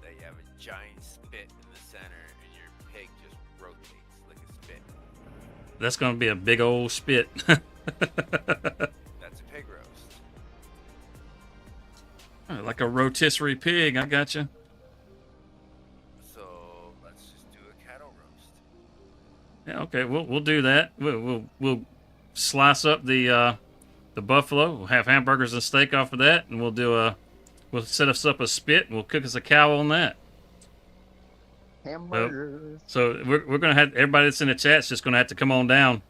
That you have a giant spit in the center, and your pig just rotates like a spit. that's going to be a big old spit. That's a pig roast. Like a rotisserie pig. I got you. So let's just do a cattle roast. Yeah, okay, we'll do that. We'll slice up the buffalo. We'll have hamburgers and steak off of that, and we'll set us up a spit and we'll cook us a cow on that. Hamburgers. So we're gonna have everybody that's in the chat's just gonna have to come on down.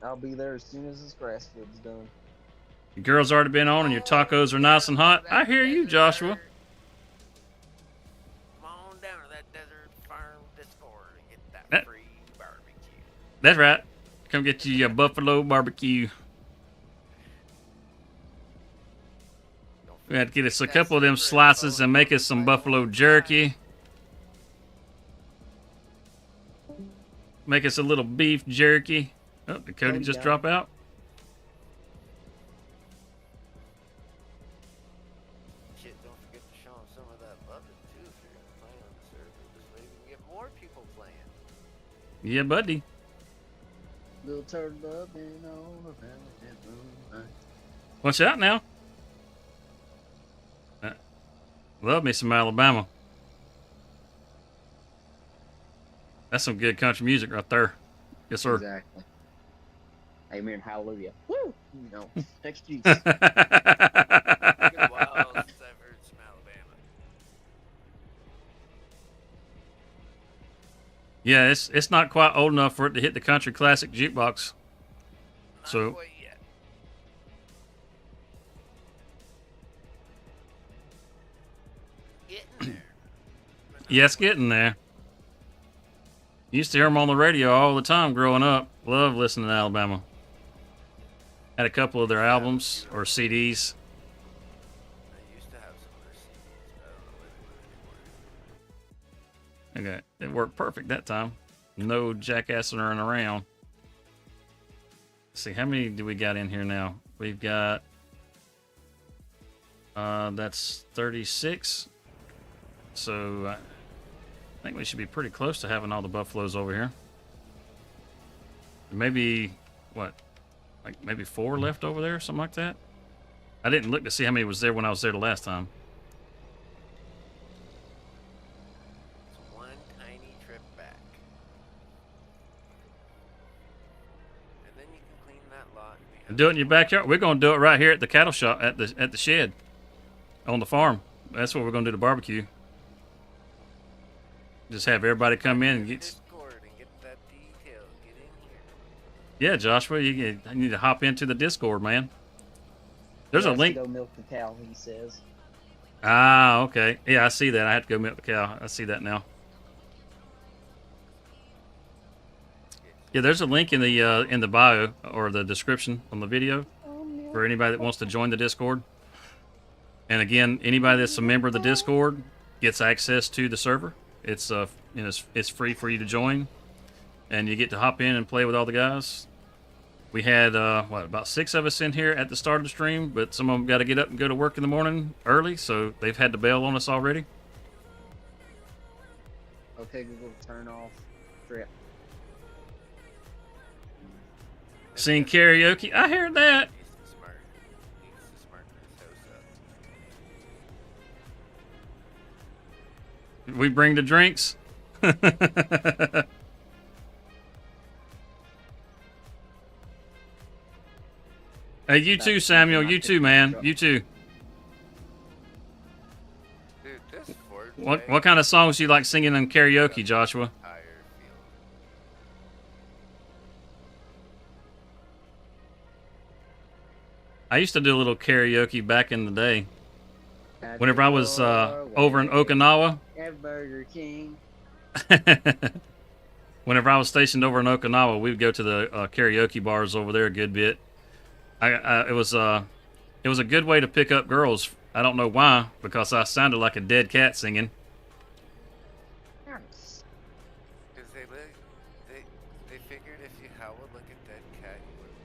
I'll be there as soon as this grass field's done. Your girl's already been on and your tacos are nice and hot. I hear you, Joshua. Come on down to that Desert Farm Discord and get that That- free barbecue. That's right. Come get you your buffalo barbecue. We had to get us a couple of them slices and make us some buffalo jerky. Make us a little beef jerky. Oh, did Cody just drop out? Shit, don't forget to show them some of that love too if you're gonna play on the server. This way we can get more people playing. Yeah, buddy. Little turtle loving on a velvet moonlight. Watch out now. Love me some Alabama. That's some good country music right there. Yes, sir. Exactly. Amen. Hallelujah. Woo! You know, next Jesus. It's been a while since I've heard some Alabama. Yeah, it's not quite old enough for it to hit the country classic jukebox. Not So- quite yet. Getting there. But not Yeah, it's quite. getting there. Used to hear them on the radio all the time growing up. Love listening to Alabama. Had a couple of their albums or CDs. I used to have some of their CDs, but I don't know where they Okay, it worked perfect that time. No jackassing around. Let's see, how many do we got in here now? We've got that's 36. So I think we should be pretty close to having all the buffaloes over here. Maybe what? Like maybe 4 left over there, something like that. I didn't look to see how many was there when I was there the last time. It's one tiny trip back. And then you can clean that lot. And Do it in your backyard. We're gonna do it right here at the cattle shop, at the shed, on the farm. That's what we're gonna do, the barbecue. Just have everybody come in and get. Discord and get that detail. Get in here. Yeah, Joshua, you need to hop into the Discord, man. There's He a has link. to go milk the cow, he says. Ah, okay. Yeah, I see that. I have to go milk the cow. I see that now. Yeah, there's a link in the bio or the description on the video for anybody that wants to join the Discord. And again, anybody that's a member of the Discord gets access to the server. It's it's free for you to join, and you get to hop in and play with all the guys. We had about 6 of us in here at the start of the stream, but some of them got to get up and go to work in the morning early, so they've had to bail on us already. Okay, Google, turn off trip. Sing karaoke. I heard that. Needs to smarten his house up. We bring the drinks. Hey, you too, Samuel. You too, man. You too. Dude, this Ford What kind of songs do you like singing in karaoke, Joshua? tire field. I used to do a little karaoke back in the day. Whenever I was over in Okinawa. At Burger King. Whenever I was stationed over in Okinawa, we'd go to the karaoke bars over there a good bit. It was a good way to pick up girls. I don't know why, because I sounded like a dead cat singing. Nice. Because they figured if you howled like a dead cat, you wouldn't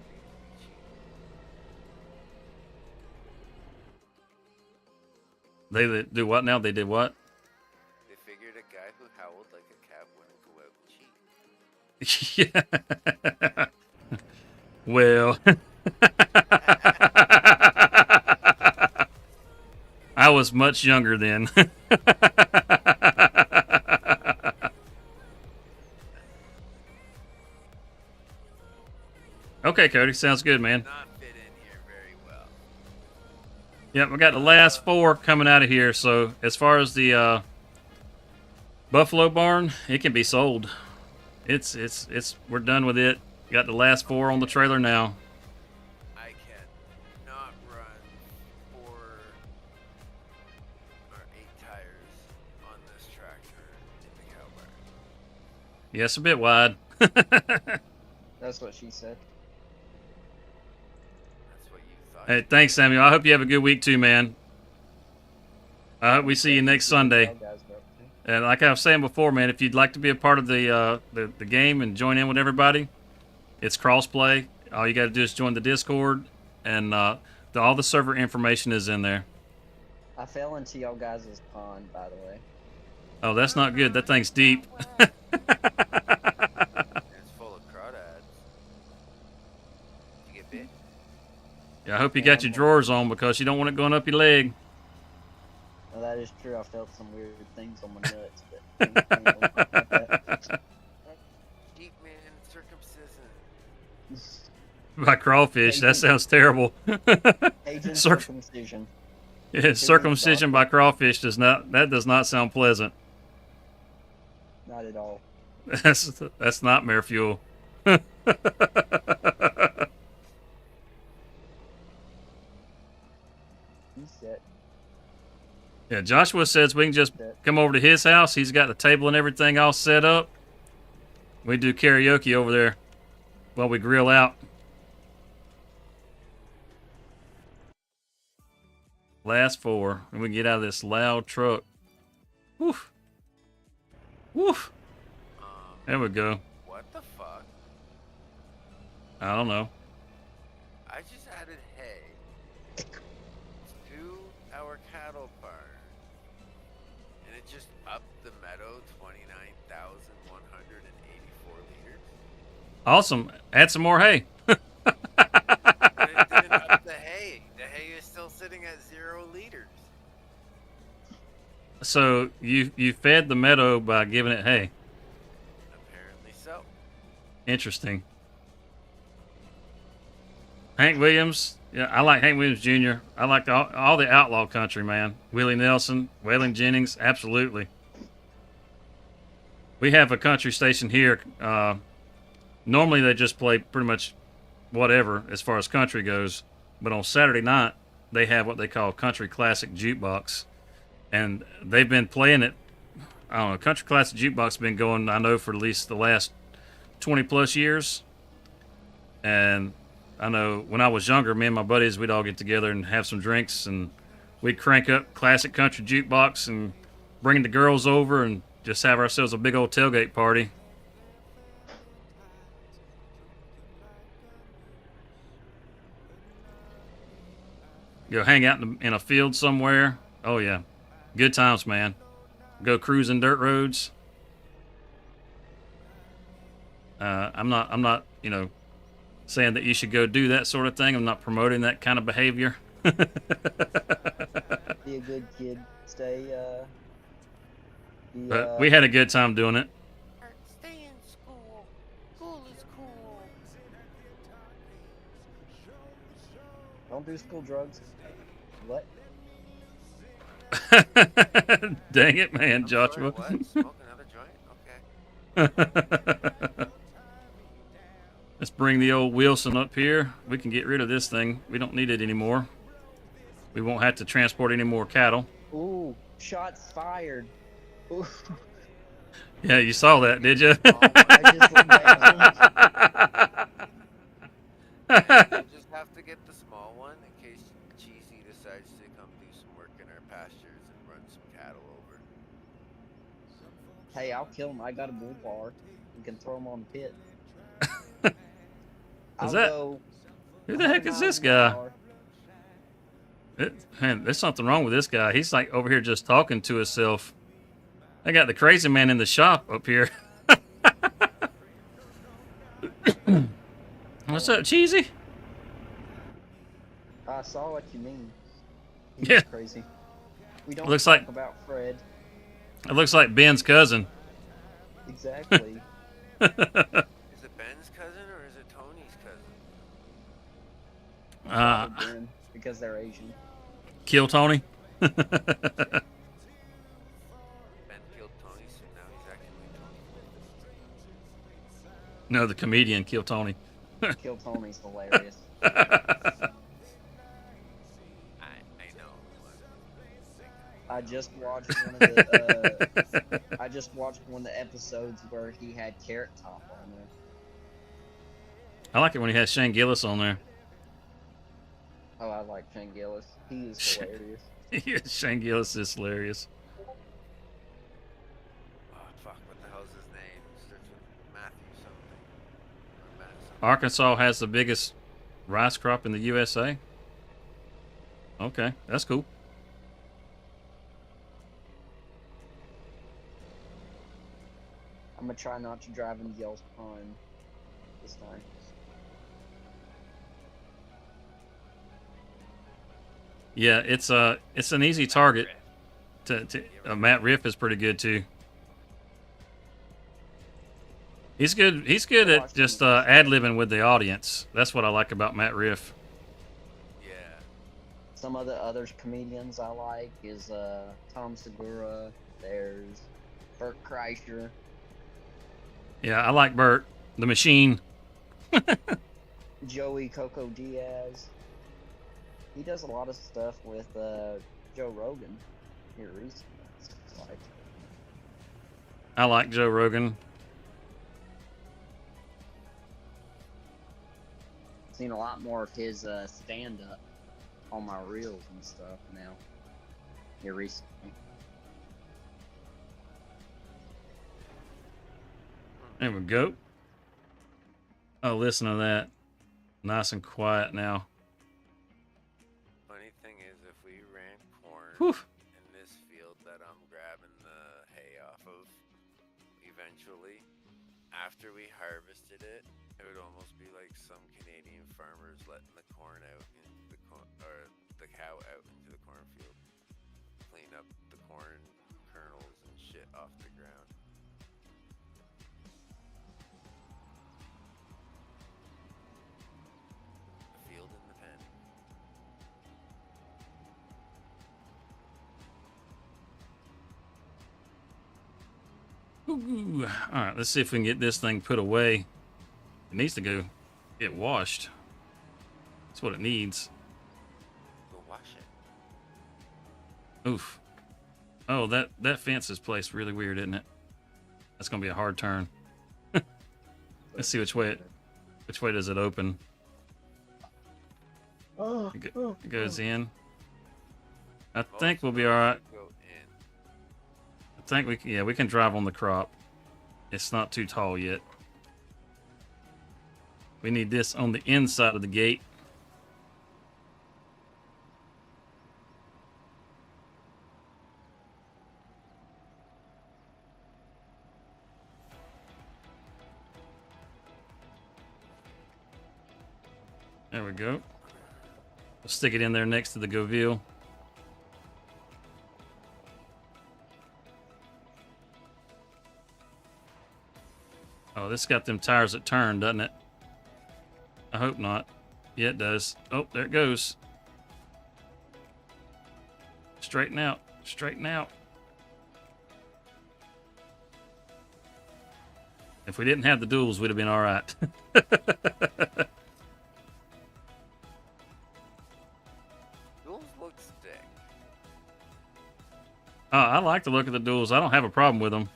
be cheap. They do what now? They did what? They figured a guy who howled like a cat wouldn't go out cheap. Yeah. Well, I was much younger then. Okay, Cody, sounds good, man. Not fit in here very well. Yep, we got the last 4 coming out of here. So as far as the Buffalo Barn, it can be sold. It's we're done with it. Got the last 4 on the trailer now. I can not run 4 or 8 tires on this tractor in the cow barn. Yeah, it's a bit wide. That's what she said. That's what you thought. Hey, thanks, Samuel. I hope you have a good week too, man. I hope we see you next Sunday. Y'all guys are up to. And like I was saying before, man, if you'd like to be a part of the game and join in with everybody, it's crossplay. All you got to do is join the Discord, and all the server information is in there. I fell into y'all guys' pond, by the way. Oh, that's not good. That thing's deep. And it's full of crawdads. You get bit? Yeah, I hope you got your drawers on because you don't want it going up your leg. Well, that is true. I felt some weird things on my nuts, but Sheep man, circumcision. By crawfish. That sounds terrible. Asian Circ- circumcision. Yeah, circumcision by crawfish does not sound pleasant. Not at all. That's nightmare fuel. He's set. Yeah, Joshua says we can just come over to his house. He's got the table and everything all set up. We do karaoke over there while we grill out. Last 4, and we can get out of this loud truck. Whew. Woof. There we go. What the fuck? I don't know. I just added hay to our cattle barn, and it just upped the meadow 29,184 liters. Awesome. Add some more hay. But it didn't up the hay. The hay is still sitting at 0 liters. So you fed the meadow by giving it hay. Apparently so. Interesting. Hank Williams. Yeah, I like Hank Williams Jr. I like all the outlaw country, man. Willie Nelson, Waylon Jennings, absolutely. We have a country station here. Normally they just play pretty much whatever as far as country goes. But on Saturday night, they have what they call Country Classic Jukebox. And they've been playing it. I don't know. Country Classic Jukebox has been going, I know, for at least the last 20 plus years. And I know when I was younger, me and my buddies, we'd all get together and have some drinks, and we'd crank up classic country jukebox and bring the girls over and just have ourselves a big old tailgate party. Go hang out in a field somewhere. Oh yeah, good times, man. Go cruising dirt roads. I'm not, saying that you should go do that sort of thing. I'm not promoting that kind of behavior. Be a good kid. Stay. But we had a good time doing it. Stay in school. School is cool. Don't do school drugs. What? Dang it, man, I'm Joshua. Sorry, what? Smoke another joint? Okay. Let's bring the old Wilson up here. We can get rid of this thing. We don't need it anymore. We won't have to transport any more cattle. Ooh, shots fired. Ooh. Yeah, you saw that, did you? I just looked down. We'll just have to get the small one in case Cheesy decides to come do some work in our pastures and run some cattle over. Hey, I'll kill him. I got a bull bar. You can throw him on the pit. Is that- Who the heck is this guy? Man, there's something wrong with this guy. He's like over here just talking to himself. I got the crazy man in the shop up here. What's up, Cheesy? I saw what you mean. He's Yeah. crazy. We don't Looks talk like- about Fred. It looks like Ben's cousin. Exactly. Is it Ben's cousin or is it Tony's cousin? Ben, because they're Asian. Kill Tony. Ben killed Tony, so now he's acting like Tony. No, the comedian Kill Tony. Kill Tony's hilarious. I know. I just watched one of the. I just watched one of the episodes where he had Carrot Top on there. I like it when he has Shane Gillis on there. Oh, I like Shane Gillis. He is hilarious. Shane Gillis is hilarious. Oh, fuck, what the hell's his name? Starts with Matthew something. Or Matt something. Arkansas has the biggest rice crop in the USA. Okay, that's cool. I'm gonna try not to drive into Yell's Pond this time. Yeah, it's an easy target. Matt Riff is pretty good too. He's good. He's good at just ad-libbing with the audience. That's what I like about Matt Riff. Yeah. Some of the other comedians I like is Tom Segura. There's Bert Kreischer. Yeah, I like Bert, the machine. Joey Coco Diaz. He does a lot of stuff with Joe Rogan here recently. It's like, I like Joe Rogan. seen a lot more of his stand-up on my reels and stuff now. Here recently. There we go. Oh, listen to that. Nice and quiet now. Funny thing is, if we ran corn Whew. in this field that I'm grabbing the hay off of, eventually, after we harvested it, it would almost be like some Canadian farmers letting the corn out into the or the cow out into the cornfield, clean up the corn kernels and shit off the ground. A field in the pen. Ooh. All right, let's see if we can get this thing put away. It needs to go get washed. That's what it needs. Go wash it. Oof. Oh, that fence is placed really weird, isn't it? That's gonna be a hard turn. Let's see which way does it open. Oh, It goes in. I think we'll be all right. Go in. I think we can drive on the crop. It's not too tall yet. We need this on the inside of the gate. There we go. We'll stick it in there next to the Goville. Oh, this got them tires that turn, doesn't it? I hope not. Yeah, it does. Oh, there it goes. Straighten out. Straighten out. If we didn't have the duels, we'd have been all right. Duels look sick. I like the look of the duels. I don't have a problem with them.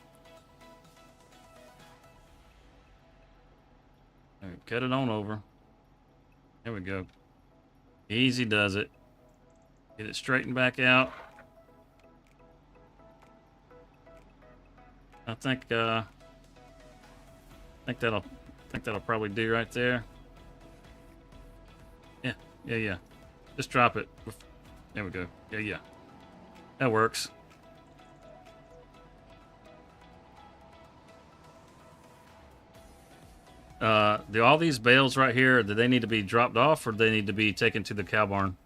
All right, cut it on over. There we go. Easy does it. Get it straightened back out. I think that'll probably do right there. Yeah. Just drop it. There we go. Yeah. That works. Do all these bales right here, do they need to be dropped off or do they need to be taken to the cow barn?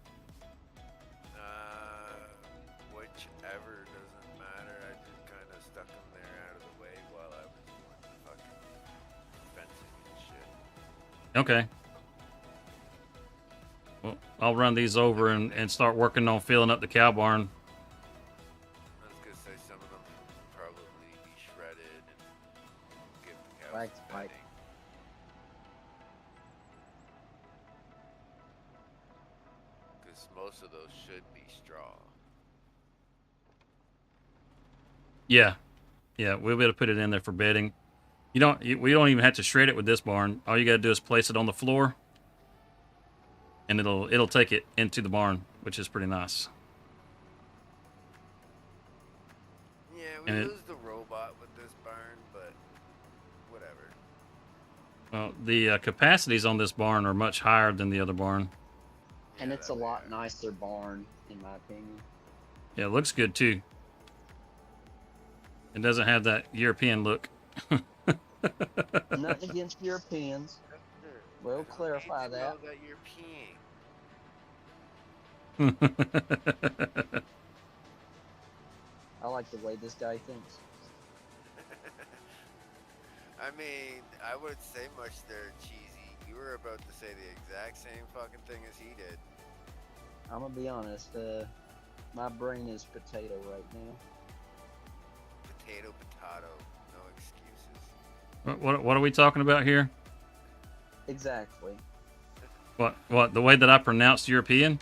Whichever, doesn't matter. I just kind of stuck them there out of the way while I was doing the fucking fencing and shit. Okay. Well, I'll run these over and start working on filling up the cow barn. I was gonna say some of them can probably be shredded and give the cows Wax some pipe. bedding. Because most of those should be straw. Yeah, we'll be able to put it in there for bedding. We don't even have to shred it with this barn. All you got to do is place it on the floor, and it'll take it into the barn, which is pretty nice. Yeah, And we it- lose the robot with this barn, but whatever. Well, the capacities on this barn are much higher than the other barn. And Yeah, it's a that lot way. nicer barn, in my opinion. Yeah, it looks good too. It doesn't have that European look. Nothing against Europeans. We'll clarify I that. that you're peeing. I like the way this guy thinks. I mean, I wouldn't say much there, Cheesy. You were about to say the exact same fucking thing as he did. I'm gonna be honest. My brain is potato right now. Potato, no excuses. What are we talking about here? Exactly. What the way that I pronounced European?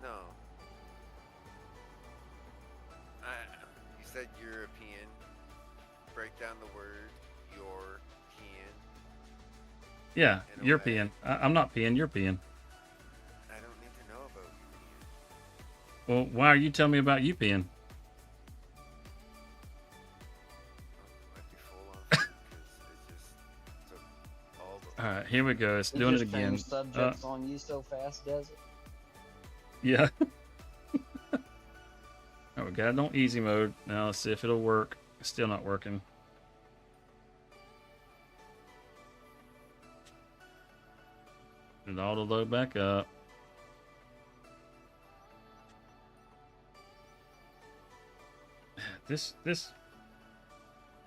No. You said European. Break down the word European. Yeah, In a European. I'm not peeing. You're peeing. I don't need to know about European. Well, why are you telling me about you peeing? Might be full on. All right, here we go. It's It doing it just again. changed subjects on you so fast, does it? Yeah. Oh, we got it on easy mode. Now let's see if it'll work. It's still not working. And all to load back up. This is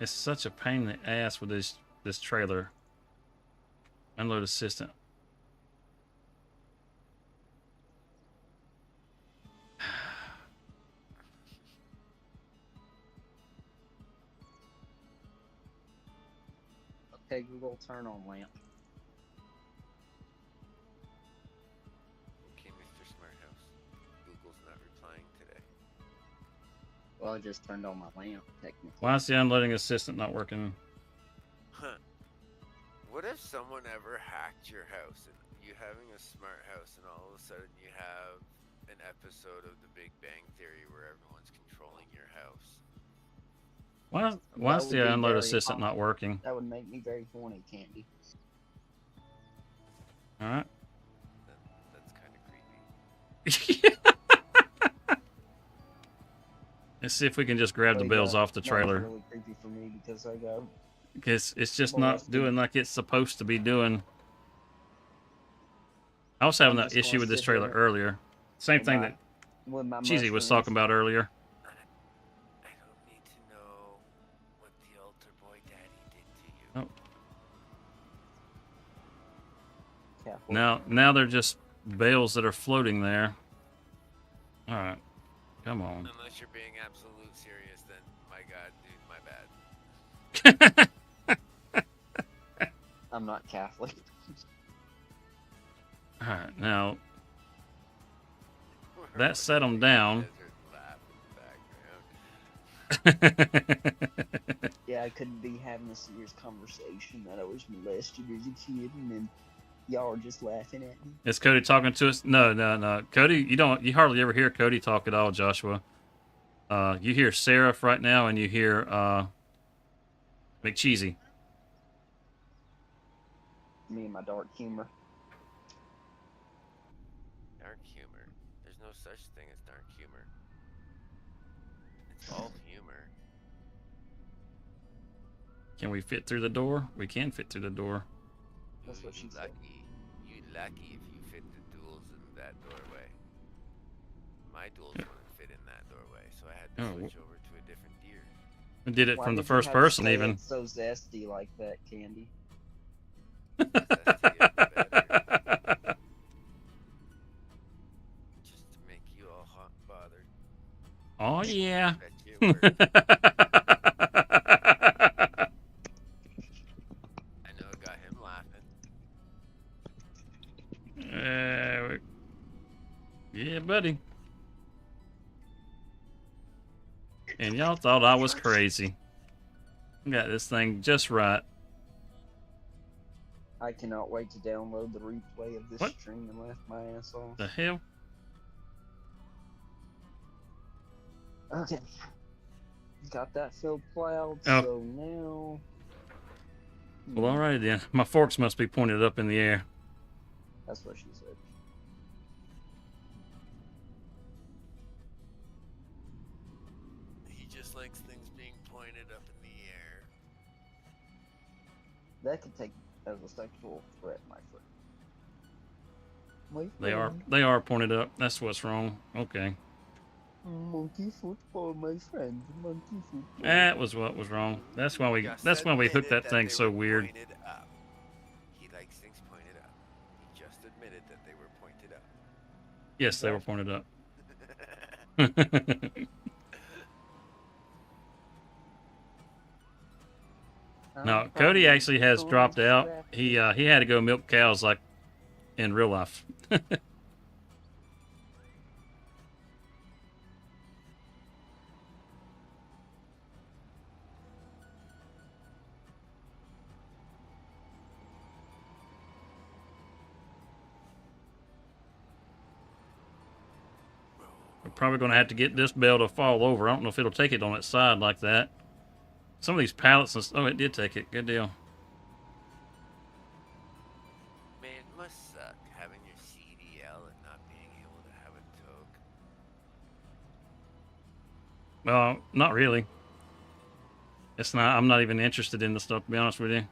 such a pain in the ass with this trailer. Unload assistant. Okay, Google, turn on lamp. Okay, Mr. Smarthouse. Google's not replying today. Well, I just turned on my lamp, technically. Why is the unloading assistant not working? Huh. What if someone ever hacked your house and you having a smart house and all of a sudden you have an episode of The Big Bang Theory where everyone's controlling your house? Why is would the be unload very assistant hot. not working? That would make me very horny, Candy. All right. That's kind of creepy. Let's see if we can just grab the Like, bells off the that was trailer. really creepy for me because I go. Because it's just Well, not that's doing like it's supposed to be doing. I was having I'm that just issue gonna with this sit trailer here earlier. Same with thing my- that With my Cheesy was mushrooms. talking about earlier. I don't need to know what the altar boy daddy did to you. Oh. Careful. Now they're just bales that are floating there. All right, come on. Unless you're being absolute serious, then my god, dude, my bad. I'm not Catholic. All right, now that set them down. Yeah, I couldn't be having a serious conversation that I was molested as a kid, and then y'all are just laughing at me. Is Cody talking to us? No. Cody, you hardly ever hear Cody talk at all, Joshua. You hear Seraph right now, and you hear McCheesy. Me and my dark humor. Dark humor. There's no such thing as dark humor. It's all humor. Can we fit through the door? We can fit through the door. That's Ooh, what she you said. lucky. You lucky if you fit the duels in that doorway. My duels Yeah. wouldn't fit in that doorway, so I had to Oh, switch over to a different deer. We did it Why from the did you first have to person, say even. it so zesty like that, Candy? Necessity of the better. Just to make you all hot and bothered. Oh yeah. Bet you it worked. I know it got him laughing. Yeah, buddy. And y'all thought I was crazy. Got this thing just right. I cannot wait to download the replay of this What? stream and laugh my ass off. The hell? Okay. Got that filled cloud, Oh. so now... Well, alrighty then. My forks must be pointed up in the air. That's what she said. He just likes things being pointed up in the air. That could take as a sexual threat, my friend. My They are pointed up. That's what's wrong. Okay. Monkey football, my friend. Monkey football. That was what was wrong. That's why we Just hooked admitted that thing they so were weird. pointed up. He likes things pointed up. He just admitted that they were pointed up. Yes, they were pointed up. No, Cody actually has dropped out. He had to go milk cows like in real life. We're probably going to have to get this bell to fall over. I don't know if it'll take it on its side like that. Some of these pallets, oh, it did take it. Good deal. Well, not really. It's not. I'm not even interested in the stuff, to be honest with you.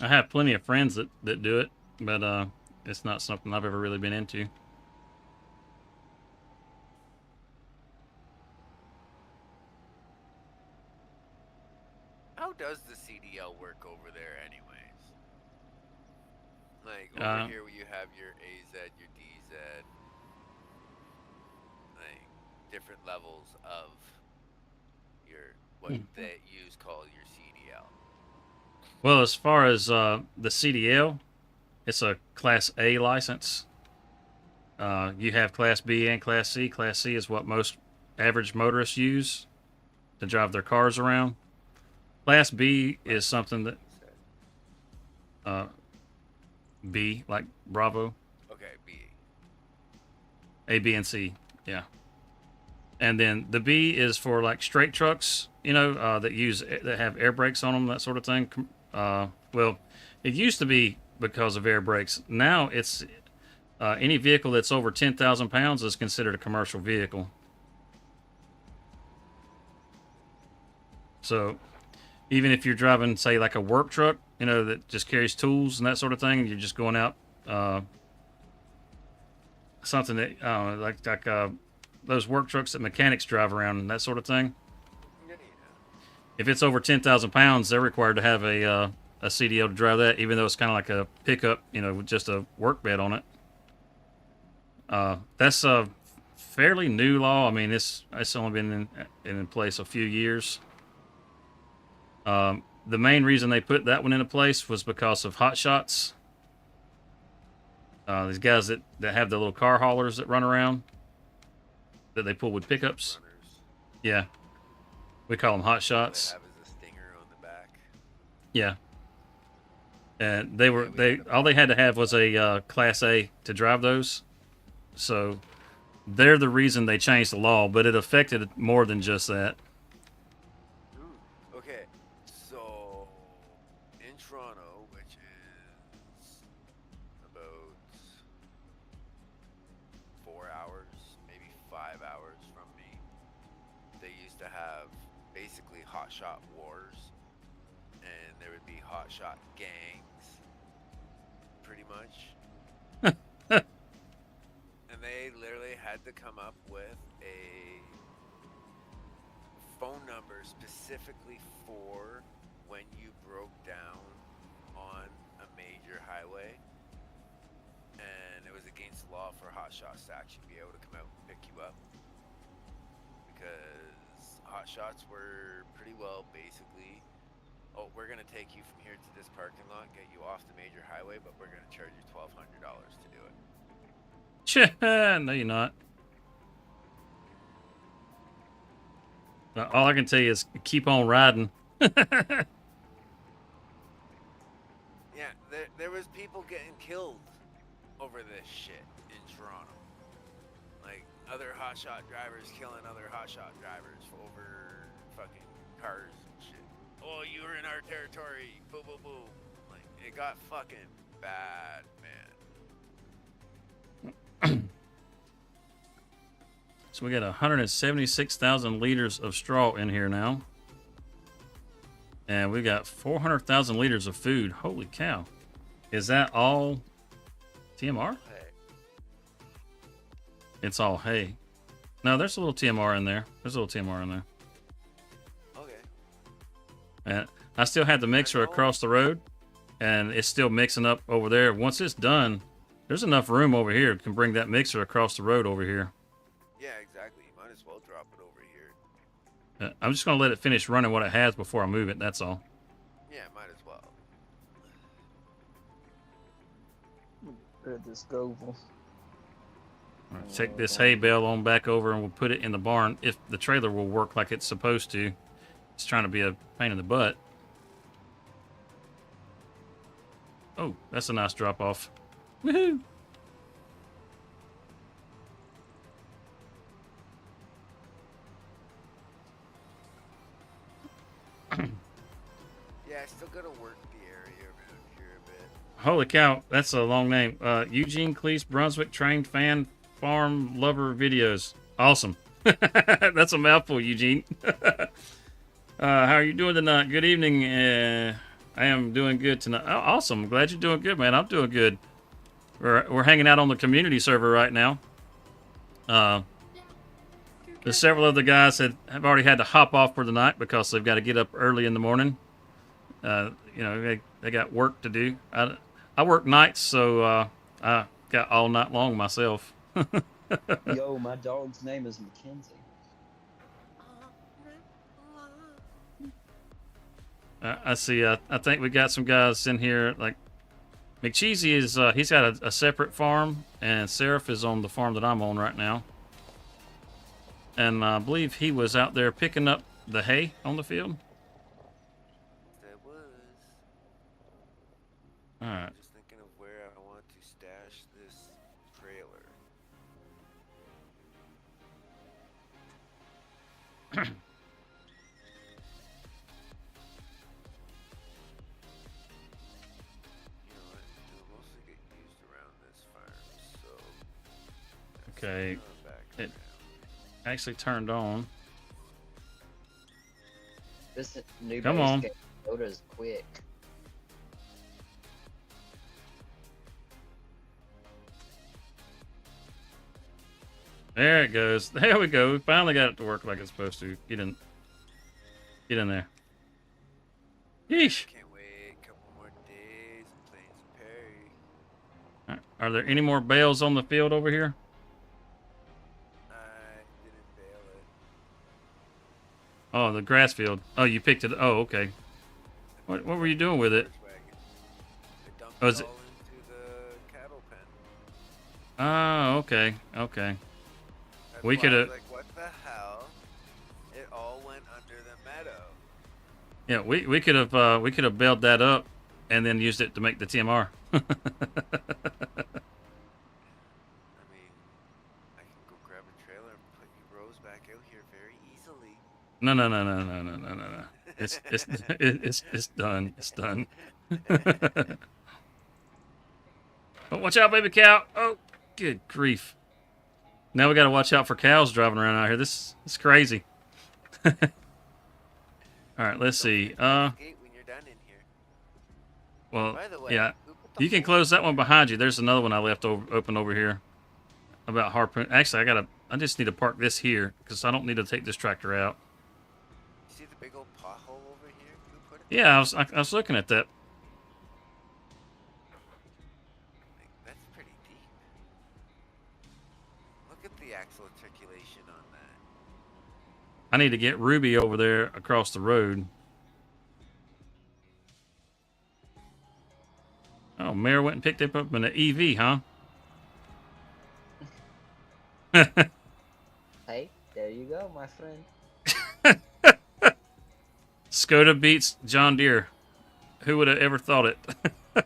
I have plenty of friends that do it, but it's not something I've ever really been into. How does the CDL work over there, anyways? Like over Uh, here, where you have your AZ, your DZ, like different levels of your what they use called your CDL. Well, as far as the CDL, it's a Class A license. You have Class B and Class C. Class C is what most average motorists use to drive their cars around. Class B is something that uh, B, like Bravo, Okay, B. A, B, and C. Yeah. And then the B is for like straight trucks, you know, that have air brakes on them, that sort of thing. Well, it used to be because of air brakes. Now it's any vehicle that's over 10,000 pounds is considered a commercial vehicle. So even if you're driving, say, like a work truck, you know, that just carries tools and that sort of thing, and you're just going out, something that, like those work trucks that mechanics drive around and that sort of thing. If it's over 10,000 pounds, they're required to have a CDL to drive that, even though it's kind of like a pickup, you know, with just a work bed on it. That's a fairly new law. I mean, it's only been in place a few years. The main reason they put that one into place was because of hot shots. These guys that have the little car haulers that run around that they pull with pickups. Runners. Yeah. We call them hot All shots. they have is a stinger on the back. Yeah. And they all they had to have was a Class A to drive those. So they're the reason they changed the law, but it affected more than just that. Okay, so in Toronto, which is about 4 hours, maybe 5 hours from me, they used to have basically hotshot wars, and there would be hotshot gangs, pretty much. And they literally had to come up with a phone number specifically for when you broke down on a major highway, and it was against the law for hotshots to actually be able to come out and pick you up, because hotshots were pretty well basically, oh, we're going to take you from here to this parking lot, get you off the major highway, but we're going to charge you $1,200 to do it. No, you're not. All I can tell you is keep on riding. Yeah, there was people getting killed over this shit in Toronto. Like, other hotshot drivers killing other hotshot drivers over fucking cars and shit. Oh, you were in our territory. Boo, boo, boo. Like, it got fucking bad, man. So we got 176,000 liters of straw in here now. And we got 400,000 liters of food. Holy cow. Is that all TMR? Hey, It's all hay. No, there's a little TMR in there. There's a little TMR in there. okay. And I still had the mixer across the road, and it's still mixing up over there. Once it's done, there's enough room over here. It can bring that mixer across the road over here. Yeah, exactly. You might as well drop it over here. I'm just going to let it finish running what it has before I move it. That's all. Yeah, might as well. Rid this Goval. All right, take this hay bale on back over, and we'll put it in the barn if the trailer will work like it's supposed to. It's trying to be a pain in the butt. Oh, that's a nice drop off. Woohoo! Yeah, I still gotta work the area around here a bit. Holy cow, that's a long name. Eugene Cleese, Brunswick trained fan farm lover videos. Awesome. That's a mouthful, Eugene. How are you doing tonight? Good evening. I am doing good tonight. Oh, awesome. Glad you're doing good, man. I'm doing good. We're hanging out on the community server right now. There's several other guys that have already had to hop off for the night because they've got to get up early in the morning. You know, they got work to do. I work nights, so I got all night long myself. Yo, my dog's name is Mackenzie. I see. I think we got some guys in here. Like McCheesy is, he's got a separate farm, and Seraph is on the farm that I'm on right now. And I believe he was out there picking up the hay on the field. That was. All right. I'm just thinking of where I want to stash this trailer. You know what? It'll mostly get used around this farm, so. that's Okay. back It- around. Actually turned on. This new Come base on. game Dota is quick. There it goes. There we go. We finally got it to work like it's supposed to. Get in. Get in there. Yeesh. Can't wait a couple more days. I'm playing some Perry. Are there any more bales on the field over here? I didn't bail it. Oh, the grass field. Oh, you picked it. Oh, okay. What were you doing with it? Wagon. I dumped Oh, it is it- all into the cattle pen. Oh, okay. Okay. That's We why I coulda- was like, what the hell? It all went under the meadow. Yeah, we could have bailed that up and then used it to make the TMR. I mean, I can go grab a trailer and put you rows back out here very easily. No. It's done. It's done. Oh, watch out, baby cow. Oh, good grief. Now we got to watch out for cows driving around out here. This is crazy. All right, let's see. Gate when you're done in here. Well, By the way, yeah. who put the You can hole- close that one behind you. There's another one I left open over here about harpoon. Actually, I just need to park this here because I don't need to take this tractor out. You see the big old pothole over here? Who put it? Yeah, I was looking at that. Like, that's pretty deep. Look at the axle articulation on that. I need to get Ruby over there across the road. Oh, Mayor went and picked it up in an EV, huh? Hey, there you go, my friend. Skoda beats John Deere. Who would have ever thought it? John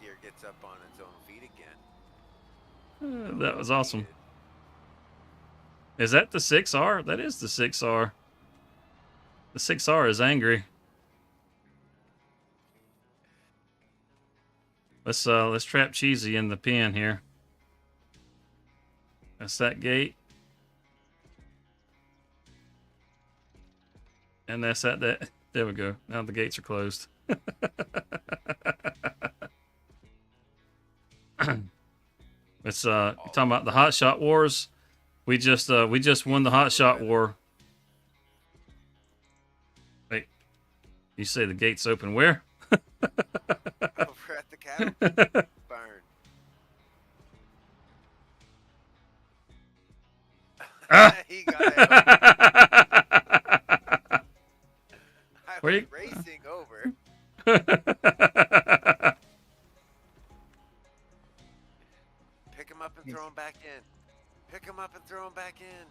Deere gets up on its own feet again. That was awesome. Is that the 6R? That is the 6R. The 6R is angry. Let's trap Cheesy in the pen here. That's that gate. And that's that. There we go. Now the gates are closed. It's talking about the Hot Shot Wars. We just won the Hot Shot War. Wait, you say the gates open where? Over at the cattle barn. He got it. I Where was you- racing over. Pick him up and throw him back in. Pick him up and throw him back in.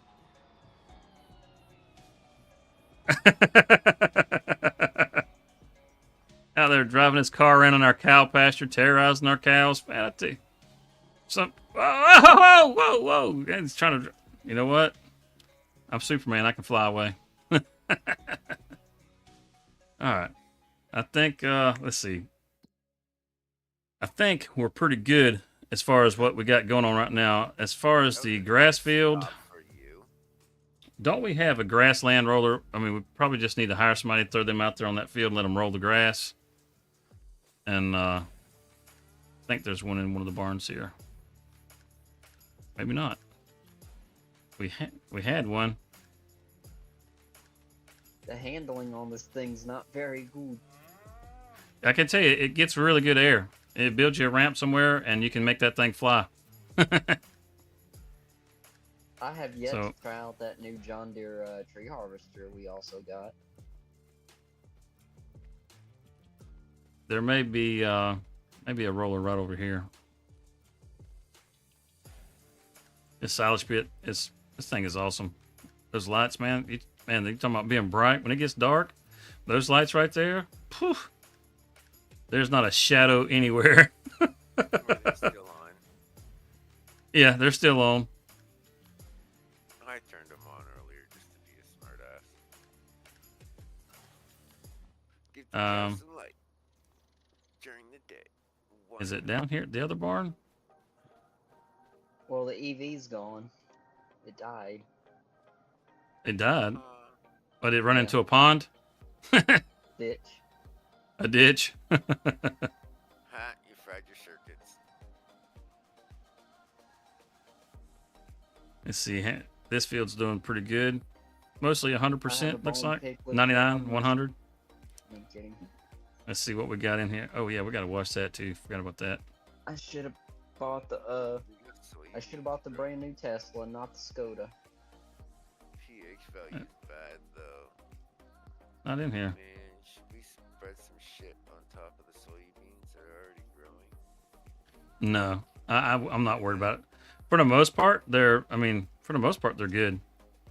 Out there driving his car around in our cow pasture, terrorizing our cows. Man, I tell you, whoa! And he's trying to. You know what? I'm Superman. I can fly away. All right. I think. Let's see. I think we're pretty good as far as what we got going on right now. As far as the grass field, For you. don't we have a grassland roller? I mean, we probably just need to hire somebody to throw them out there on that field and let them roll the grass. And I think there's one in one of the barns here. Maybe not. We had one. The handling on this thing's not very good. I can tell you, it gets really good air. It builds you a ramp somewhere, and you can make that thing fly. I have yet So- to try out that new John Deere tree harvester we also got. There may be maybe a roller right over here. This silage pit is this thing is awesome. Those lights, man, you talking about being bright. When it gets dark, those lights right there, poof, there's not a shadow anywhere. Were they still on? Yeah, they're still on. I turned them on earlier just to be a smartass. Give the cows some light during the day. Is it down here at the other barn? Well, the EV's gone. It died. It died. Uh, But it run into a pond? Bitch. A ditch? ha, you fried your circuits. Let's see. This field's doing pretty good. Mostly 100%, looks bone like. pick with 99, down. 100. I'm kidding. Let's see what we got in here. Oh, yeah, we got to wash that too. Forgot about that. I should have bought the I should have bought the brand new Tesla, not the Skoda. pH value is bad though. Not in here. Man, should we spread some shit on top of the soybeans that are already growing? No, I'm not worried about it. For the most part, they're good.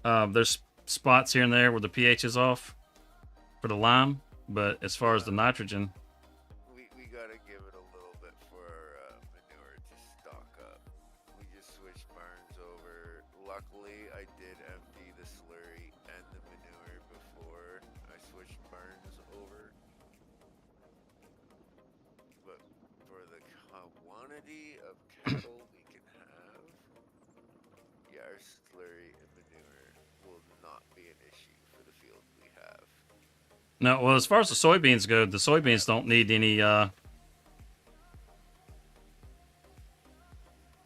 There's spots here and there where the pH is off for the lime, but as far as the nitrogen, We gotta give it a little bit for our manure to stock up. We just switched barns over. Luckily, I did empty the slurry and the manure before I switched barns over. But for the quantity of cattle we can have, yeah, our slurry and manure will not be an issue for the field we have. no. Well, as far as the soybeans go, the soybeans don't need any.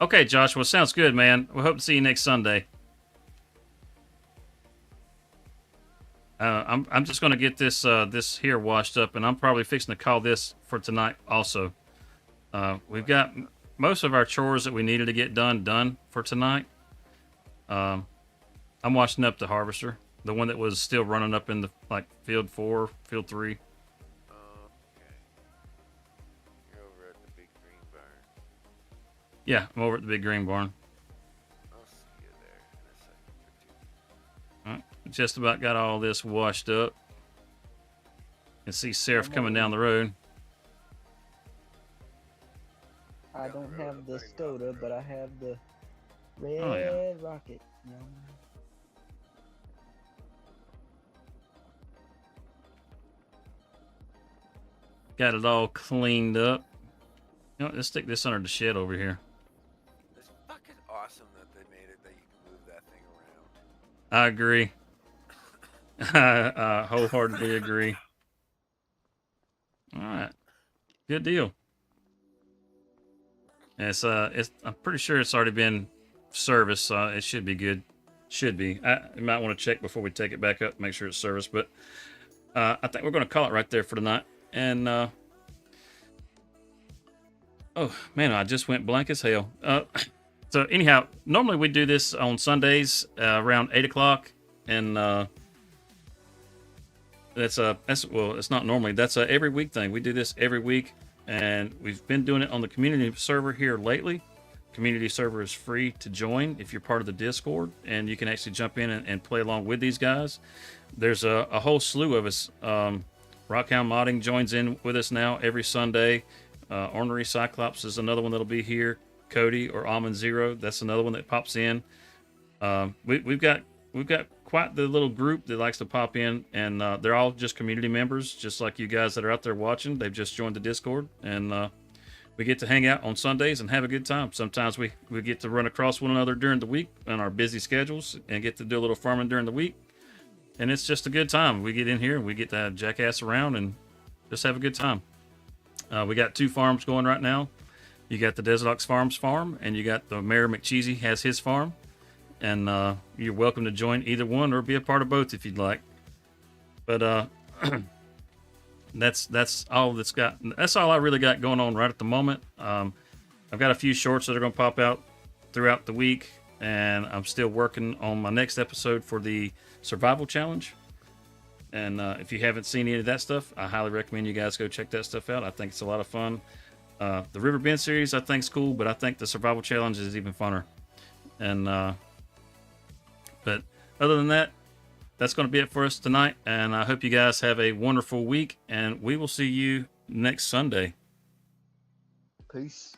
Okay, Joshua, sounds good, man. We hope to see you next Sunday. I'm just gonna get this this here washed up, and I'm probably fixing to call this for tonight. Also, we've got most of our chores that we needed to get done for tonight. I'm washing up the harvester, the one that was still running up in the field 4, field 3. Okay. You're over at the big green barn. Yeah, I'm over at the big green barn. I'll see you there in a second or two. Just about got all this washed up. And see Seraph coming down the road. I don't have the Skoda, but I have the Red Oh, yeah. Rocket. Yeah. Got it all cleaned up. You know, let's stick this under the shed over here. It's fucking awesome that they made it that you can move that thing around. I agree. I wholeheartedly agree. All right, good deal. And I'm pretty sure it's already been serviced, so it should be good. Should be. You might want to check before we take it back up, make sure it's serviced. But I think we're going to call it right there for tonight. And oh man, I just went blank as hell. So anyhow, normally we do this on Sundays around 8 o'clock, and that's well, it's not normally. That's a every week thing. We do this every week, and we've been doing it on the community server here lately. Community server is free to join if you're part of the Discord, and you can actually jump in and play along with these guys. There's a whole slew of us. Rockhound Modding joins in with us now every Sunday. Ornery Cyclops is another one that'll be here. Cody or Almond Zero, that's another one that pops in. We've got quite the little group that likes to pop in, and they're all just community members, just like you guys that are out there watching. They've just joined the Discord, and we get to hang out on Sundays and have a good time. Sometimes we get to run across one another during the week on our busy schedules and get to do a little farming during the week. And it's just a good time. We get in here and we get to jackass around and just have a good time. We got 2 farms going right now. You got the DesertOx Farms farm, and you got the Mayor McCheesy has his farm. And you're welcome to join either one or be a part of both if you'd like. But that's all that's got. That's all I really got going on right at the moment. I've got a few shorts that are going to pop out throughout the week, and I'm still working on my next episode for the survival challenge. And if you haven't seen any of that stuff, I highly recommend you guys go check that stuff out. I think it's a lot of fun. The River Bend series I think is cool, but I think the survival challenge is even funner. And but other than that, that's going to be it for us tonight. And I hope you guys have a wonderful week, and we will see you next Sunday. Peace.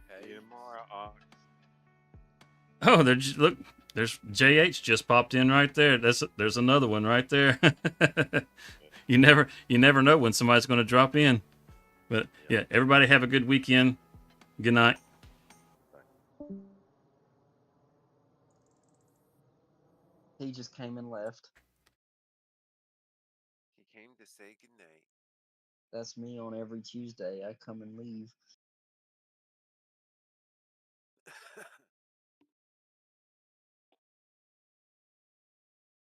See you tomorrow, Ox. Oh, look, there's JH just popped in right there. There's another one right there. You never know when somebody's going to drop in. But yeah, everybody have a good weekend. Good night. He just came and left. He came to say goodnight. That's me on every Tuesday. I come and leave.